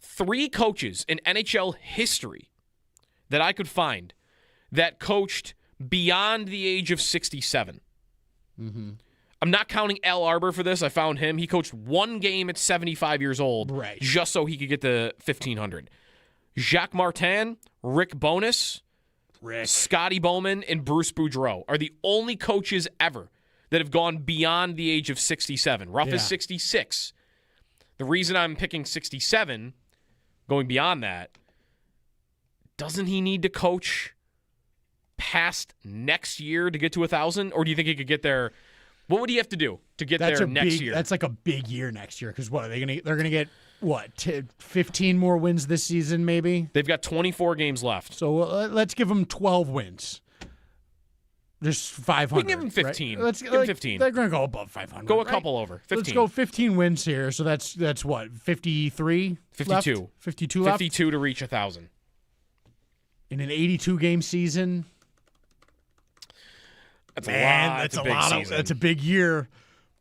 3 coaches in NHL history that I could find that coached beyond the age of 67. Mm-hmm. I'm not counting Al Arbor for this. I found him. He coached 1 game at 75 years old, right, just so he could get to 1,500. Jacques Martin, Rick Bowness, Scotty Bowman, and Bruce Boudreau are the only coaches ever that have gone beyond the age of 67. Ruff is 66. The reason I'm picking 67, going beyond that, doesn't he need to coach past next year to get to 1,000? Or do you think he could get there? What would he have to do to get there next year? That's like a big year next year. Because what, they're gonna get, 15 more wins this season maybe? They've got 24 games left. So let's give them 12 wins. Just 500. We can give them 15. Right? Let's give them 15. They're going to go above 500. Go a couple over. 15. Let's go 15 wins here. So that's what, 53 52. Left? 52 left? 52 to reach 1,000. In an 82-game season? That's a lot. That's a lot. That's a big year.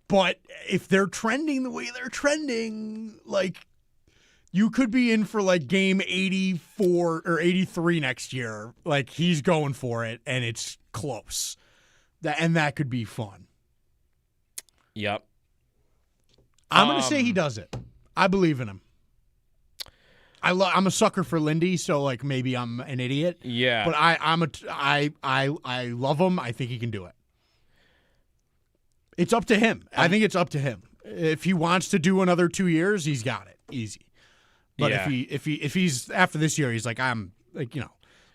But if they're trending the way they're trending, like, you could be in for like game 84 or 83 next year. Like, he's going for it, and it's close. And that could be fun. Yep. I'm going to say he does it. I believe in him. I'm a sucker for Lindy, so like maybe I'm an idiot. Yeah. But I love him. I think he can do it. It's up to him. I think it's up to him. If he wants to do another 2 years, he's got it. Easy. But if he's after this year, he's like, I'm like,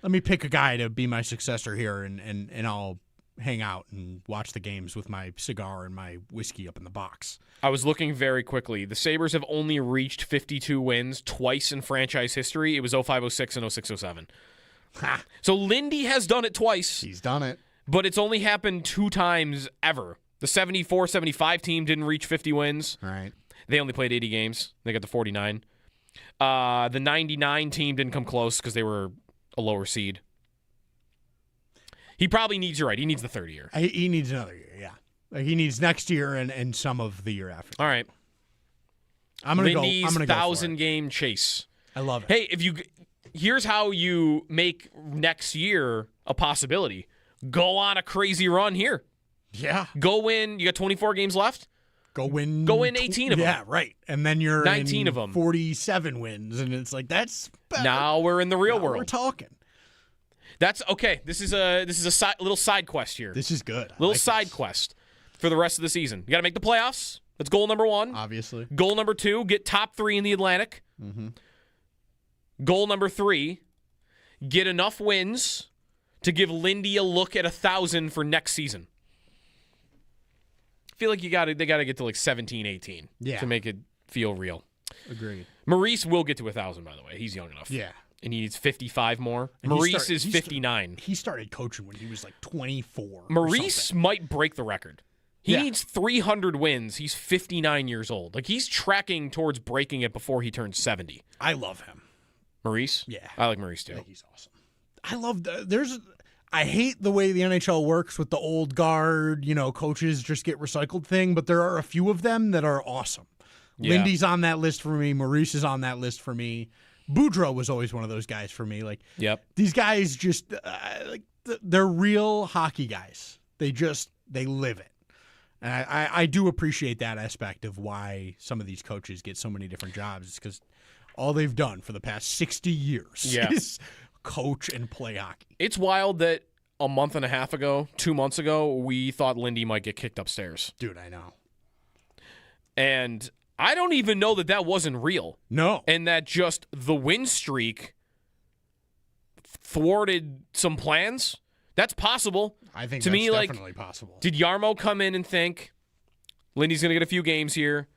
let me pick a guy to be my successor here, and I'll hang out and watch the games with my cigar and my whiskey up in the box. I was looking very quickly. The Sabres have only reached 52 wins twice in franchise history. It was 05-06 and 06-07. So Lindy has done it twice. He's done it. But it's only happened 2 times ever. The 74-75 team didn't reach 50 wins. Right. They only played 80 games. They got to 49. The 99 team didn't come close because they were a lower seed. He probably needs, you're right, he needs the third year. He needs another year, yeah. Like he needs next year and some of the year after. All right. I'm going to go. Lindy's I'm going to go 1,000-game chase. I love it. Hey, here's how you make next year a possibility. Go on a crazy run here. Yeah. Go win. You got 24 games left. Go win 18 of them. Yeah, right. And then you're 19 in of them. 47 wins, and it's like that's better. Now we're in the real world. We're talking. That's okay. This is a little side quest here. This is good. Little side quest for the rest of the season. You got to make the playoffs. That's goal number 1. Obviously. Goal number 2, get top 3 in the Atlantic. Mm-hmm. Goal number 3, get enough wins to give Lindy a look at 1,000 for next season. I feel like they got to get to like 17, 18 to make it feel real. Agreed. Maurice will get to 1,000, by the way. He's young enough. Yeah. And he needs 55 more. And Maurice is 59. He started coaching when he was like 24. Maurice might break the record. He needs 300 wins. He's 59 years old. Like, he's tracking towards breaking it before he turns 70. I love him. Maurice? Yeah. I like Maurice, too. Yeah, he's awesome. I hate the way the NHL works with the old guard, coaches just get recycled thing, but there are a few of them that are awesome. Yeah. Lindy's on that list for me. Maurice is on that list for me. Boudreaux was always one of those guys for me. Like, these guys just, they're real hockey guys. They live it. And I do appreciate that aspect of why some of these coaches get so many different jobs. It's because all they've done for the past 60 years is coach and play hockey. It's wild that a month and a half ago, 2 months ago, we thought Lindy might get kicked upstairs. Dude, I know. And I don't even know that wasn't real. No. And that just the win streak thwarted some plans. That's possible. I think to that's me, definitely possible. Did Jarmo come in and think, Lindy's going to get a few games here.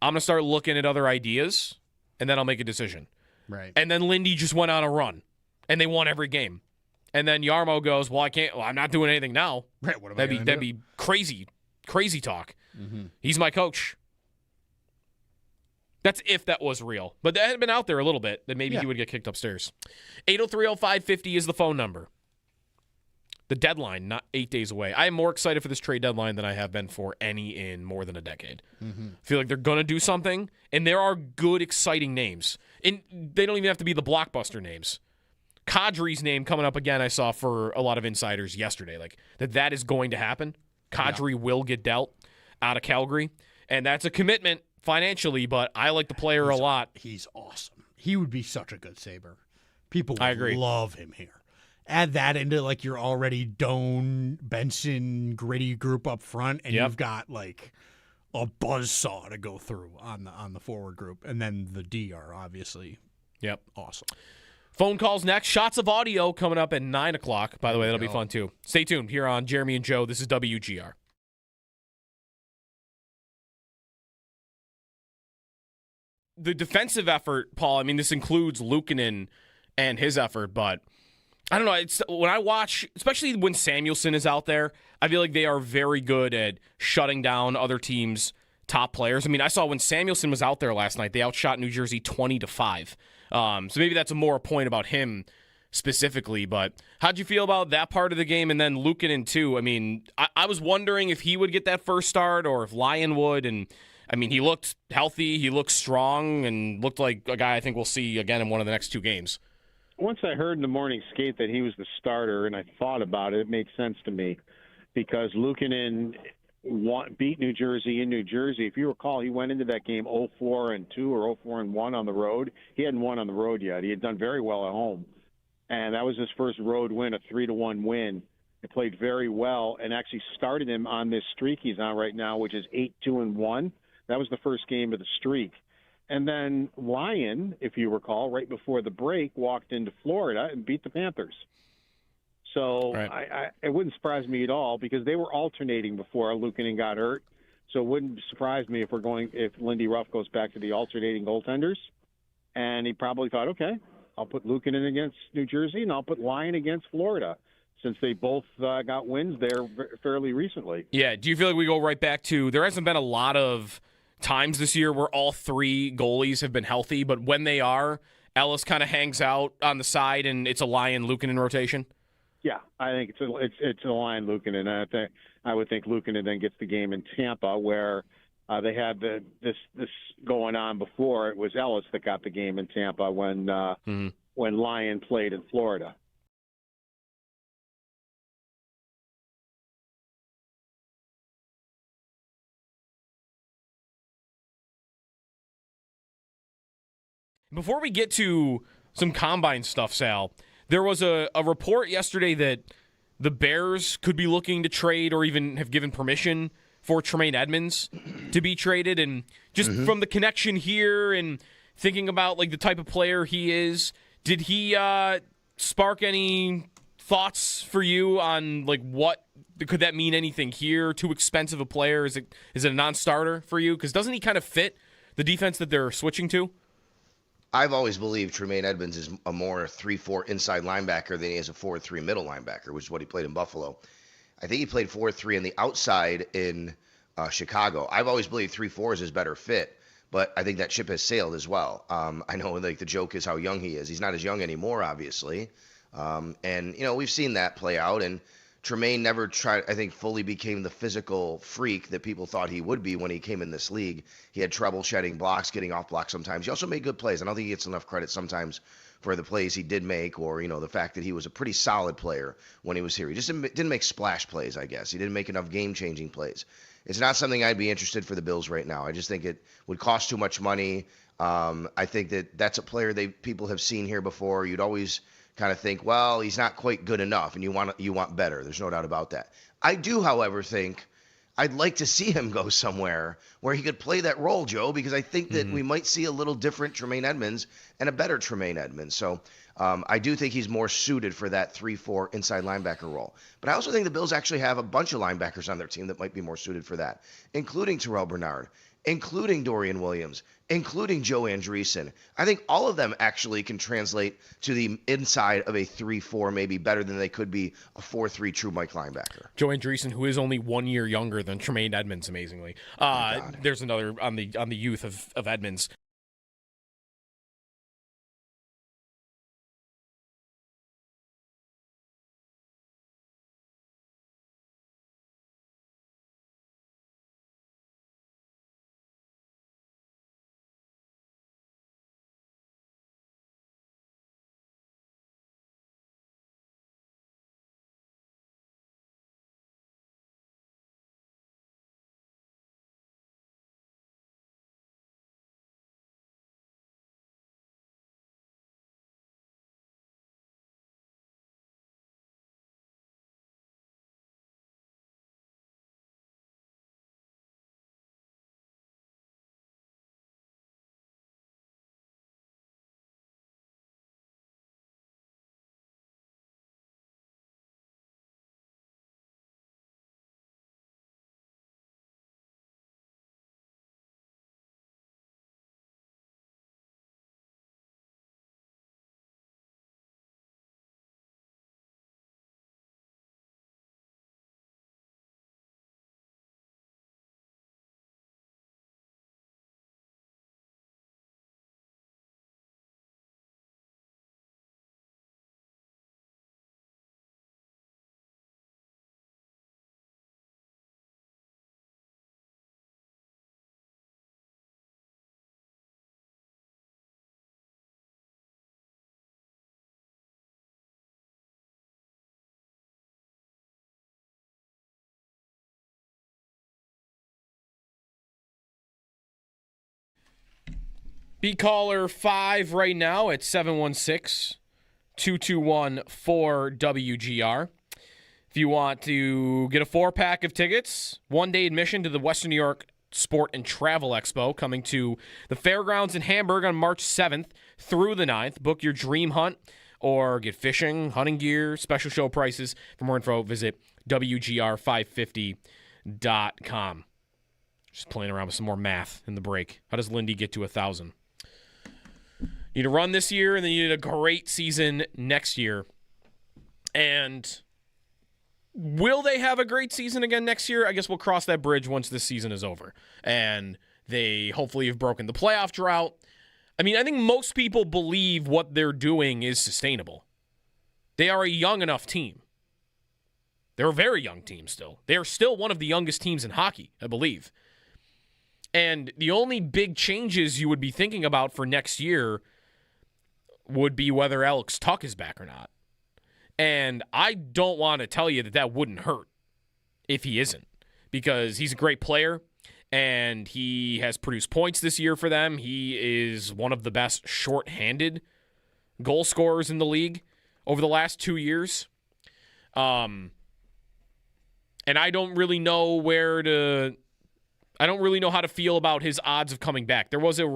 I'm going to start looking at other ideas, and then I'll make a decision. Right. And then Lindy just went on a run, and they won every game. And then Jarmo goes, I'm not doing anything now. Right. What am that'd be crazy talk. Mm-hmm. He's my coach. That's if that was real. But that had been out there a little bit, that maybe he would get kicked upstairs. 803-0550 is the phone number. The deadline, not 8 days away. I am more excited for this trade deadline than I have been for any in more than a decade. Mm-hmm. I feel like they're going to do something, and there are good, exciting names. And they don't even have to be the blockbuster names. Kadri's name coming up again, I saw for a lot of insiders yesterday. Like, that is going to happen. Kadri will get dealt out of Calgary. And that's a commitment financially, but I like the player a lot. He's awesome. He would be such a good Sabre. People would love him here. Add that into like your already Doan, Benson, gritty group up front, and you've got like a buzzsaw to go through on the forward group, and then the D are obviously awesome. Phone calls next. Shots of audio coming up at 9 o'clock. By the way, that'll be fun too. Stay tuned here on Jeremy and Joe. This is WGR. The defensive effort, Paul, I mean, this includes Luukkonen and his effort, but I don't know. It's when I watch, especially when Samuelsson is out there, I feel like they are very good at shutting down other teams' top players. I mean, I saw when Samuelsson was out there last night, they outshot New Jersey 20-5. So maybe that's a more point about him specifically. But how'd you feel about that part of the game? And then Luukkonen too. I mean, I was wondering if he would get that first start or if Lyon would. And I mean, he looked healthy, he looked strong, and looked like a guy I think we'll see again in one of the next 2 games. Once I heard in the morning skate that he was the starter, and I thought about it, it made sense to me because Luukkonen beat New Jersey in New Jersey. If you recall, he went into that game 0-4-2 or 0-4-1 on the road. He hadn't won on the road yet. He had done very well at home, and that was his first road win, a 3-1 win. He played very well and actually started him on this streak he's on right now, which is 8-2-1. That was the first game of the streak. And then Lyon, if you recall, right before the break, walked into Florida and beat the Panthers. So right. it wouldn't surprise me at all because they were alternating before Luukkonen got hurt. So it wouldn't surprise me if Lindy Ruff goes back to the alternating goaltenders. And he probably thought, okay, I'll put Luukkonen against New Jersey and I'll put Lyon against Florida, since they both got wins there fairly recently. Yeah. Do you feel like we go right back to, there hasn't been a lot of times this year where all three goalies have been healthy, but when they are, Ellis kind of hangs out on the side and it's a Lyon Luukkonen rotation? Yeah, I think it's a Lyon Luukkonen. I would think Luukkonen then gets the game in Tampa where they had this going on before. It was Ellis that got the game in Tampa when Lyon played in Florida. Before we get to some combine stuff, Sal, there was a report yesterday that the Bears could be looking to trade or even have given permission for Tremaine Edmonds to be traded. And just from the connection here and thinking about like the type of player he is, did he spark any thoughts for you on like what could that mean anything here? Too expensive a player? Is it a non-starter for you? Because doesn't he kind of fit the defense that they're switching to? I've always believed Tremaine Edmonds is a more 3-4 inside linebacker than he is a 4-3 middle linebacker, which is what he played in Buffalo. I think he played 4-3 on the outside in Chicago. I've always believed 3-4 is his better fit, but I think that ship has sailed as well. I know like the joke is how young he is. He's not as young anymore, obviously. And, we've seen that play out, and Tremaine never fully became the physical freak that people thought he would be when he came in this league. He had trouble shedding blocks, getting off blocks sometimes. He also made good plays. I don't think he gets enough credit sometimes for the plays he did make, or, the fact that he was a pretty solid player when he was here. He just didn't make splash plays, I guess. He didn't make enough game-changing plays. It's not something I'd be interested for the Bills right now. I just think it would cost too much money. I think that's a player people have seen here before. You'd always kind of think, well, he's not quite good enough, and you want better. There's no doubt about that. I do, however, think I'd like to see him go somewhere where he could play that role, Joe, because I think that we might see a little different Tremaine Edmonds and a better Tremaine Edmonds. So I do think he's more suited for that 3-4 inside linebacker role. But I also think the Bills actually have a bunch of linebackers on their team that might be more suited for that, including Terrell Bernard, including Dorian Williams, including Joe Andreessen. I think all of them actually can translate to the inside of a 3-4, maybe better than they could be a 4-3 true Mike linebacker. Joe Andreessen, who is only 1 year younger than Tremaine Edmonds, amazingly. There's another on the youth of Edmonds. Be caller 5 right now at 716-221-4WGR. If you want to get a 4-pack of tickets, 1-day admission to the Western New York Sport and Travel Expo coming to the Fairgrounds in Hamburg on March 7th through the 9th. Book your dream hunt or get fishing, hunting gear, special show prices. For more info, visit WGR550.com. Just playing around with some more math in the break. How does Lindy get to 1,000? Need a run this year, and then you need a great season next year. And will they have a great season again next year? I guess we'll cross that bridge once this season is over. And they hopefully have broken the playoff drought. I mean, I think most people believe what they're doing is sustainable. They are a young enough team. They're a very young team still. They are still one of the youngest teams in hockey, I believe. And the only big changes you would be thinking about for next year would be whether Alex Tuch is back or not. And I don't want to tell you that wouldn't hurt if he isn't, because he's a great player and he has produced points this year for them. He is one of the best shorthanded goal scorers in the league over the last 2 years. And I don't really know how to feel about his odds of coming back. There was a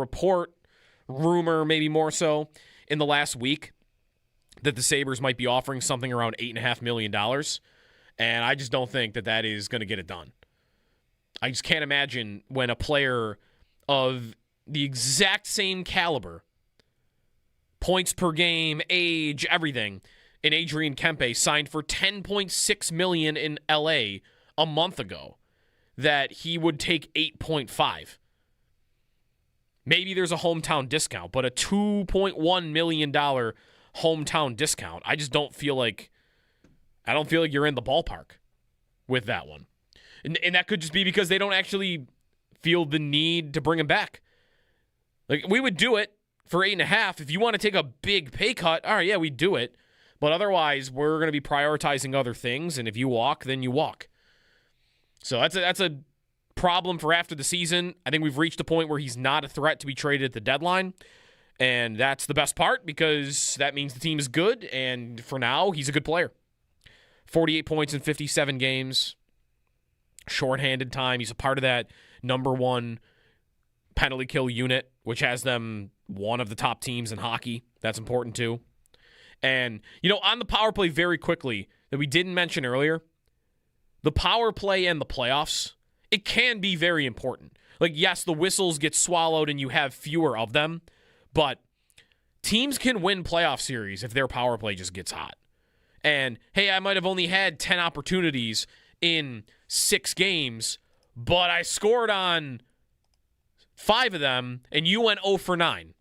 rumor, maybe more so, in the last week that the Sabres might be offering something around $8.5 million. And I just don't think that is going to get it done. I just can't imagine when a player of the exact same caliber, points per game, age, everything, and Adrian Kempe signed for $10.6 million in LA a month ago, that he would take 8.5. Maybe there's a hometown discount, but a $2.1 million hometown discount, I just don't feel like you're in the ballpark with that one. And that could just be because they don't actually feel the need to bring him back. Like, we would do it for 8.5. If you want to take a big pay cut, all right, yeah, we'd do it. But otherwise, we're going to be prioritizing other things, and if you walk, then you walk. So that's a problem for after the season. I think we've reached a point where he's not a threat to be traded at the deadline. And that's the best part, because that means the team is good. And for now, he's a good player. 48 points in 57 games. Shorthanded time. He's a part of that number one penalty kill unit, which has them one of the top teams in hockey. That's important too. And, on the power play, very quickly, that we didn't mention earlier, the power play and the playoffs, it can be very important. Like, yes, the whistles get swallowed and you have fewer of them, but teams can win playoff series if their power play just gets hot. And, hey, I might have only had 10 opportunities in 6 games, but I scored on 5 of them, and you went 0 for 9.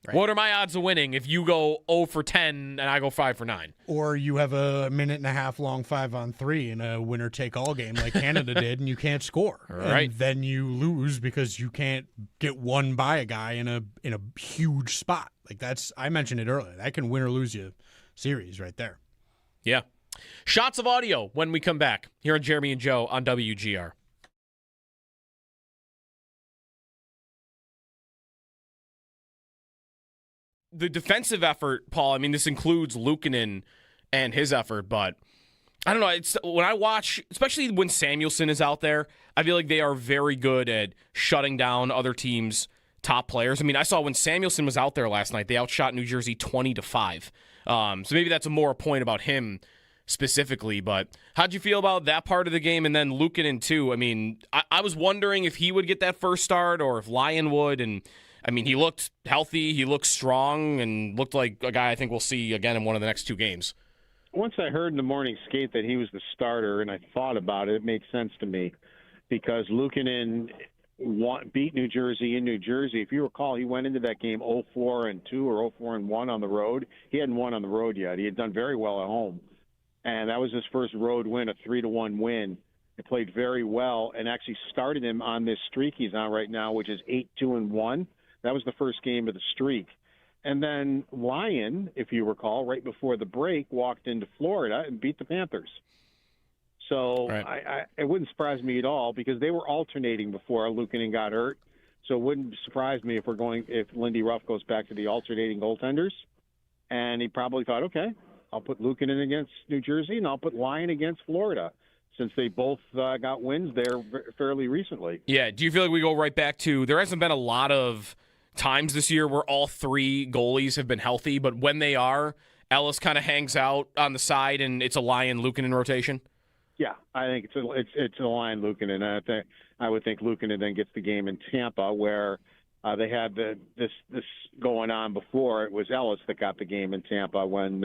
Right. What are my odds of winning if you go 0 for 10 and I go 5 for 9? Or you have a minute and a half long 5-on-3 in a winner-take-all game like Canada did, and you can't score. Right. And then you lose because you can't get won by a guy in a huge spot. Like, I mentioned it earlier. That can win or lose you series right there. Yeah. Shots of audio when we come back here on Jeremy and Joe on WGR. The defensive effort, Paul, I mean, this includes Luukkonen and his effort, but I don't know. It's when I watch, especially when Samuelsson is out there, I feel like they are very good at shutting down other teams' top players. I mean, I saw when Samuelsson was out there last night, they outshot New Jersey 20-5. So maybe that's a point about him specifically, but how'd you feel about that part of the game? And then Luukkonen too. I mean, I was wondering if he would get that first start or if Lyon would, and I mean, he looked healthy, he looked strong, and looked like a guy I think we'll see again in one of the next 2 games. Once I heard in the morning skate that he was the starter, and I thought about it, it made sense to me, because Luukkonen beat New Jersey in New Jersey. If you recall, he went into that game 0-4-2 or 0-4-1 on the road. He hadn't won on the road yet. He had done very well at home, and that was his first road win, a 3-1 win. He played very well and actually started him on this streak he's on right now, which is 8-2-1. That was the first game of the streak. And then Lyon, if you recall, right before the break, walked into Florida and beat the Panthers. So right. It wouldn't surprise me at all, because they were alternating before Luukkonen got hurt. So it wouldn't surprise me if Lindy Ruff goes back to the alternating goaltenders. And he probably thought, okay, I'll put Luukkonen against New Jersey and I'll put Lyon against Florida. since they both got wins there fairly recently. Yeah. Do you feel like we go right back to there hasn't been a lot of times this year where all three goalies have been healthy, but when they are, Ellis kind of hangs out on the side and it's a Lyon Luukkonen rotation? Yeah, I think it's a Lyon Luukkonen. I would think Luukkonen then gets the game in Tampa where they had this going on before. It was Ellis that got the game in Tampa when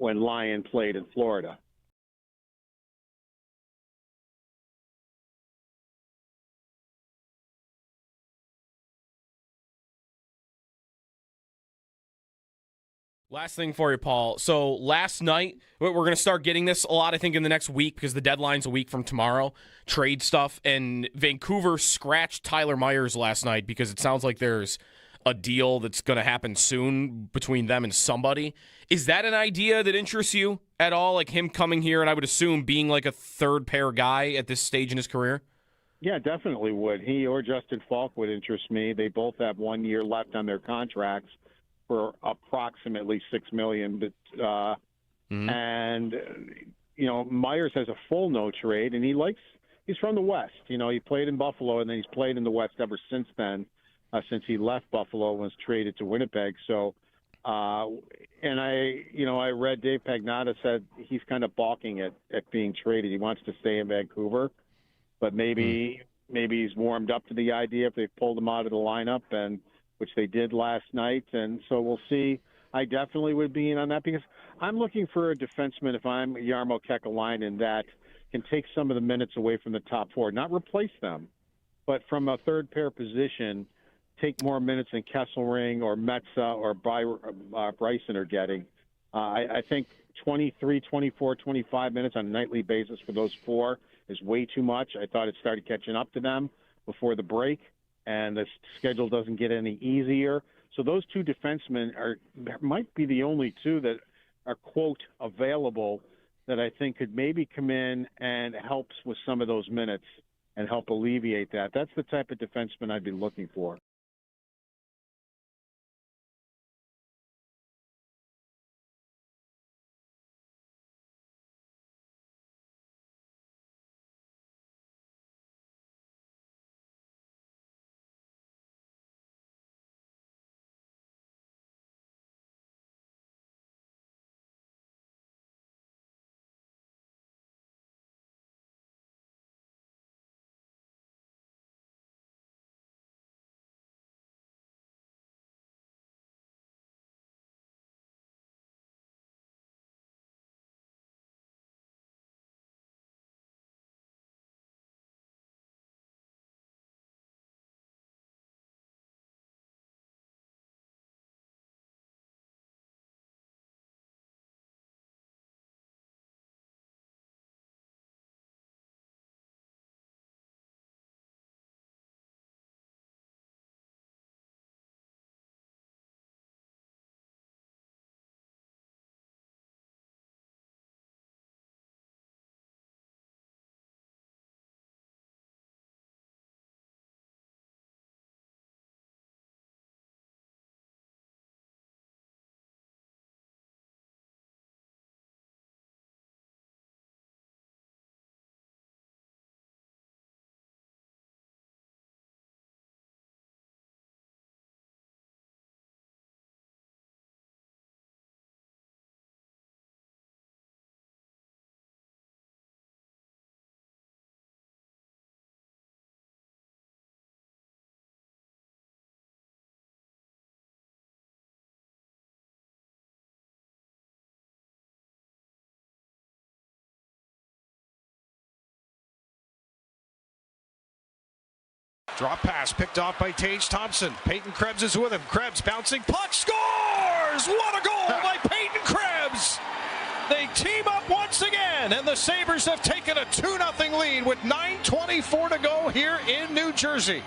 Lyon played in Florida. Last thing for you, Paul. So last night, we're going to start getting this a lot, I think, in the next week because the deadline's a week from tomorrow, trade stuff. And Vancouver scratched Tyler Myers last night because it sounds like there's a deal that's going to happen soon between them and somebody. Is that an idea that interests you at all, like him coming here and I would assume being like a third-pair guy at this stage in his career? Yeah, definitely would. He or Justin Falk would interest me. They both have 1 year left on their contracts for approximately $6 million, but and Myers has a full no trade, and he's from the West. He played in Buffalo, and then he's played in the West ever since then, since he left Buffalo and was traded to Winnipeg. So, and I read Dave Pagnotta said he's kind of balking at being traded. He wants to stay in Vancouver, but maybe he's warmed up to the idea if they pulled him out of the lineup and. Which they did last night, and so we'll see. I definitely would be in on that because I'm looking for a defenseman if I'm Jarmo Kekalainen that can take some of the minutes away from the top four, not replace them, but from a third pair position, take more minutes than Kesselring or Metza or Bryson are getting. I think 23, 24, 25 minutes on a nightly basis for those four is way too much. I thought it started catching up to them before the break. And the schedule doesn't get any easier. So those two defensemen might be the only two that are, quote, available that I think could maybe come in and helps with some of those minutes and help alleviate that. That's the type of defenseman I'd be looking for. Drop pass picked off by Tage Thompson. Peyton Krebs is with him. Krebs bouncing. Puck scores! What a goal by Peyton Krebs! They team up once again, and the Sabres have taken a 2-0 lead with 9:24 to go here in New Jersey.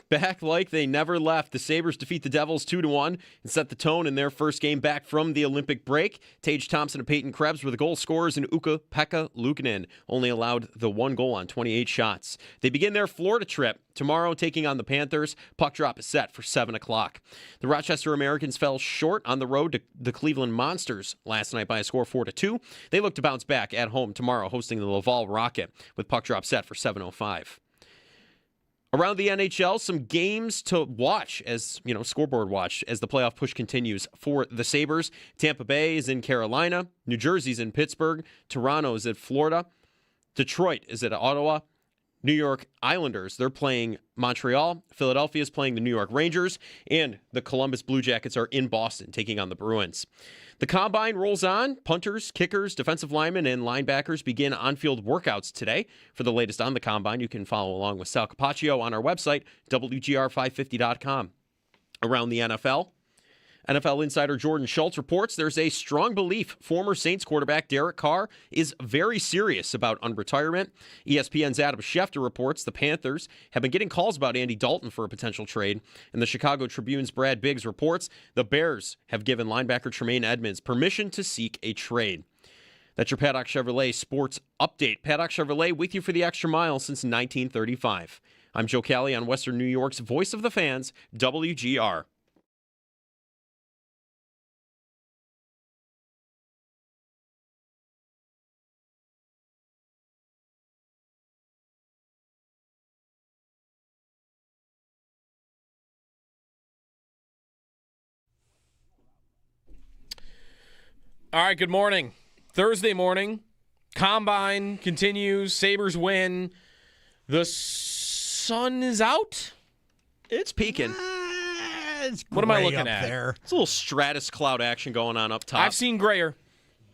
back like they never left. The Sabres defeat the Devils 2-1 and set the tone in their first game back from the Olympic break. Tage Thompson and Peyton Krebs were the goal scorers, and Ukko-Pekka Luukkonen only allowed the 1 goal on 28 shots. They begin their Florida trip tomorrow, taking on the Panthers. Puck drop is set for 7 o'clock. The Rochester Americans fell short on the road to the Cleveland Monsters last night by a score 4-2. They look to bounce back at home tomorrow, hosting the Laval Rocket, with puck drop set for 7:05. Around the NHL, some games to watch as, scoreboard watch as the playoff push continues for the Sabres. Tampa Bay is in Carolina. New Jersey's in Pittsburgh. Toronto is at Florida. Detroit is at Ottawa. New York Islanders, they're playing Montreal. Philadelphia is playing the New York Rangers. And the Columbus Blue Jackets are in Boston taking on the Bruins. The Combine rolls on. Punters, kickers, defensive linemen, and linebackers begin on-field workouts today. For the latest on the Combine, you can follow along with Sal Capaccio on our website, WGR550.com. Around the NFL insider Jordan Schultz reports there's a strong belief former Saints quarterback Derek Carr is very serious about unretirement. ESPN's Adam Schefter reports the Panthers have been getting calls about Andy Dalton for a potential trade. And the Chicago Tribune's Brad Biggs reports the Bears have given linebacker Tremaine Edmonds permission to seek a trade. That's your Paddock Chevrolet Sports Update. Paddock Chevrolet with you for the extra mile since 1935. I'm Joe Kelly on Western New York's Voice of the Fans, WGR. All right, good morning. Thursday morning, Combine continues, Sabres win. The sun is out? It's peaking. What am I looking at? There. It's a little stratus cloud action going on up top. I've seen grayer.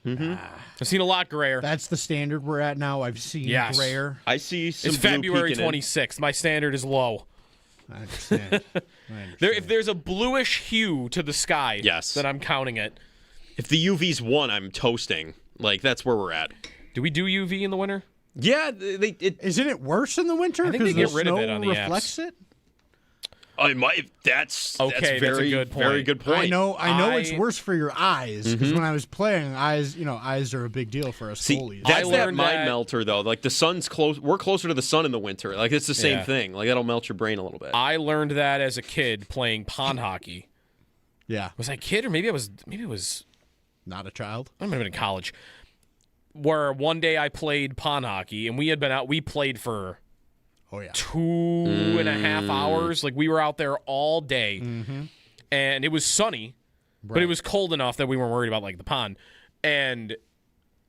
Mm-hmm. I've seen a lot grayer. That's the standard we're at now. I've seen grayer. I see some It's blue February peeking in. 26th. My standard is low. I understand. If there's a bluish hue to the sky, yes, then I'm counting it. If the UV's 1, I'm toasting. Like, that's where we're at. Do we do UV in the winter? Yeah. Isn't it worse in the winter? I think they get rid of it on the reflects apps. it? That's okay. That's a good point. Very good point. I know it's worse for your eyes because when I was playing, eyes are a big deal for us goalies. That's that mind melter though. Like the sun's close. We're closer to the sun in the winter. Like it's the same thing. Like that'll melt your brain a little bit. I learned that as a kid playing pond hockey. Yeah. Was I a kid or maybe it was not a child? I might have been in college. Where one day I played pond hockey and we had been out. We played for 2.5 hours. Like we were out there all day, and it was sunny, but it was cold enough that we weren't worried about like the pond. And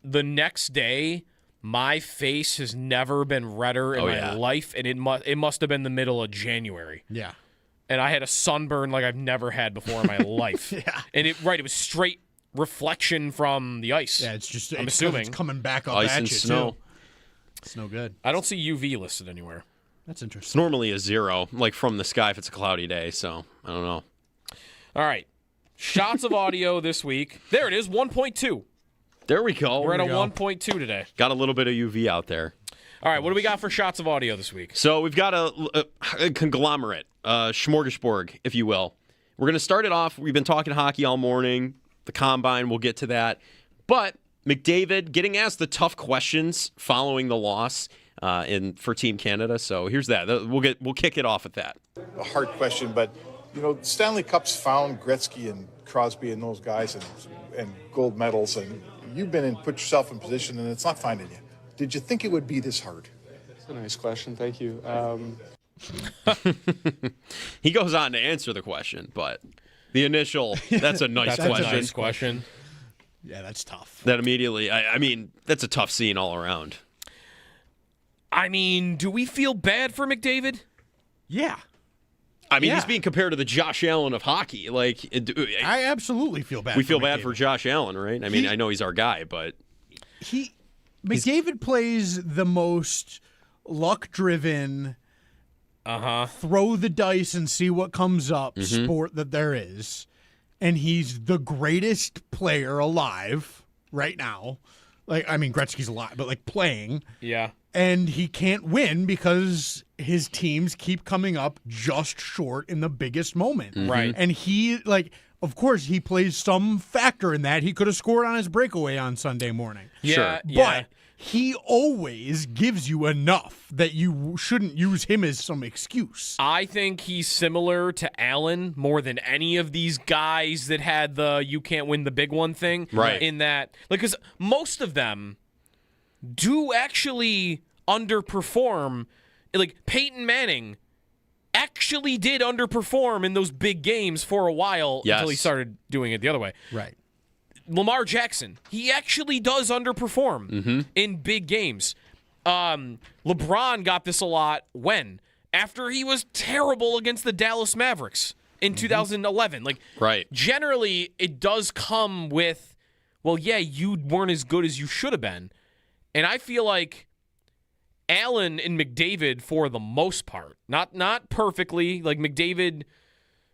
the next day, my face has never been redder in my life, and it must have been the middle of January. Yeah, and I had a sunburn like I've never had before in my life. Yeah, and it was straight reflection from the ice. Yeah, it's assuming it's coming back up ice at and you snow. too. It's no good. I don't see UV listed anywhere. That's interesting. It's normally a 0, like from the sky if it's a cloudy day. So I don't know. All right, shots of audio this week. There it is, 1.2. There we go. We're at a 1.2 today. Got a little bit of UV out there. All right, what do we got for shots of audio this week? So we've got a conglomerate, smorgasbord, if you will. We're going to start it off. We've been talking hockey all morning. The Combine, we'll get to that. But McDavid getting asked the tough questions following the loss for Team Canada. So here's that. We'll kick it off at that. A hard question, but Stanley Cup's found Gretzky and Crosby and those guys and gold medals, and you've put yourself in position, and it's not finding you. Did you think it would be this hard? That's a nice question. Thank you. He goes on to answer the question, but the initial, that's a nice question. That's a nice question. Yeah, that's tough. That immediately, I mean, that's a tough scene all around. I mean, do we feel bad for McDavid? Yeah. I mean, he's being compared to the Josh Allen of hockey. Like, I absolutely feel bad. We feel bad for Josh Allen, right? I mean, I know he's our guy, but McDavid plays the most luck-driven, throw the dice and see what comes up sport that there is, and he's the greatest player alive right now. Like, I mean, Gretzky's alive, but like playing. Yeah. And he can't win because his teams keep coming up just short in the biggest moment. Right. And he, of course, he plays some factor in that. He could have scored on his breakaway on Sunday morning. Yeah, But he always gives you enough that you shouldn't use him as some excuse. I think he's similar to Allen more than any of these guys that had the you can't win the big one thing. Right. In that, because most of them do actually underperform. Like Peyton Manning actually did underperform in those big games for a while until he started doing it the other way. Right. Lamar Jackson, he actually does underperform in big games. LeBron got this a lot when? After he was terrible against the Dallas Mavericks in 2011. Generally, it does come with, you weren't as good as you should have been. And I feel like Allen and McDavid, for the most part, not perfectly, like McDavid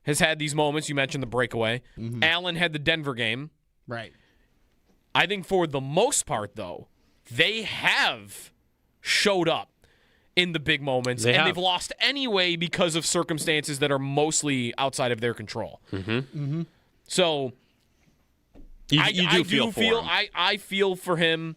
has had these moments. You mentioned the breakaway. Allen had the Denver game. Right. I think for the most part, though, they have showed up in the big moments, they've lost anyway because of circumstances that are mostly outside of their control. So I feel for him.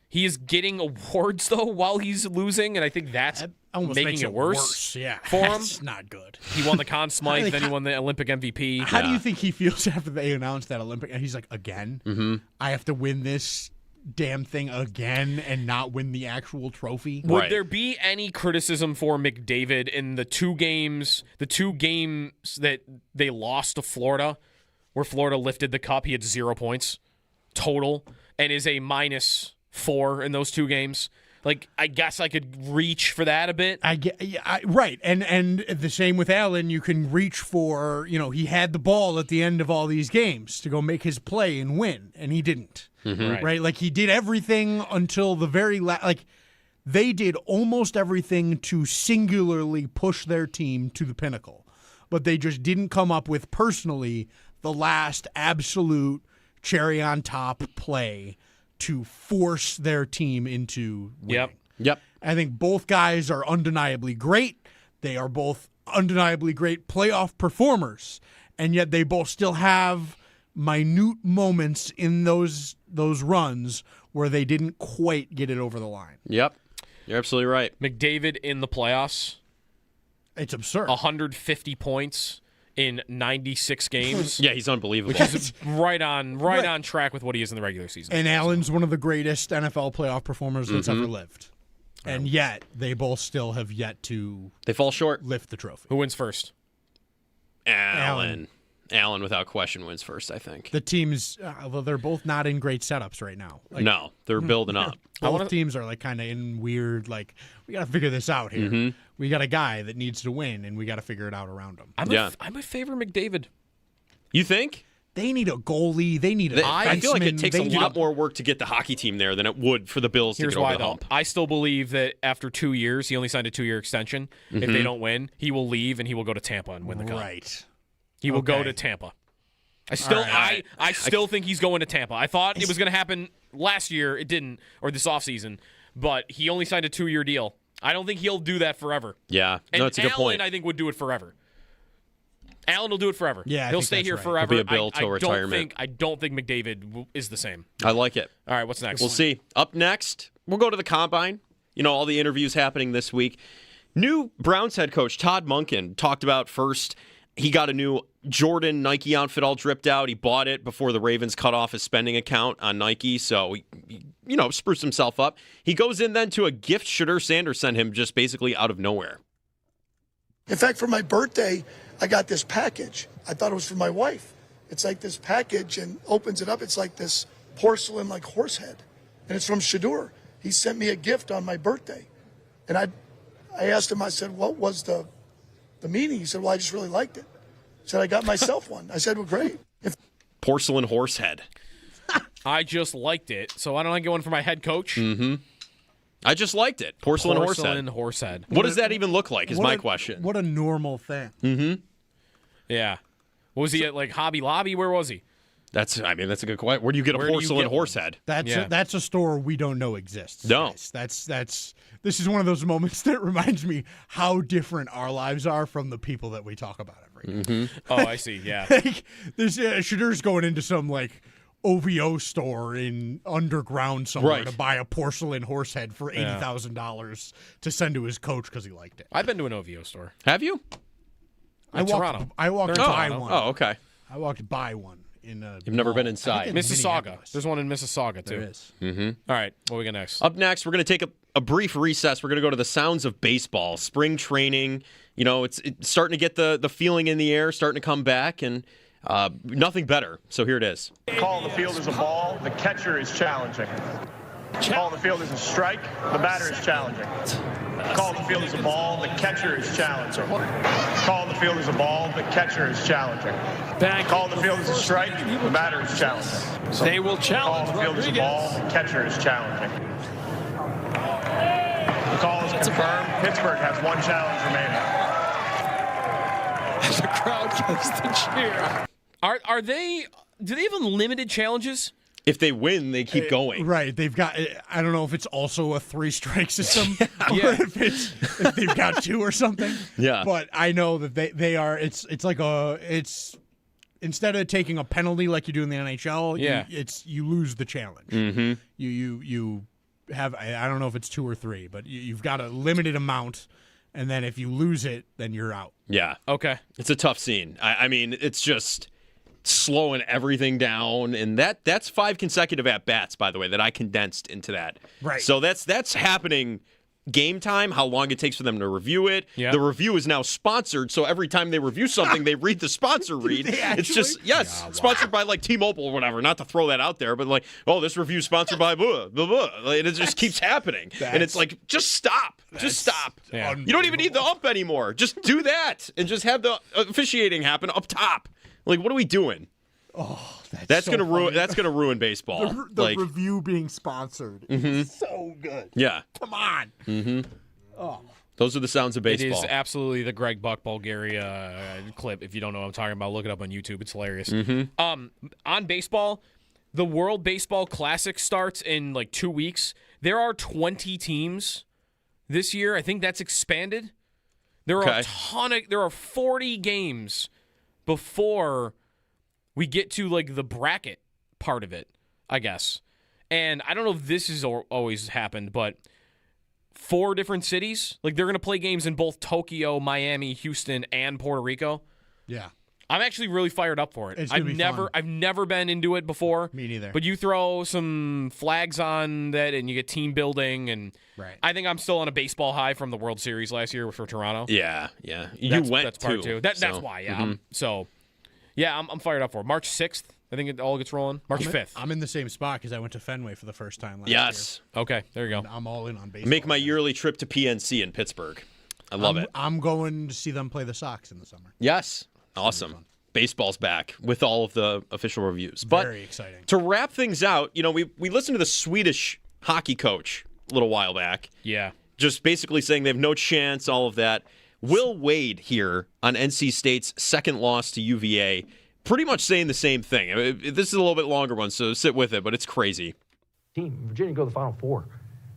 He is getting awards, though, while he's losing, and I think that's making it worse Yeah, for him. That's not good. He won the Conn Smythe, then he won the Olympic MVP. How do you think he feels after they announced that Olympic? And he's like, again? I have to win this damn thing again and not win the actual trophy? Would there be any criticism for McDavid in the two games that they lost to Florida, where Florida lifted the cup? He had 0 points total and is a -4 in those two games. Like, I guess I could reach for that a bit. Right. And the same with Allen. You can reach for, he had the ball at the end of all these games to go make his play and win, and he didn't. Right? Like, he did everything until the very last. Like, they did almost everything to singularly push their team to the pinnacle, but they just didn't come up with, personally, the last absolute cherry on top play to force their team into winning. Yep. I think both guys are undeniably great. They are both undeniably great playoff performers, and yet they both still have minute moments in those runs where they didn't quite get it over the line. Yep. You're absolutely right. McDavid in the playoffs. It's absurd. 150 points in 96 games. Yeah, he's unbelievable. Which is right on track with what he is in the regular season. And Allen's one of the greatest NFL playoff performers that's ever lived. And yet, they both still have yet to... They fall short. Lift the trophy. Who wins first? Allen, without question, wins first, I think. The teams, they're both not in great setups right now. No, they're building up. Both teams are kind of in weird, we got to figure this out here. We got a guy that needs to win, and we got to figure it out around him. I'm a favor McDavid. You think? They need a goalie. They need an I feel like it takes a lot more more work to get the hockey team there than it would for the Bills to get over the hump. I still believe that after 2 years, he only signed a 2-year extension. If they don't win, he will leave and he will go to Tampa and win the cup. Right. He will go to Tampa. I still think he's going to Tampa. I thought it was going to happen last year. It didn't, or this offseason. But he only signed a 2-year deal. I don't think he'll do that forever. Yeah, that's a good point. I think would do it forever. Allen will do it forever. Yeah, he'll stay here forever. He'll be a Bill till retirement. I don't think McDavid is the same. I like it. All right, what's next? We'll see. Up next, we'll go to the Combine. All the interviews happening this week. New Browns head coach Todd Monken talked about first. He got a new Jordan Nike outfit all dripped out. He bought it before the Ravens cut off his spending account on Nike, so he spruced himself up. He goes in then to a gift Shadur Sanders sent him just basically out of nowhere. In fact, for my birthday, I got this package. I thought it was for my wife. It's like this package, and opens it up. It's like this porcelain, horse head, and it's from Shadur. He sent me a gift on my birthday, and I asked him. I said, "What was the meaning?" He said, "Well, I just really liked it." He said, "I got myself one." I said, "Well, great." Porcelain horse head. I just liked it, so why don't I get one for my head coach? I just liked it. Porcelain horse head. What does that even look like is my question. What a normal thing. Yeah. What was he at, Hobby Lobby? Where was he? That's a good question. Where do you get a porcelain horse head? That's a store we don't know exists. No. This is one of those moments that reminds me how different our lives are from the people that we talk about every day. Oh, I see. Yeah. There's Shadur's going into some OVO store in underground somewhere to buy a porcelain horse head for $80,000 to send to his coach because he liked it. I've been to an OVO store. Have you? Toronto. I walked by one. Oh, okay. I walked by one. You've never been inside. Mississauga. There's one in Mississauga, too. There is. Mm-hmm. All right. What do we got next? Up next, we're going to take a brief recess. We're going to go to the sounds of baseball. Spring training. It's starting to get the feeling in the air, starting to come back, and nothing better. So here it is. Call the field is a ball. The catcher is challenging. Call the field is a strike. The batter is challenging. Call the field is a ball. The catcher is challenging. Call the field is a ball. The catcher is challenging. Call the field is a strike. The batter is challenging. They will challenge. Call the field is a ball. The catcher is challenging. The call is confirmed. Pittsburgh has one challenge remaining. The crowd gets the cheer. Are they? Do they have unlimited challenges? If they win, they keep going. Right. They've got, I don't know if it's also a 3-strike system or if they've got 2 or something. Yeah. But I know that they are, it's instead of taking a penalty like you do in the NHL, you lose the challenge. Mm-hmm. You have, I don't know if it's 2 or 3, but you've got a limited amount, and then if you lose it, then you're out. Yeah. Okay. It's a tough scene. I mean, it's just slowing everything down, and that's 5 consecutive at-bats, by the way, that I condensed into that. Right. So that's happening game time, how long it takes for them to review it. Yeah. The review is now sponsored, so every time they review something, they read the sponsor read. It's just, sponsored by T-Mobile or whatever, not to throw that out there, but this review is sponsored by blah, blah, blah. It just keeps happening. And it's just stop. Just stop. Yeah. You don't even need the ump anymore. Just do that and just have the officiating happen up top. What are we doing? Oh, that's so gonna ruin. funny. That's gonna ruin baseball. The review being sponsored is so good. Yeah. Come on. Mm-hmm. Oh. Those are the sounds of baseball. It is absolutely the Greg Buck Bulgaria clip. If you don't know what I'm talking about, look it up on YouTube. It's hilarious. Mm-hmm. On baseball, the World Baseball Classic starts in 2 weeks. There are 20 teams this year. I think that's expanded. There are a ton of. There are 40 games before we get to the bracket part of it, I guess. And I don't know if this has always happened, but 4 different cities, they're going to play games in both Tokyo, Miami, Houston, and Puerto Rico. Yeah. I'm actually really fired up for it. It's gonna be fun. I've never been into it before. Me neither. But you throw some flags on that and you get team building, and I think I'm still on a baseball high from the World Series last year for Toronto. Yeah. That's part two. That's why, yeah. I'm fired up for it. March 6th, I think it all gets rolling. March 5th. I'm in the same spot because I went to Fenway for the first time last year. Okay, there you go. And I'm all in on baseball. Make my yearly trip to PNC in Pittsburgh. I love it. I'm going to see them play the Sox in the summer. Yes. Awesome. Baseball's back with all of the official reviews. Very exciting. To wrap things out, we listened to the Swedish hockey coach a little while back. Yeah. Just basically saying they have no chance, all of that. Will Wade here on NC State's second loss to UVA, pretty much saying the same thing. This is a little bit longer one, so sit with it, but it's crazy. Virginia go to the Final Four.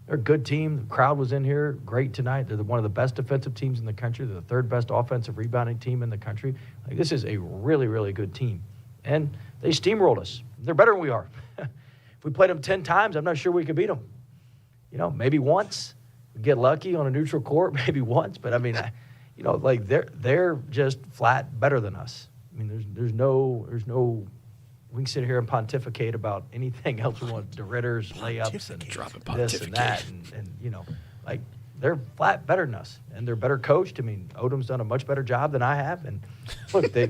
They're a good team. The crowd was in here. Great tonight. They're one of the best defensive teams in the country. They're the 3rd best offensive rebounding team in the country. This is a really, really good team. And they steamrolled us. They're better than we are. If we played them 10 times, I'm not sure we could beat them. Maybe once. We get lucky on a neutral court, maybe once. But, they're just flat better than us. There's no we can sit here and pontificate about anything else we want, DeRitters, layups, and this and that, and they're flat better than us, and they're better coached. Odom's done a much better job than I have, and look, they're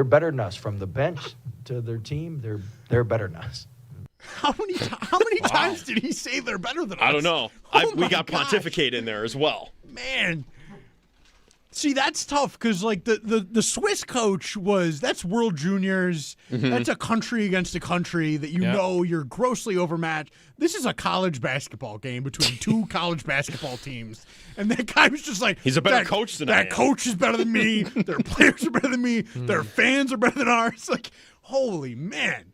better than us from the bench to their team. They're better than us. How many times did he say they're better than us? I don't know. We got pontificate in there as well. Man. See, that's tough because the Swiss coach that's World Juniors. Mm-hmm. That's a country against a country that you're grossly overmatched. This is a college basketball game between 2 college basketball teams, and that guy was just he's a better coach than I am. That coach is better than me. Their players are better than me. Their fans are better than ours. Holy man.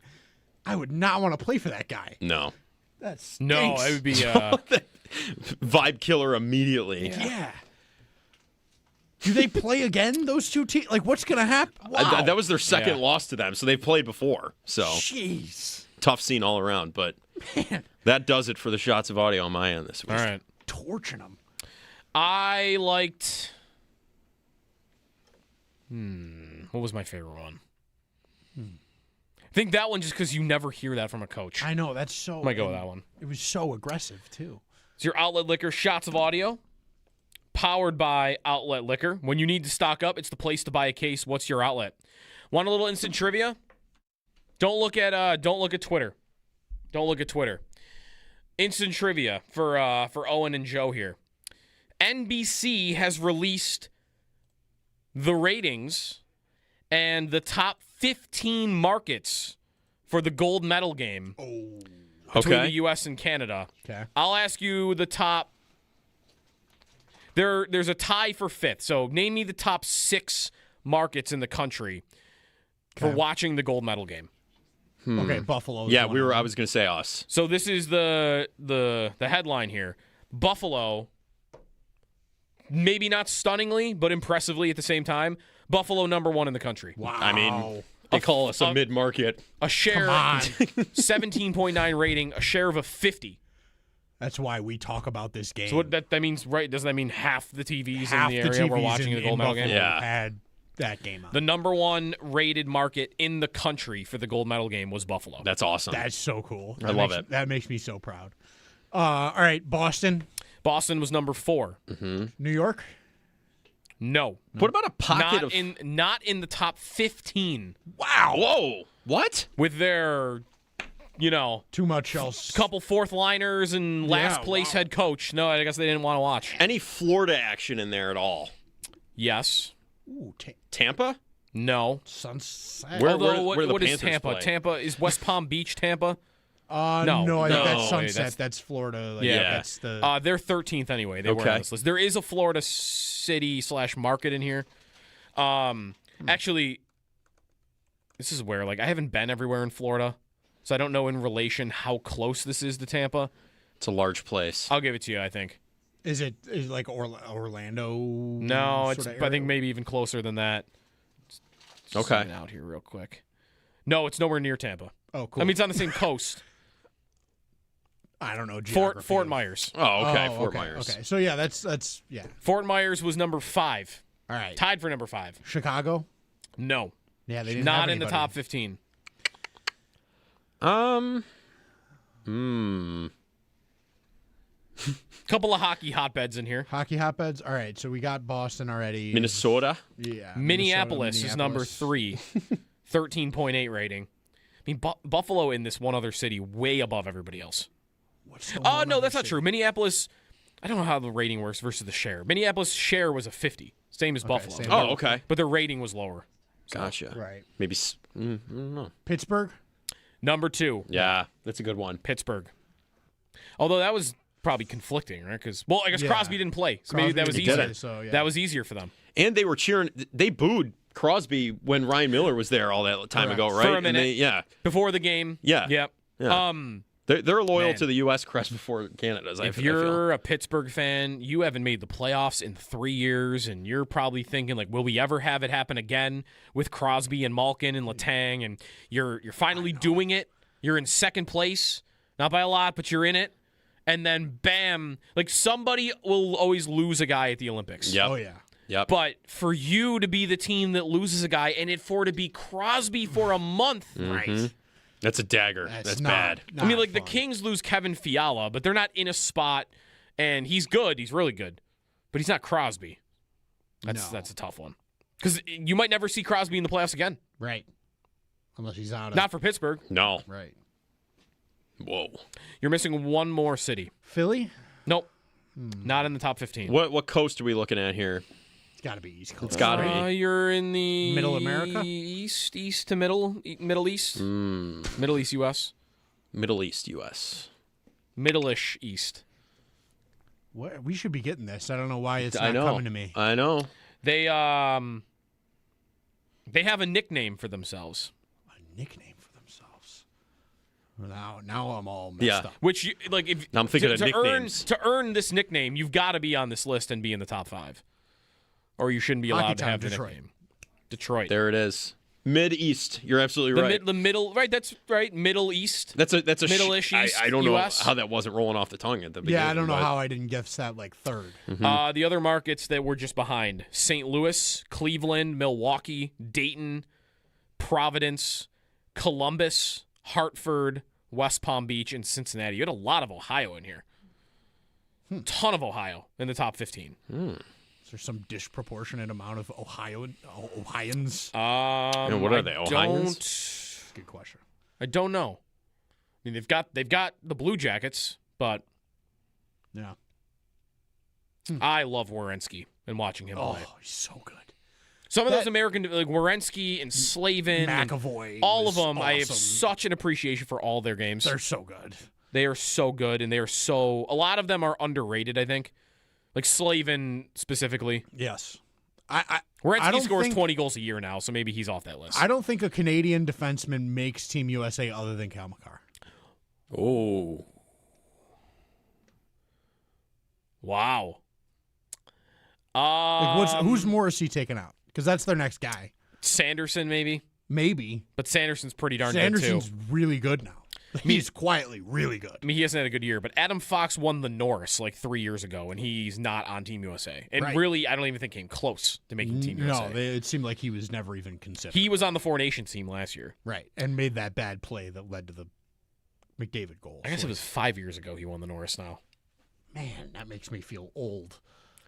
I would not want to play for that guy. No. That stinks. No, it would be vibe killer immediately. Yeah. Do they play again, those two teams? Like, what's going to happen? Wow. That was their second loss to them, so they've played before. So Jeez. Tough scene all around, but that does it for the shots of audio on my end this week. All right. Torching them. I liked... What was my favorite one? I think that one just because you never hear that from a coach. I know, that's so... Might go with that one. It was so aggressive, too. It's your Outlet Liquor Shots of Audio, powered by Outlet Liquor. When you need to stock up, it's the place to buy a case. What's your outlet? Want a little instant trivia? Don't look at Twitter. Don't look at Twitter. Instant trivia for Owen and Joe here. NBC has released the ratings and the top 15 markets for the gold medal game between the U.S. and Canada. Okay. I'll ask you the top. There's a tie for fifth. So name me the top 6 markets in the country for watching the gold medal game. Okay, Buffalo. Yeah, I was going to say us. So this is the headline here. Buffalo, maybe not stunningly, but impressively at the same time. Buffalo #1 in the country. Wow. I mean, they call us a mid-market. A share, 17.9 rating, a share of a 50. That's why we talk about this game. So what that means, right? Doesn't that mean half the TVs Half in the the area were TVs watching the gold medal game? Buffalo had that game on. The #1 rated market in the country for the gold medal game was Buffalo. That's awesome. That's so cool. I love it. That makes me so proud. All right, Boston. Boston was #4. Mm-hmm. New York? No. What about a pocket not in the top 15. Wow. Whoa. What? With their, too much else. Couple fourth liners and last place head coach. No, I guess they didn't want to watch. Any Florida action in there at all? Yes. Ooh, Tampa? No. Sunset. Where What the is Panthers Tampa? play? Tampa is West Palm Beach, Tampa? No, I think that's No. Sunset. That's Florida. That's the. They're 13th anyway. They were on this list. There is a Florida city / market in here. Actually, this is where I haven't been everywhere in Florida, so I don't know in relation how close this is to Tampa. It's a large place. I'll give it to you. I think. Is it like Orlando? No, I think maybe even closer than that. Okay. Out here real quick. No, it's nowhere near Tampa. Oh, cool. I mean, it's on the same coast. I don't know. Fort Myers. Oh, okay. Fort Myers. Okay, so yeah, that's yeah. Fort Myers was #5. All right. Tied for #5. Chicago? No. Yeah, they didn't not have in the anybody. top 15. Couple of hockey hotbeds in here. Hockey hotbeds. All right, so we got Boston already. Minnesota? Yeah. Minneapolis is #3. 13.8 rating. I mean, Buffalo in this one other city way above everybody else. Oh, no, that's not true. Minneapolis, I don't know how the rating works versus the share. Minneapolis share was a 50, same as Buffalo. same. Oh, okay. But their rating was lower. Gotcha. Right. Maybe, I don't know. Pittsburgh? #2. Yeah, that's a good one. Pittsburgh. Although that was probably conflicting, right? Because, I guess Crosby didn't play, so maybe that was Crosby easier. didn't, so, yeah. That was easier for them. And they were cheering. They booed Crosby when Ryan Miller was there all that time ago, right? For a minute. And Before the game. Yeah. Yep. Yeah. They're loyal to the U.S. crest before Canada's. If you're a Pittsburgh fan, you haven't made the playoffs in 3 years, and you're probably thinking, will we ever have it happen again with Crosby and Malkin and Letang? And you're finally doing it. You're in second place, not by a lot, but you're in it. And then, bam, somebody will always lose a guy at the Olympics. Yep. Oh, yeah. Yep. But for you to be the team that loses a guy, and for it to be Crosby for a month, right? That's a dagger. That's bad. I mean, the Kings lose Kevin Fiala, but they're not in a spot, and he's good. He's really good. But he's not Crosby. That's a tough one. Because you might never see Crosby in the playoffs again. Right. Unless he's out of. Not for Pittsburgh. No. Right. Whoa. You're missing one more city. Philly? Nope. Not in the top 15. What coast are we looking at here? It's got to be East Coast. It's got to be. You're in the Middle America? East to Middle East. Middle East U.S. Middle East U.S. Middle-ish East. What? We should be getting this. I don't know why it's not coming to me. I know. They have a nickname for themselves. A nickname for themselves. Now I'm all messed up. Which, if now I'm thinking of nicknames. To earn this nickname, you've got to be on this list and be in the top 5. Or you shouldn't be allowed to have the nickname. Detroit. There it is. Mid-East. You're absolutely right. The middle, right? That's right. Middle East. That's a middle-ish East. I don't US. know how that wasn't rolling off the tongue at the beginning. Yeah, I don't know how I didn't guess that third. Mm-hmm. The other markets that were just behind: St. Louis, Cleveland, Milwaukee, Dayton, Providence, Columbus, Hartford, West Palm Beach, and Cincinnati. You had a lot of Ohio in here. Ton of Ohio in the top 15. Is there some disproportionate amount of Ohioans? What are they? Ohioans? Good question. I don't know. I mean, they've got the Blue Jackets, but yeah, I love Werenski and watching him play. Oh, he's so good. Some of those American, like Werenski and Slavin, McAvoy, all of them, awesome. I have such an appreciation for all their games. They're so good. They are so good, and they are so. A lot of them are underrated, I think. Like Slavin specifically. Yes. Werenski scores 20 goals a year now, so maybe he's off that list. I don't think a Canadian defenseman makes Team USA other than Cal McCarr. Oh. Wow. Who's Morrissey taking out? Because that's their next guy. Sanderson, maybe. Maybe. But Sanderson's pretty darn Sanderson's good, too. really good now. He's quietly really good. I mean, he hasn't had a good year, but Adam Fox won the Norris 3 years ago, and he's not on Team USA. And really, I don't even think came close to making Team USA. No, it seemed like he was never even considered. He was on the Four Nations team last year. Right, and made that bad play that led to the McDavid goal. I guess it was 5 years ago he won the Norris now. Man, that makes me feel old.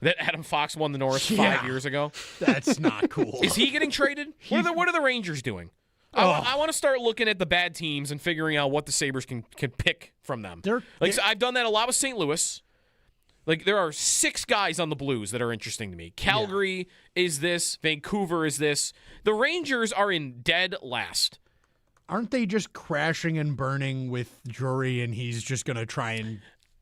That Adam Fox won the Norris 5 years ago? That's not cool. Is he getting traded? What are the Rangers doing? I want to start looking at the bad teams and figuring out what the Sabres can pick from them. So I've done that a lot with St. Louis. There are 6 guys on the Blues that are interesting to me. Calgary is this. Vancouver is this. The Rangers are in dead last. Aren't they just crashing and burning with Drury, and he's just going to try and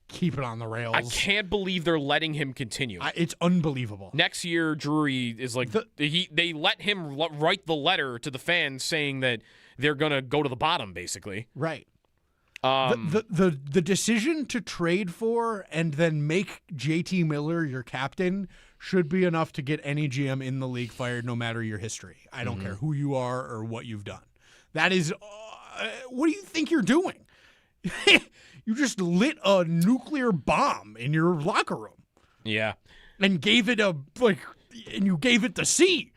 keep it on the rails? I can't believe they're letting him continue. It's unbelievable. Next year, Drury is they let him write the letter to the fans saying that they're going to go to the bottom, basically. Right. The decision to trade for and then make JT Miller your captain should be enough to get any GM in the league fired, no matter your history. I don't care who you are or what you've done. That is, what do you think you're doing? You just lit a nuclear bomb in your locker room. Yeah. And gave it and you gave it to C.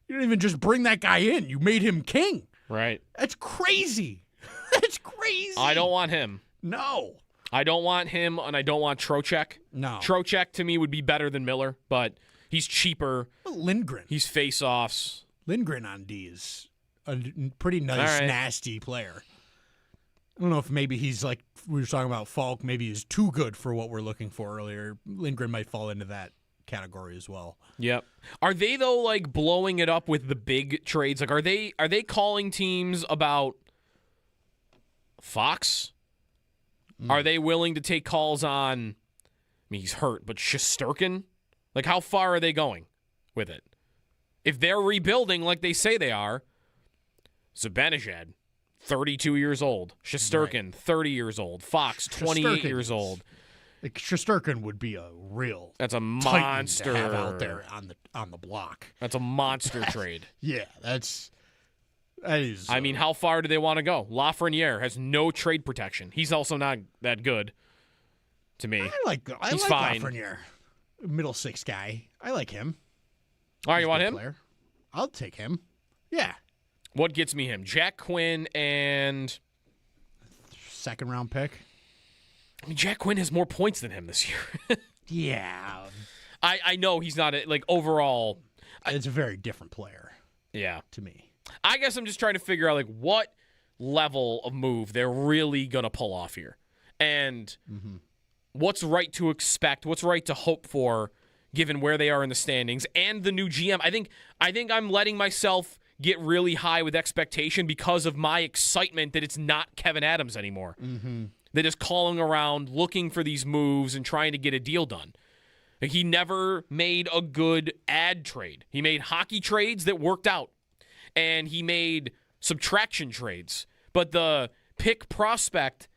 You didn't even just bring that guy in. You made him king. Right. That's crazy. That's crazy. I don't want him. No. I don't want him, and I don't want Trocheck. No. Trocheck, to me, would be better than Miller, but he's cheaper. Lindgren. He's face-offs. Lindgren on D is a pretty nice, nasty player. I don't know if maybe he's we were talking about Falk, maybe he's too good for what we're looking for earlier. Lindgren might fall into that category as well. Yep. Are they, though, blowing it up with the big trades? Are they calling teams about Fox? Are they willing to take calls on, he's hurt, but Shesterkin? How far are they going with it? If they're rebuilding like they say they are, Zibanejad, 32 years old. Shesterkin, 30 years old. Fox, 28 years old. Shesterkin would be a real That's a monster to have out there on the block. That's a monster trade. Yeah, that is. How far do they want to go? Lafreniere has no trade protection. He's also not that good to me. He's fine. Lafreniere, middle six guy. I like him. All right, you want him? Player. I'll take him. Yeah. What gets me him? Jack Quinn and second round pick. Jack Quinn has more points than him this year. Yeah. I know he's not overall. It's a very different player. Yeah. To me. I guess I'm just trying to figure out what level of move they're really gonna pull off here, and what's right to expect, what's right to hope for, given where they are in the standings and the new GM. I think I'm letting myself get really high with expectation because of my excitement that it's not Kevin Adams anymore. That is calling around, looking for these moves and trying to get a deal done. He never made a good ad trade. He made hockey trades that worked out. And he made subtraction trades, but the pick prospect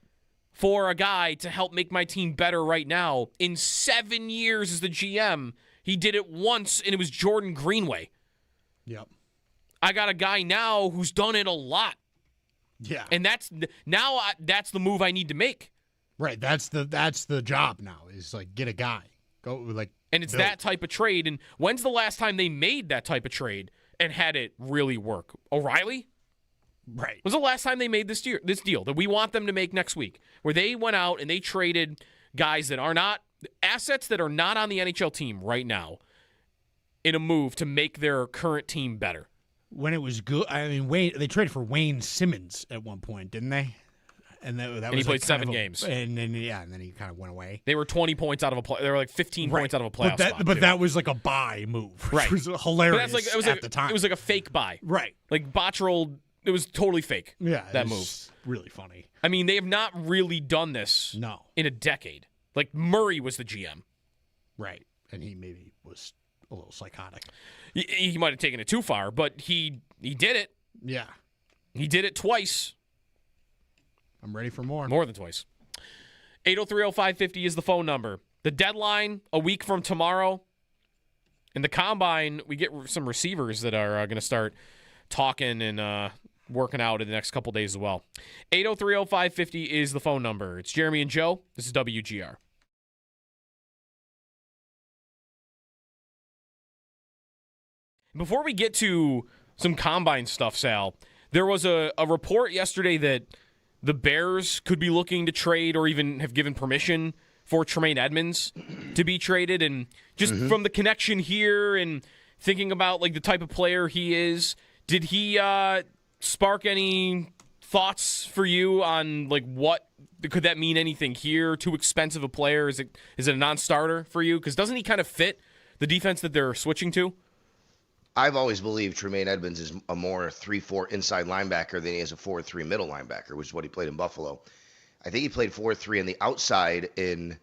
for a guy to help make my team better right now in 7 years as the GM, he did it once, and it was Jordan Greenway. Yep. I got a guy now who's done it a lot. Yeah. And that's the move I need to make. Right. That's the job now is like get a guy. Go like And it's build. that type of trade. And when's the last time they made that type of trade and had it really work? O'Reilly? Right. When's the last time they made this deal that we want them to make next week? Where they went out and they traded guys that are not assets that are not on the NHL team right now in a move to make their current team better. When it was good, I mean, they traded for Wayne Simmons at one point, didn't they? And that he was played like 7 games. And then he kind of went away. They were 20 points out of a play. They were like 15 points out of a playoff spot. But that was like a buy move. Right. It was hilarious at the time. It was like a fake buy. Right. Like Botterill, it was totally fake. Yeah. That it move. was really funny. I mean, they have not really done this in a decade. Like Murray was the GM. Right. And he maybe was a little psychotic. He might have taken it too far, but he did it. Yeah. He did it twice. I'm ready for more. More than twice. 803-0550 is the phone number. The deadline, a week from tomorrow. In the Combine, we get some receivers that are going to start talking and working out in the next couple days as well. 803-0550 is the phone number. It's Jeremy and Joe. This is WGR. Before we get to some Combine stuff, Sal, there was a report yesterday that the Bears could be looking to trade or even have given permission for Tremaine Edmonds to be traded. And just from the connection here and thinking about like the type of player he is, did he spark any thoughts for you on like what could that mean anything here? Too expensive a player? Is it a non-starter for you? Because doesn't he kind of fit the defense that they're switching to? I've always believed Tremaine Edmonds is a more 3-4 inside linebacker than he is a 4-3 middle linebacker, which is what he played in Buffalo. I think he played 4-3 on the outside in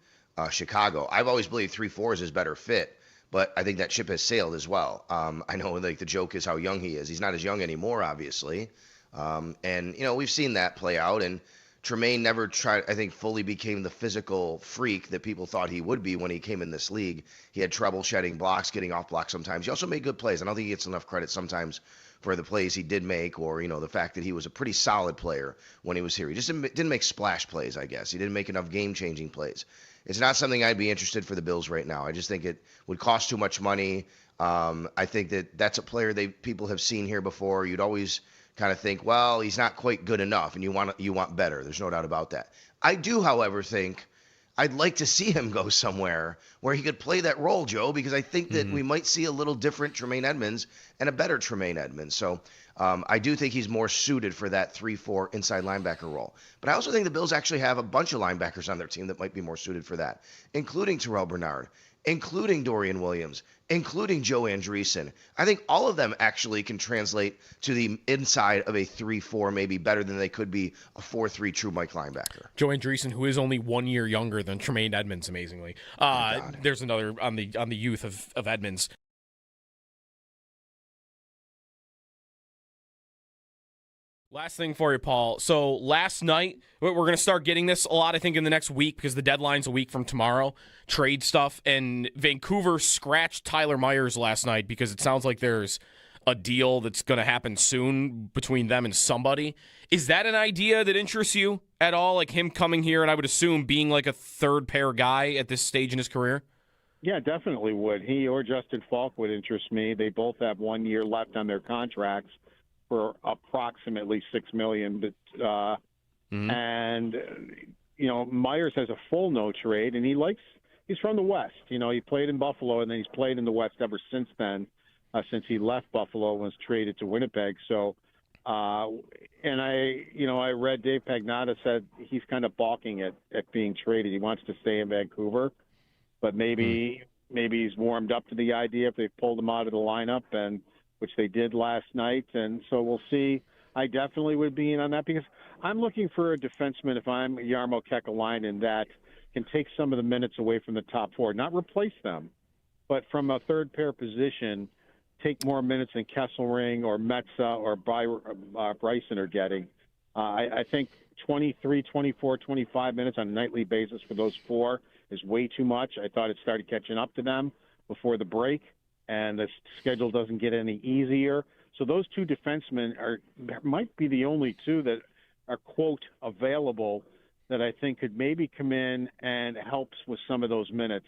Chicago. I've always believed 3-4 is his better fit, but I think that ship has sailed as well. I know like the joke is how young he is. He's not as young anymore, obviously. And, we've seen that play out, and Tremaine never fully became the physical freak that people thought he would be when he came in this league. He had trouble shedding blocks, getting off blocks sometimes. He also made good plays. I don't think he gets enough credit sometimes for the plays he did make or, the fact that he was a pretty solid player when he was here. He just didn't make splash plays, I guess. He didn't make enough game-changing plays. It's not something I'd be interested for the Bills right now. I just think it would cost too much money. I think that's a player people have seen here before. You'd always kind of think, well, he's not quite good enough, and you want better. There's no doubt about that. I do, however, think I'd like to see him go somewhere where he could play that role, Joe, because I think that we might see a little different Tremaine Edmonds and a better Tremaine Edmonds. So I do think he's more suited for that 3-4 inside linebacker role. But I also think the Bills actually have a bunch of linebackers on their team that might be more suited for that, including Terrell Bernard, including Dorian Williams, including Joe Andreessen. I think all of them actually can translate to the inside of a 3-4, maybe better than they could be a 4-3 true Mike linebacker. Joe Andreessen, who is only 1 year younger than Tremaine Edmonds, amazingly. There's another on the youth of Edmonds. Last thing for you, Paul. So last night, we're going to start getting this a lot, I think, in the next week because the deadline's a week from tomorrow, trade stuff. And Vancouver scratched Tyler Myers last night because it sounds like there's a deal that's going to happen soon between them and somebody. Is that an idea that interests you at all, like him coming here and I would assume being like a third pair guy at this stage in his career? Yeah, definitely would. He or Justin Falk would interest me. They both have 1 year left on their contracts for approximately $6 million, but and Myers has a full no trade, and he's from the West. He played in Buffalo, and then he's played in the West ever since then, since he left Buffalo and was traded to Winnipeg. So, and I read Dave Pagnotta said he's kind of balking at being traded. He wants to stay in Vancouver, but maybe he's warmed up to the idea if they pulled him out of the lineup and which they did last night, and so we'll see. I definitely would be in on that because I'm looking for a defenseman, if I'm Jarmo Kekalainen, that can take some of the minutes away from the top four, not replace them, but from a third pair position take more minutes than Kesselring or Metza or Bryson are getting. I think 23, 24, 25 minutes on a nightly basis for those four is way too much. I thought it started catching up to them before the break, and the schedule doesn't get any easier. So those two defensemen might be the only two that are, quote, available that I think could maybe come in and help with some of those minutes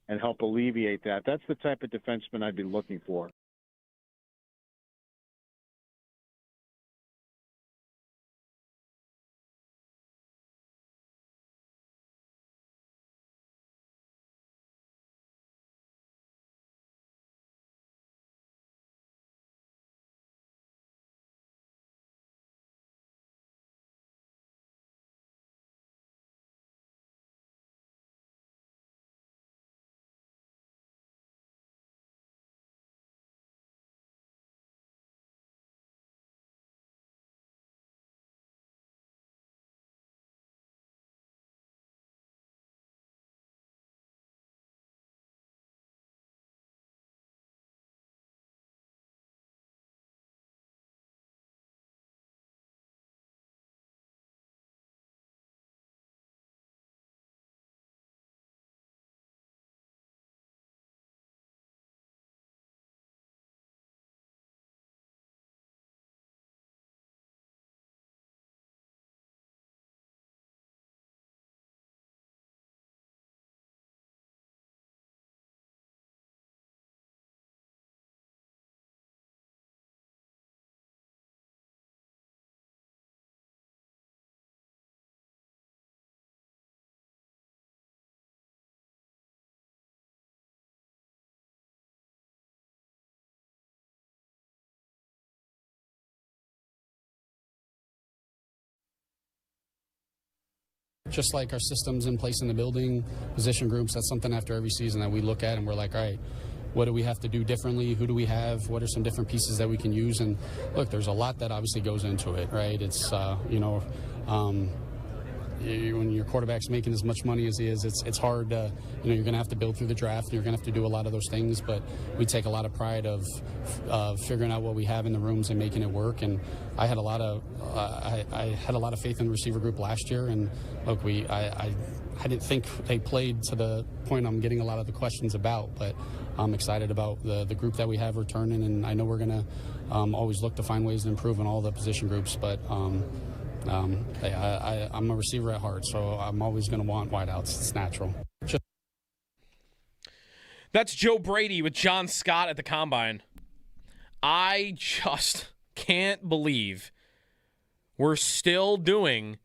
and help alleviate that. That's the type of defenseman I'd be looking for. Just like our systems in place in the building, position groups, that's something after every season that we look at and we're like, all right, what do we have to do differently? Who do we have? What are some different pieces that we can use? And look, there's a lot that obviously goes into it, right? It's, when your quarterback's making as much money as he is, it's hard to, you're going to have to build through the draft. And you're going to have to do a lot of those things, but we take a lot of pride of figuring out what we have in the rooms and making it work. And I had a lot of faith in the receiver group last year. And look, I didn't think they played to the point I'm getting a lot of the questions about, but I'm excited about the group that we have returning. And I know we're going to always look to find ways to improve in all the position groups, but I'm a receiver at heart, so I'm always going to want wideouts. It's natural. That's Joe Brady with John Scott at the Combine. I just can't believe we're still doing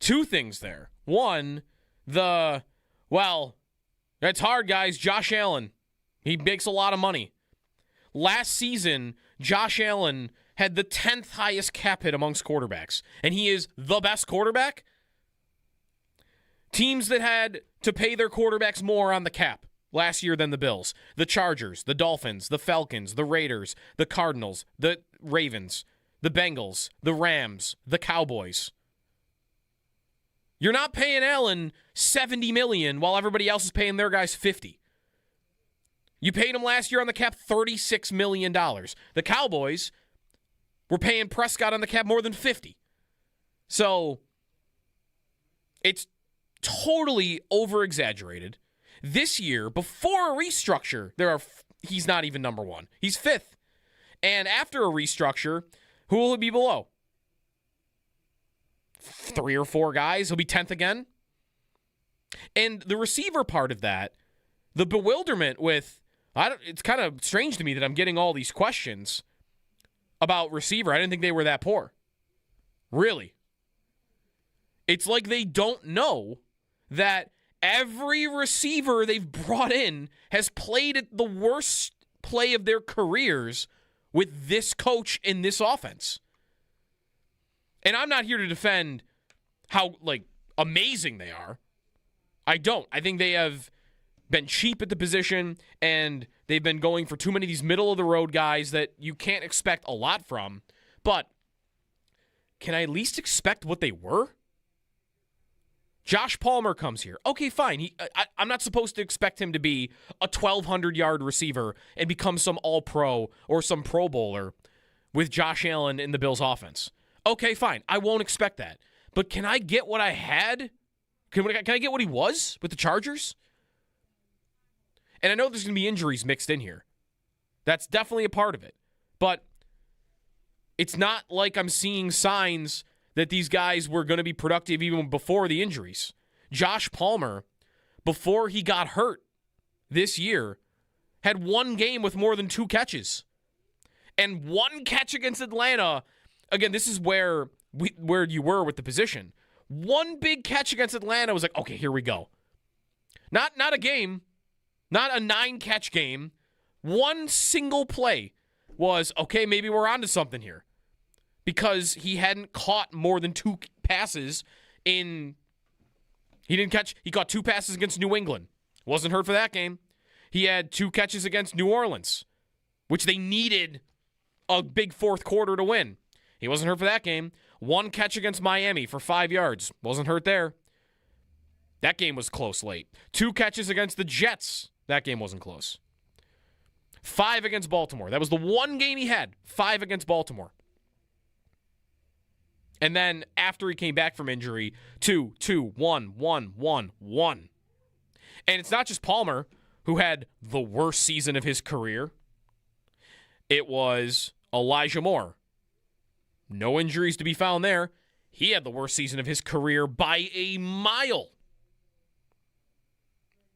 two things there. One, that's hard, guys. Josh Allen, he makes a lot of money. Last season, Josh Allen had the 10th highest cap hit amongst quarterbacks, and he is the best quarterback. Teams that had to pay their quarterbacks more on the cap last year than the Bills: the Chargers, the Dolphins, the Falcons, the Raiders, the Cardinals, the Ravens, the Bengals, the Rams, the Cowboys. You're not paying Allen $70 million while everybody else is paying their guys $50. You paid him last year on the cap $36 million. The Cowboys were paying Prescott on the cap more than $50. So it's totally over-exaggerated. This year, before a restructure, he's not even number one. He's fifth. And after a restructure, who will he be below? 3 or 4 guys. He'll be 10th again. And the receiver part of that, the bewilderment with, it's kind of strange to me that I'm getting all these questions about receiver. I didn't think they were that poor. Really. It's like they don't know that every receiver they've brought in has played at the worst play of their careers with this coach in this offense. And I'm not here to defend how, amazing they are. I don't. I think they have been cheap at the position, and they've been going for too many of these middle-of-the-road guys that you can't expect a lot from. But can I at least expect what they were? Josh Palmer comes here. Okay, fine. I'm not supposed to expect him to be a 1,200-yard receiver and become some all-pro or some Pro Bowler with Josh Allen in the Bills' offense. Okay, fine. I won't expect that. But can I get what I had? Can I get what he was with the Chargers? And I know there's going to be injuries mixed in here. That's definitely a part of it. But it's not like I'm seeing signs that these guys were going to be productive even before the injuries. Josh Palmer, before he got hurt this year, had one game with more than 2 catches. And one catch against Atlanta, again, this is where you were with the position. One big catch against Atlanta was like, okay, here we go. Not a game, not a 9-catch game. One single play was, okay, maybe we're onto something here. Because he hadn't caught more than 2 passes he caught 2 passes against New England. Wasn't hurt for that game. He had 2 catches against New Orleans, which they needed a big fourth quarter to win. He wasn't hurt for that game. 1 catch against Miami for 5 yards. Wasn't hurt there. That game was close late. 2 catches against the Jets. That game wasn't close. 5 against Baltimore. That was the one game he had. 5 against Baltimore. And then after he came back from injury, 2, 1, 1, 1, 1. And it's not just Palmer who had the worst season of his career. It was Elijah Moore. No injuries to be found there. He had the worst season of his career by a mile.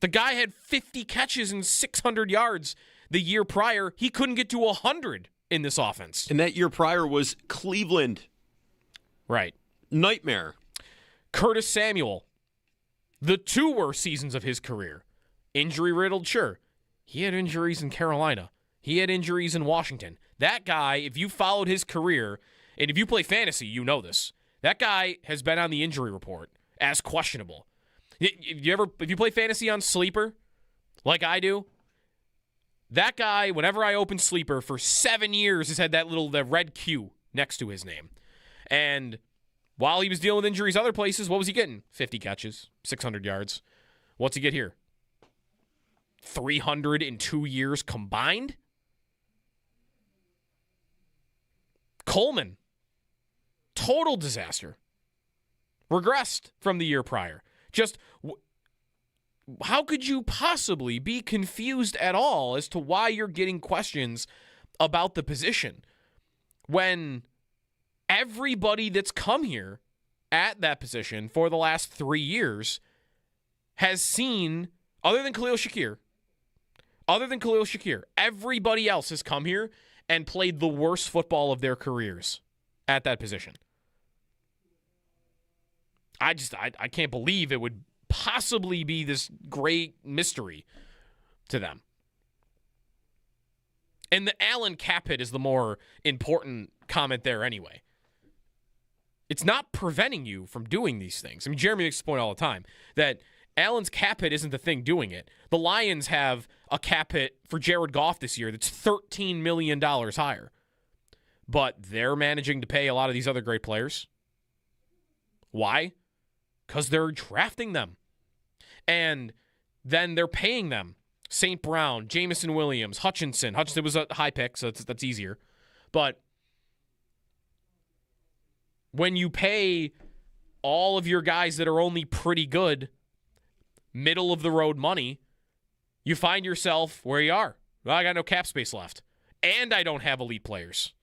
The guy had 50 catches and 600 yards the year prior. He couldn't get to 100 in this offense. And that year prior was Cleveland. Right. Nightmare. Curtis Samuel. The 2 worst seasons of his career. Injury-riddled, sure. He had injuries in Carolina. He had injuries in Washington. That guy, if you followed his career, and if you play fantasy, you know this. That guy has been on the injury report as questionable. If you play fantasy on Sleeper, like I do, that guy, whenever I open Sleeper for 7 years, has had the red Q next to his name. And while he was dealing with injuries other places, what was he getting? 50 catches, 600 yards. What's he get here? 300 in 2 years combined? Coleman, total disaster. Regressed from the year prior. Just, how could you possibly be confused at all as to why you're getting questions about the position when everybody that's come here at that position for the last 3 years has seen, other than Khalil Shakir, everybody else has come here and played the worst football of their careers at that position. I can't believe it would possibly be this great mystery to them. And the Allen cap hit is the more important comment there anyway. It's not preventing you from doing these things. I mean, Jeremy makes the point all the time that Allen's cap hit isn't the thing doing it. The Lions have a cap hit for Jared Goff this year that's $13 million higher. But they're managing to pay a lot of these other great players. Why? Because they're drafting them. And then they're paying them. St. Brown, Jamison Williams, Hutchinson. Hutchinson was a high pick, so that's easier. But when you pay all of your guys that are only pretty good, middle-of-the-road money, you find yourself where you are. Well, I got no cap space left. And I don't have elite players.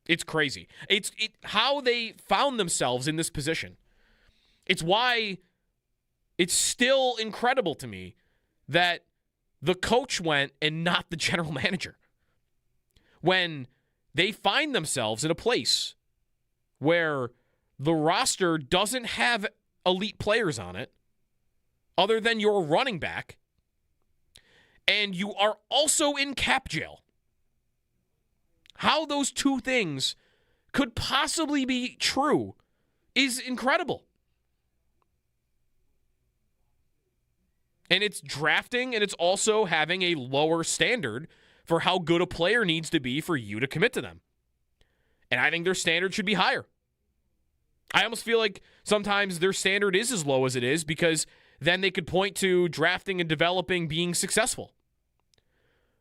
It's crazy. It's how they found themselves in this position. It's why it's still incredible to me that the coach went and not the general manager. When they find themselves in a place where the roster doesn't have elite players on it, other than your running back, and you are also in cap jail. How those two things could possibly be true is incredible. And it's drafting, and it's also having a lower standard for how good a player needs to be for you to commit to them. And I think their standard should be higher. I almost feel like sometimes their standard is as low as it is because then they could point to drafting and developing being successful.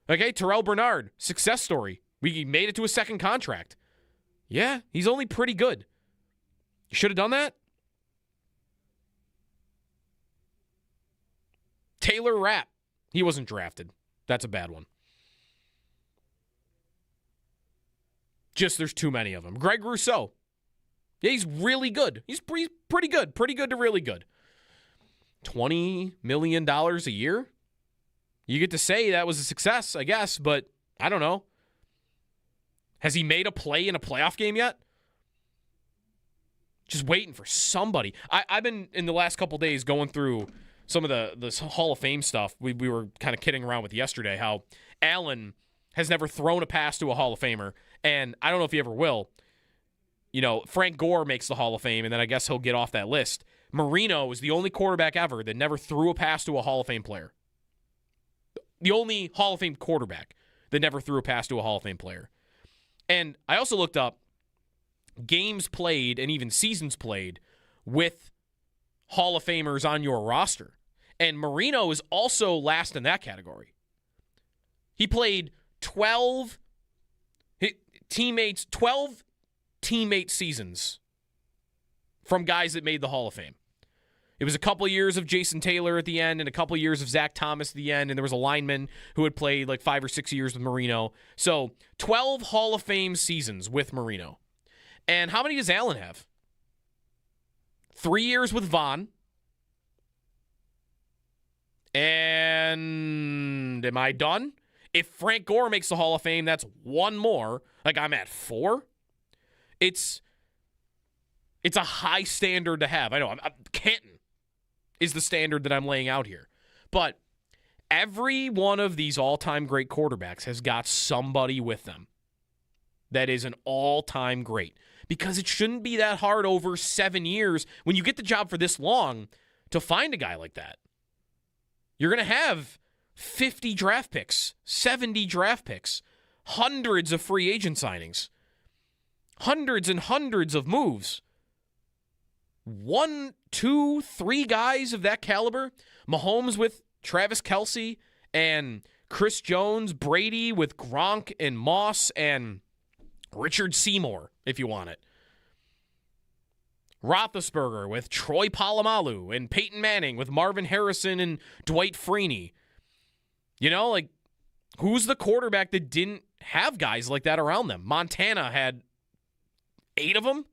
Okay, Terrell Bernard, success story. We made it to a second contract. Yeah, he's only pretty good. You should have done that. Taylor Rapp, he wasn't drafted. That's a bad one. Just there's too many of them. Greg Rousseau. Yeah, he's really good. He's pretty good. Pretty good to really good. $20 million a year? You get to say that was a success, I guess, but I don't know. Has he made a play in a playoff game yet? Just waiting for somebody. I've been, in the last couple days, going through some of the Hall of Fame stuff we were kind of kidding around with yesterday, how Allen has never thrown a pass to a Hall of Famer, and I don't know if he ever will. You know, Frank Gore makes the Hall of Fame, and then I guess he'll get off that list. Marino is the only quarterback ever that never threw a pass to a Hall of Fame player. The only Hall of Fame quarterback that never threw a pass to a Hall of Fame player. And I also looked up games played and even seasons played with Hall of Famers on your roster. And Marino is also last in that category. He played 12 teammate seasons from guys that made the Hall of Fame. It was a couple years of Jason Taylor at the end and a couple years of Zach Thomas at the end, and there was a lineman who had played like 5 or 6 years with Marino. So 12 Hall of Fame seasons with Marino. And how many does Allen have? 3 years with Vaughn. And am I done? If Frank Gore makes the Hall of Fame, that's one more. Like, I'm at 4. It's a high standard to have. I know. Canton is the standard that I'm laying out here. But every one of these all-time great quarterbacks has got somebody with them that is an all-time great. Because it shouldn't be that hard over 7 years when you get the job for this long to find a guy like that. You're going to have 50 draft picks, 70 draft picks, hundreds of free agent signings, hundreds and hundreds of moves. 1, 2, 3 guys of that caliber. Mahomes with Travis Kelce and Chris Jones, Brady with Gronk and Moss and Richard Seymour, if you want it. Roethlisberger with Troy Polamalu and Peyton Manning with Marvin Harrison and Dwight Freeney. You know, like, who's the quarterback that didn't have guys like that around them? Montana had 8 of them.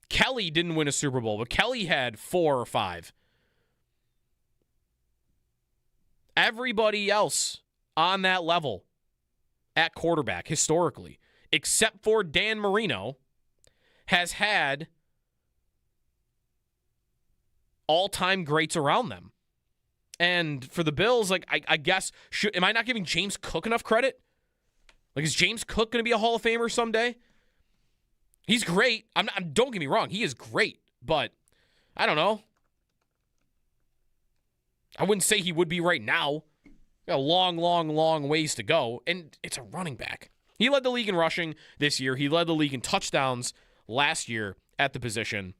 Kelly didn't win a Super Bowl, but Kelly had 4 or 5. Everybody else on that level at quarterback historically, except for Dan Marino, has had all-time greats around them. And for the Bills, like, I guess, am I not giving James Cook enough credit? Like, is James Cook going to be a Hall of Famer someday? He's great. Don't get me wrong. He is great. But, I don't know. I wouldn't say he would be right now. Got a long, long, long ways to go. And it's a running back. He led the league in rushing this year. He led the league in touchdowns last year at the position.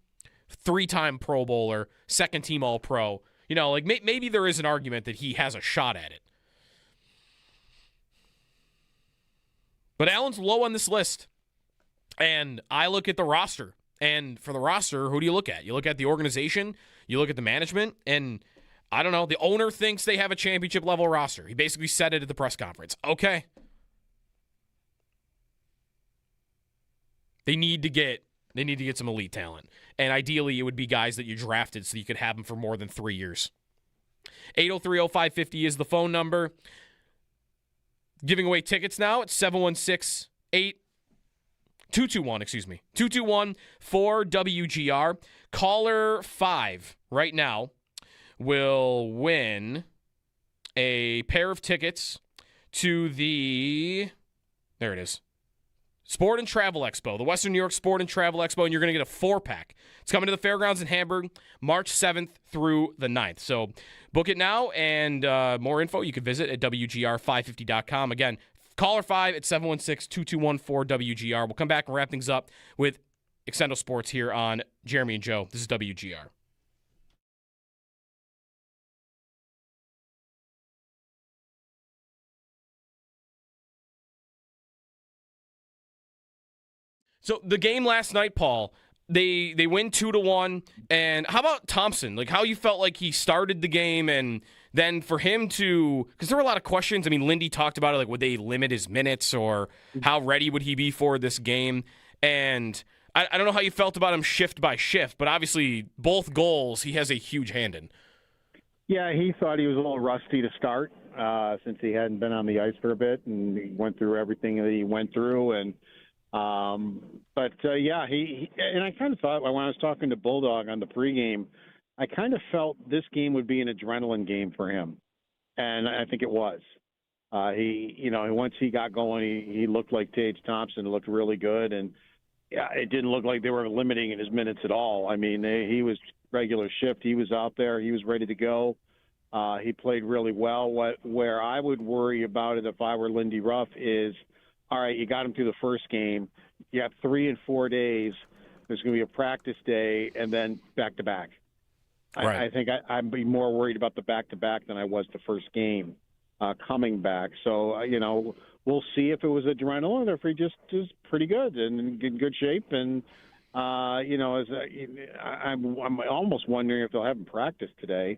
3-time Pro Bowler, 2nd-team All-Pro. You know, like, maybe there is an argument that he has a shot at it. But Allen's low on this list. And I look at the roster. And for the roster, who do you look at? You look at the organization, you look at the management, and I don't know, the owner thinks they have a championship-level roster. He basically said it at the press conference. Okay. They need to get some elite talent. And ideally, it would be guys that you drafted so you could have them for more than 3 years. 803-0550 is the phone number. Giving away tickets now at 221 for WGR. Caller 5 right now will win a pair of tickets to the, there it is, Sport and Travel Expo, the Western New York Sport and Travel Expo, and you're going to get a 4-pack. It's coming to the Fairgrounds in Hamburg, March 7th through the 9th. So book it now, and more info you can visit at WGR550.com. Again, Caller 5 at 716-2214-WGR. We'll come back and wrap things up with Extendo Sports here on Jeremy and Joe. This is WGR. So the game last night, Paul, they win 2-1. And how about Thompson? Like, how you felt like he started the game, and then for him to, because there were a lot of questions. I mean, Lindy talked about it, like, would they limit his minutes, or how ready would he be for this game? And I don't know how you felt about him shift by shift, but obviously both goals he has a huge hand in. Yeah, he thought he was a little rusty to start since he hadn't been on the ice for a bit, and he went through everything that he went through. And he and I kind of thought when I was talking to Bulldog on the pregame, I kind of felt this game would be an adrenaline game for him, and I think it was. Once he got going, he looked like Tage Thompson. It looked really good, and yeah, it didn't look like they were limiting in his minutes at all. I mean, he was regular shift. He was out there. He was ready to go. He played really well. Where I would worry about it if I were Lindy Ruff is, all right, you got him through the first game. You have 3 and 4 days. There's going to be a practice day and then back-to-back. Right. I think I'd be more worried about the back-to-back than I was the first game coming back. So, we'll see if it was adrenaline or if he just is pretty good and in good shape. And, I'm almost wondering if they'll have him practice today.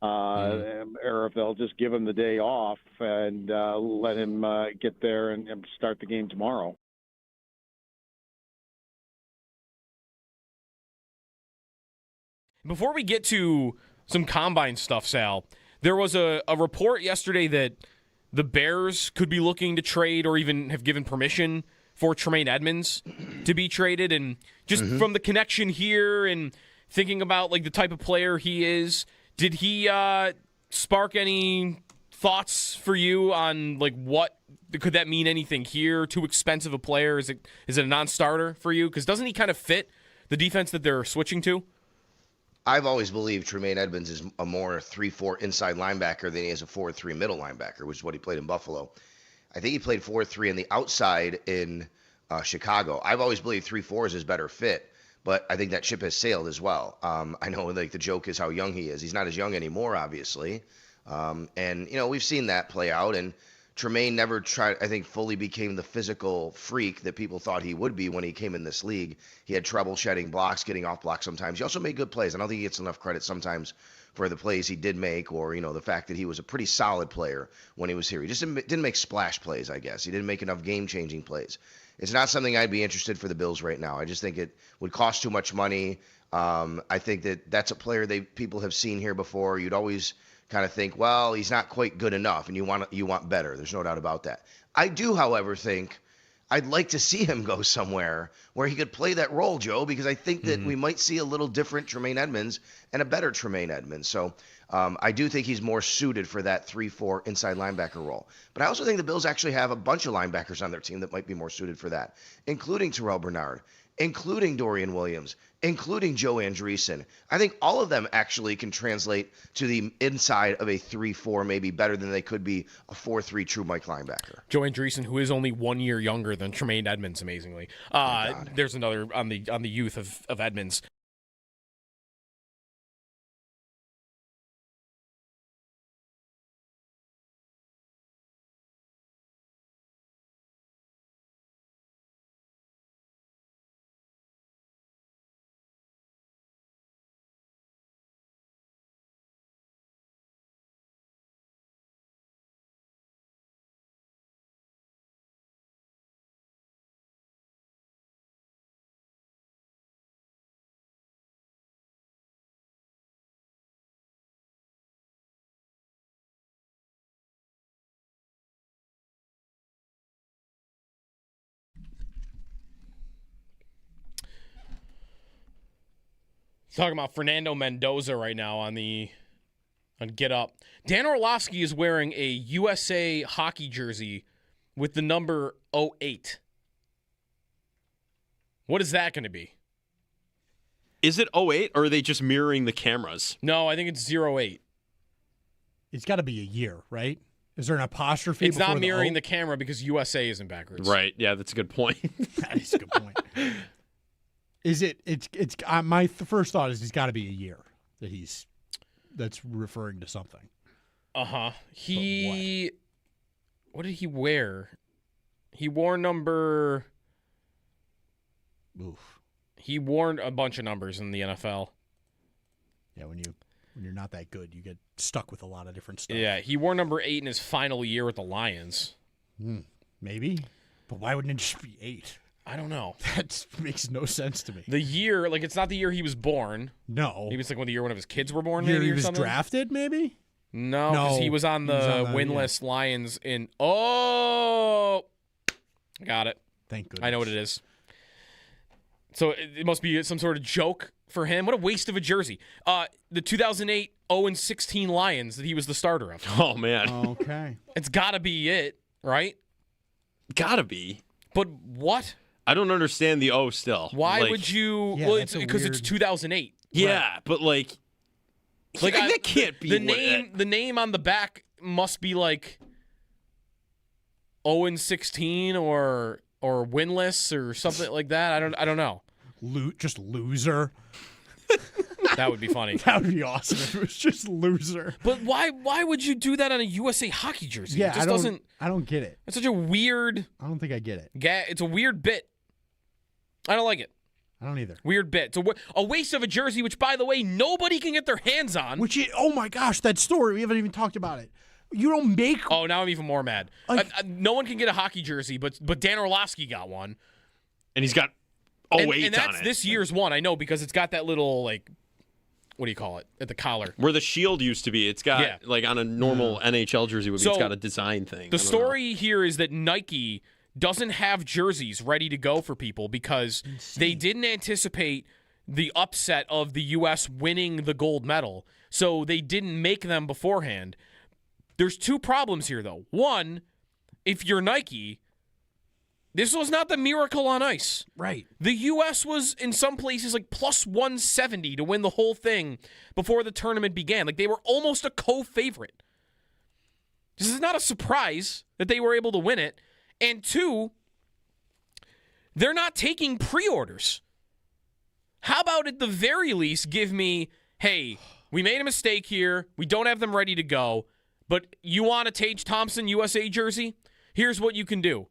Or if they'll just give him the day off and let him get there and start the game tomorrow. Before we get to some combine stuff, Sal, there was a report yesterday that the Bears could be looking to trade or even have given permission for Tremaine Edmonds to be traded. And just from the connection here and thinking about like the type of player he is, did he spark any thoughts for you on like what could that mean anything here? Too expensive a player? Is it a non-starter for you? Because doesn't he kind of fit the defense that they're switching to? I've always believed Tremaine Edmonds is a more 3-4 inside linebacker than he is a 4-3 middle linebacker, which is what he played in Buffalo. I think he played 4-3 on the outside in Chicago. I've always believed 3-4 is his better fit. But I think that ship has sailed as well. I know, like, the joke is how young he is. He's not as young anymore, obviously. We've seen that play out. And Tremaine never fully became the physical freak that people thought he would be when he came in this league. He had trouble shedding blocks, getting off blocks sometimes. He also made good plays. I don't think he gets enough credit sometimes for the plays he did make, or, the fact that he was a pretty solid player when he was here. He just didn't make splash plays, I guess. He didn't make enough game-changing plays. It's not something I'd be interested for the Bills right now. I just think it would cost too much money. I think that's a player people have seen here before. You'd always kind of think, well, he's not quite good enough, and you want better. There's no doubt about that. I do, however, think I'd like to see him go somewhere where he could play that role, Joe, because I think that we might see a little different Tremaine Edmonds and a better Tremaine Edmonds. So I do think he's more suited for that 3-4 inside linebacker role. But I also think the Bills actually have a bunch of linebackers on their team that might be more suited for that, including Terrell Bernard, including Dorian Williams, including Joe Andreessen. I think all of them actually can translate to the inside of a 3-4, maybe better than they could be a 4-3 true Mike linebacker. Joe Andreessen, who is only 1 year younger than Tremaine Edmonds, amazingly. There's another on the youth of Edmonds. Talking about Fernando Mendoza right now on Get Up. Dan Orlovsky is wearing a USA hockey jersey with the number 08. What is that going to be? Is it 08 or are they just mirroring the cameras? No, I think it's 08. It's got to be a year, right? Is there an apostrophe? It's not mirroring O? the camera because USA isn't backwards. Right. Yeah, that's a good point. That is a good point. Is it? It's. My first thought is it's got to be a year that's referring to something. What did he wear? He wore number. Oof. He wore a bunch of numbers in the NFL. Yeah, when you're not that good, you get stuck with a lot of different stuff. Yeah, he wore number 8 in his final year with the Lions. Maybe, but why wouldn't it just be 8? I don't know. That makes no sense to me. The year, it's not the year he was born. No. Maybe it's like when the year one of his kids were born. Year maybe he or was something? drafted, maybe. No, because he was on the winless Lions in. Oh, got it. Thank goodness. I know what it is. So it must be some sort of joke for him. What a waste of a jersey. The 2008 0-16 Lions that he was the starter of. Oh, man. Okay. It's got to be it, right? Gotta be. But what? I don't understand the O still. Why would you? Yeah, well, that's it's because it's 2008. Yeah, but that can't be the name. The name on the back must be 0-16 or winless or something like that. I don't know. Just loser. That would be funny. That would be awesome if it was just loser. But why would you do that on a USA hockey jersey? Yeah, it just doesn't. I don't get it. It's such a weird. I don't think I get it. It's a weird bit. I don't like it. I don't either. Weird bit. It's a waste of a jersey, which, by the way, nobody can get their hands on. Oh my gosh, that story. We haven't even talked about it. You don't make. Oh, now I'm even more mad. No one can get a hockey jersey, but Dan Orlovsky got one. And he's got 08 on it. And that's this year's one, I know, because it's got that little, what do you call it, at the collar. Where the shield used to be. It's got, on a normal NHL jersey, it's got a design thing. The story here is that Nike doesn't have jerseys ready to go for people because they didn't anticipate the upset of the U.S. winning the gold medal, so they didn't make them beforehand. There's two problems here, though. One, if you're Nike, this was not the Miracle on Ice. Right. The U.S. was, in some places, plus 170 to win the whole thing before the tournament began. They were almost a co-favorite. This is not a surprise that they were able to win it. And two, they're not taking pre-orders. How about at the very least give me, hey, we made a mistake here. We don't have them ready to go. But you want a Tage Thompson USA jersey? Here's what you can do.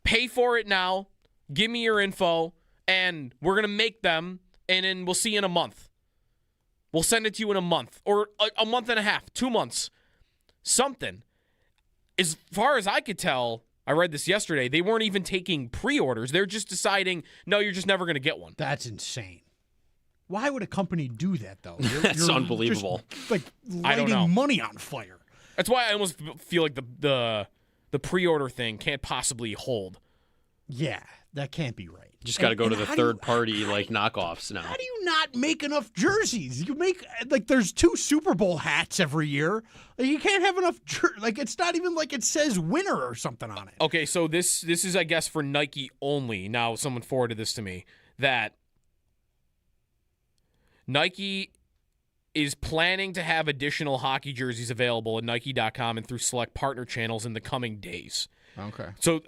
Pay for it now. Give me your info. And we're going to make them. And then we'll see you in a month. We'll send it to you in a month. Or a month and a half. 2 months. Something. As far as I could tell, I read this yesterday, they weren't even taking pre-orders. They're just deciding, no, you're just never going to get one. That's insane. Why would a company do that, though? That's unbelievable. Just, lighting money on fire. That's why I almost feel like the pre-order thing can't possibly hold. Yeah, that can't be right. Just got to go to the third-party knockoffs now. How do you not make enough jerseys? You make there's 2 Super Bowl hats every year. You can't have enough. It's not even like it says winner or something on it. Okay, so this is, I guess, for Nike only. Now, someone forwarded this to me that Nike is planning to have additional hockey jerseys available at Nike.com and through select partner channels in the coming days. Okay. So,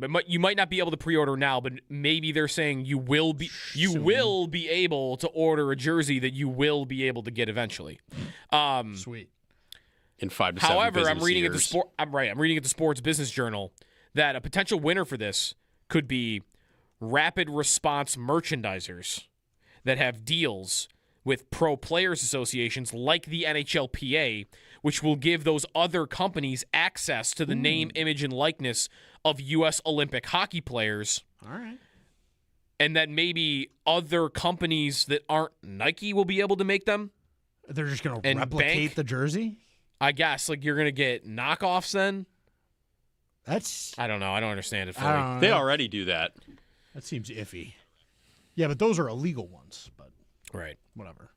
but you might not be able to pre-order now, but maybe they're saying you will be able to order a jersey that you will be able to get eventually. Sweet. In 5 to 7 However, business I'm reading years. I'm reading at the Sports Business Journal that a potential winner for this could be rapid response merchandisers that have deals with pro players associations like the NHLPA, which will give those other companies access to the name, image, and likeness of U.S. Olympic hockey players. All right. And that maybe other companies that aren't Nike will be able to make them. They're just going to replicate the jersey? I guess. You're going to get knockoffs then? I don't know. I don't understand it fully. They already do that. That seems iffy. Yeah, but those are illegal ones. But right. Whatever.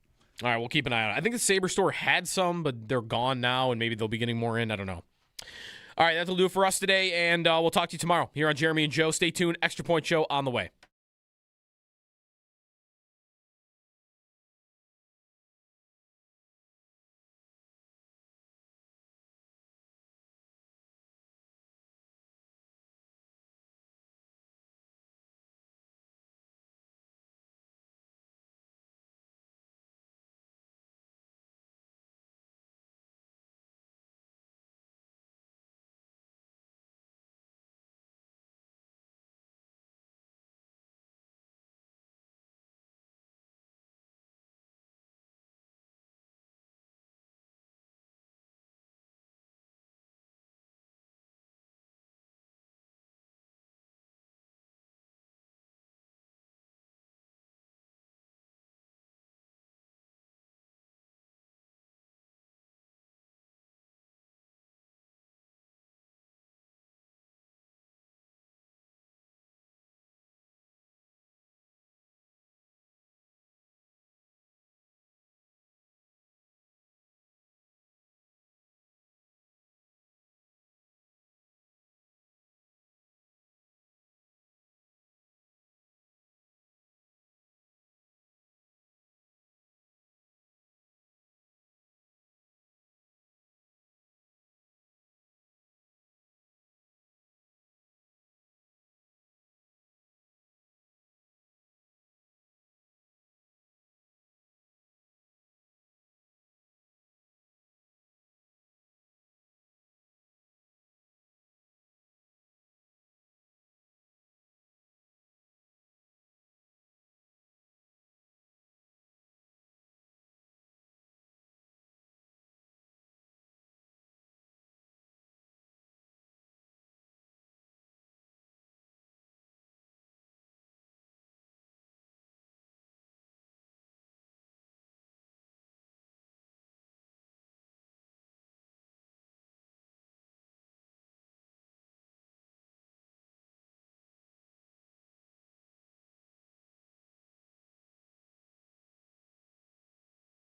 All right, we'll keep an eye on it. I think the Sabre store had some, but they're gone now, and maybe they'll be getting more in. I don't know. All right, that'll do it for us today, and we'll talk to you tomorrow here on Jeremy and Joe. Stay tuned. Extra Point Show on the way.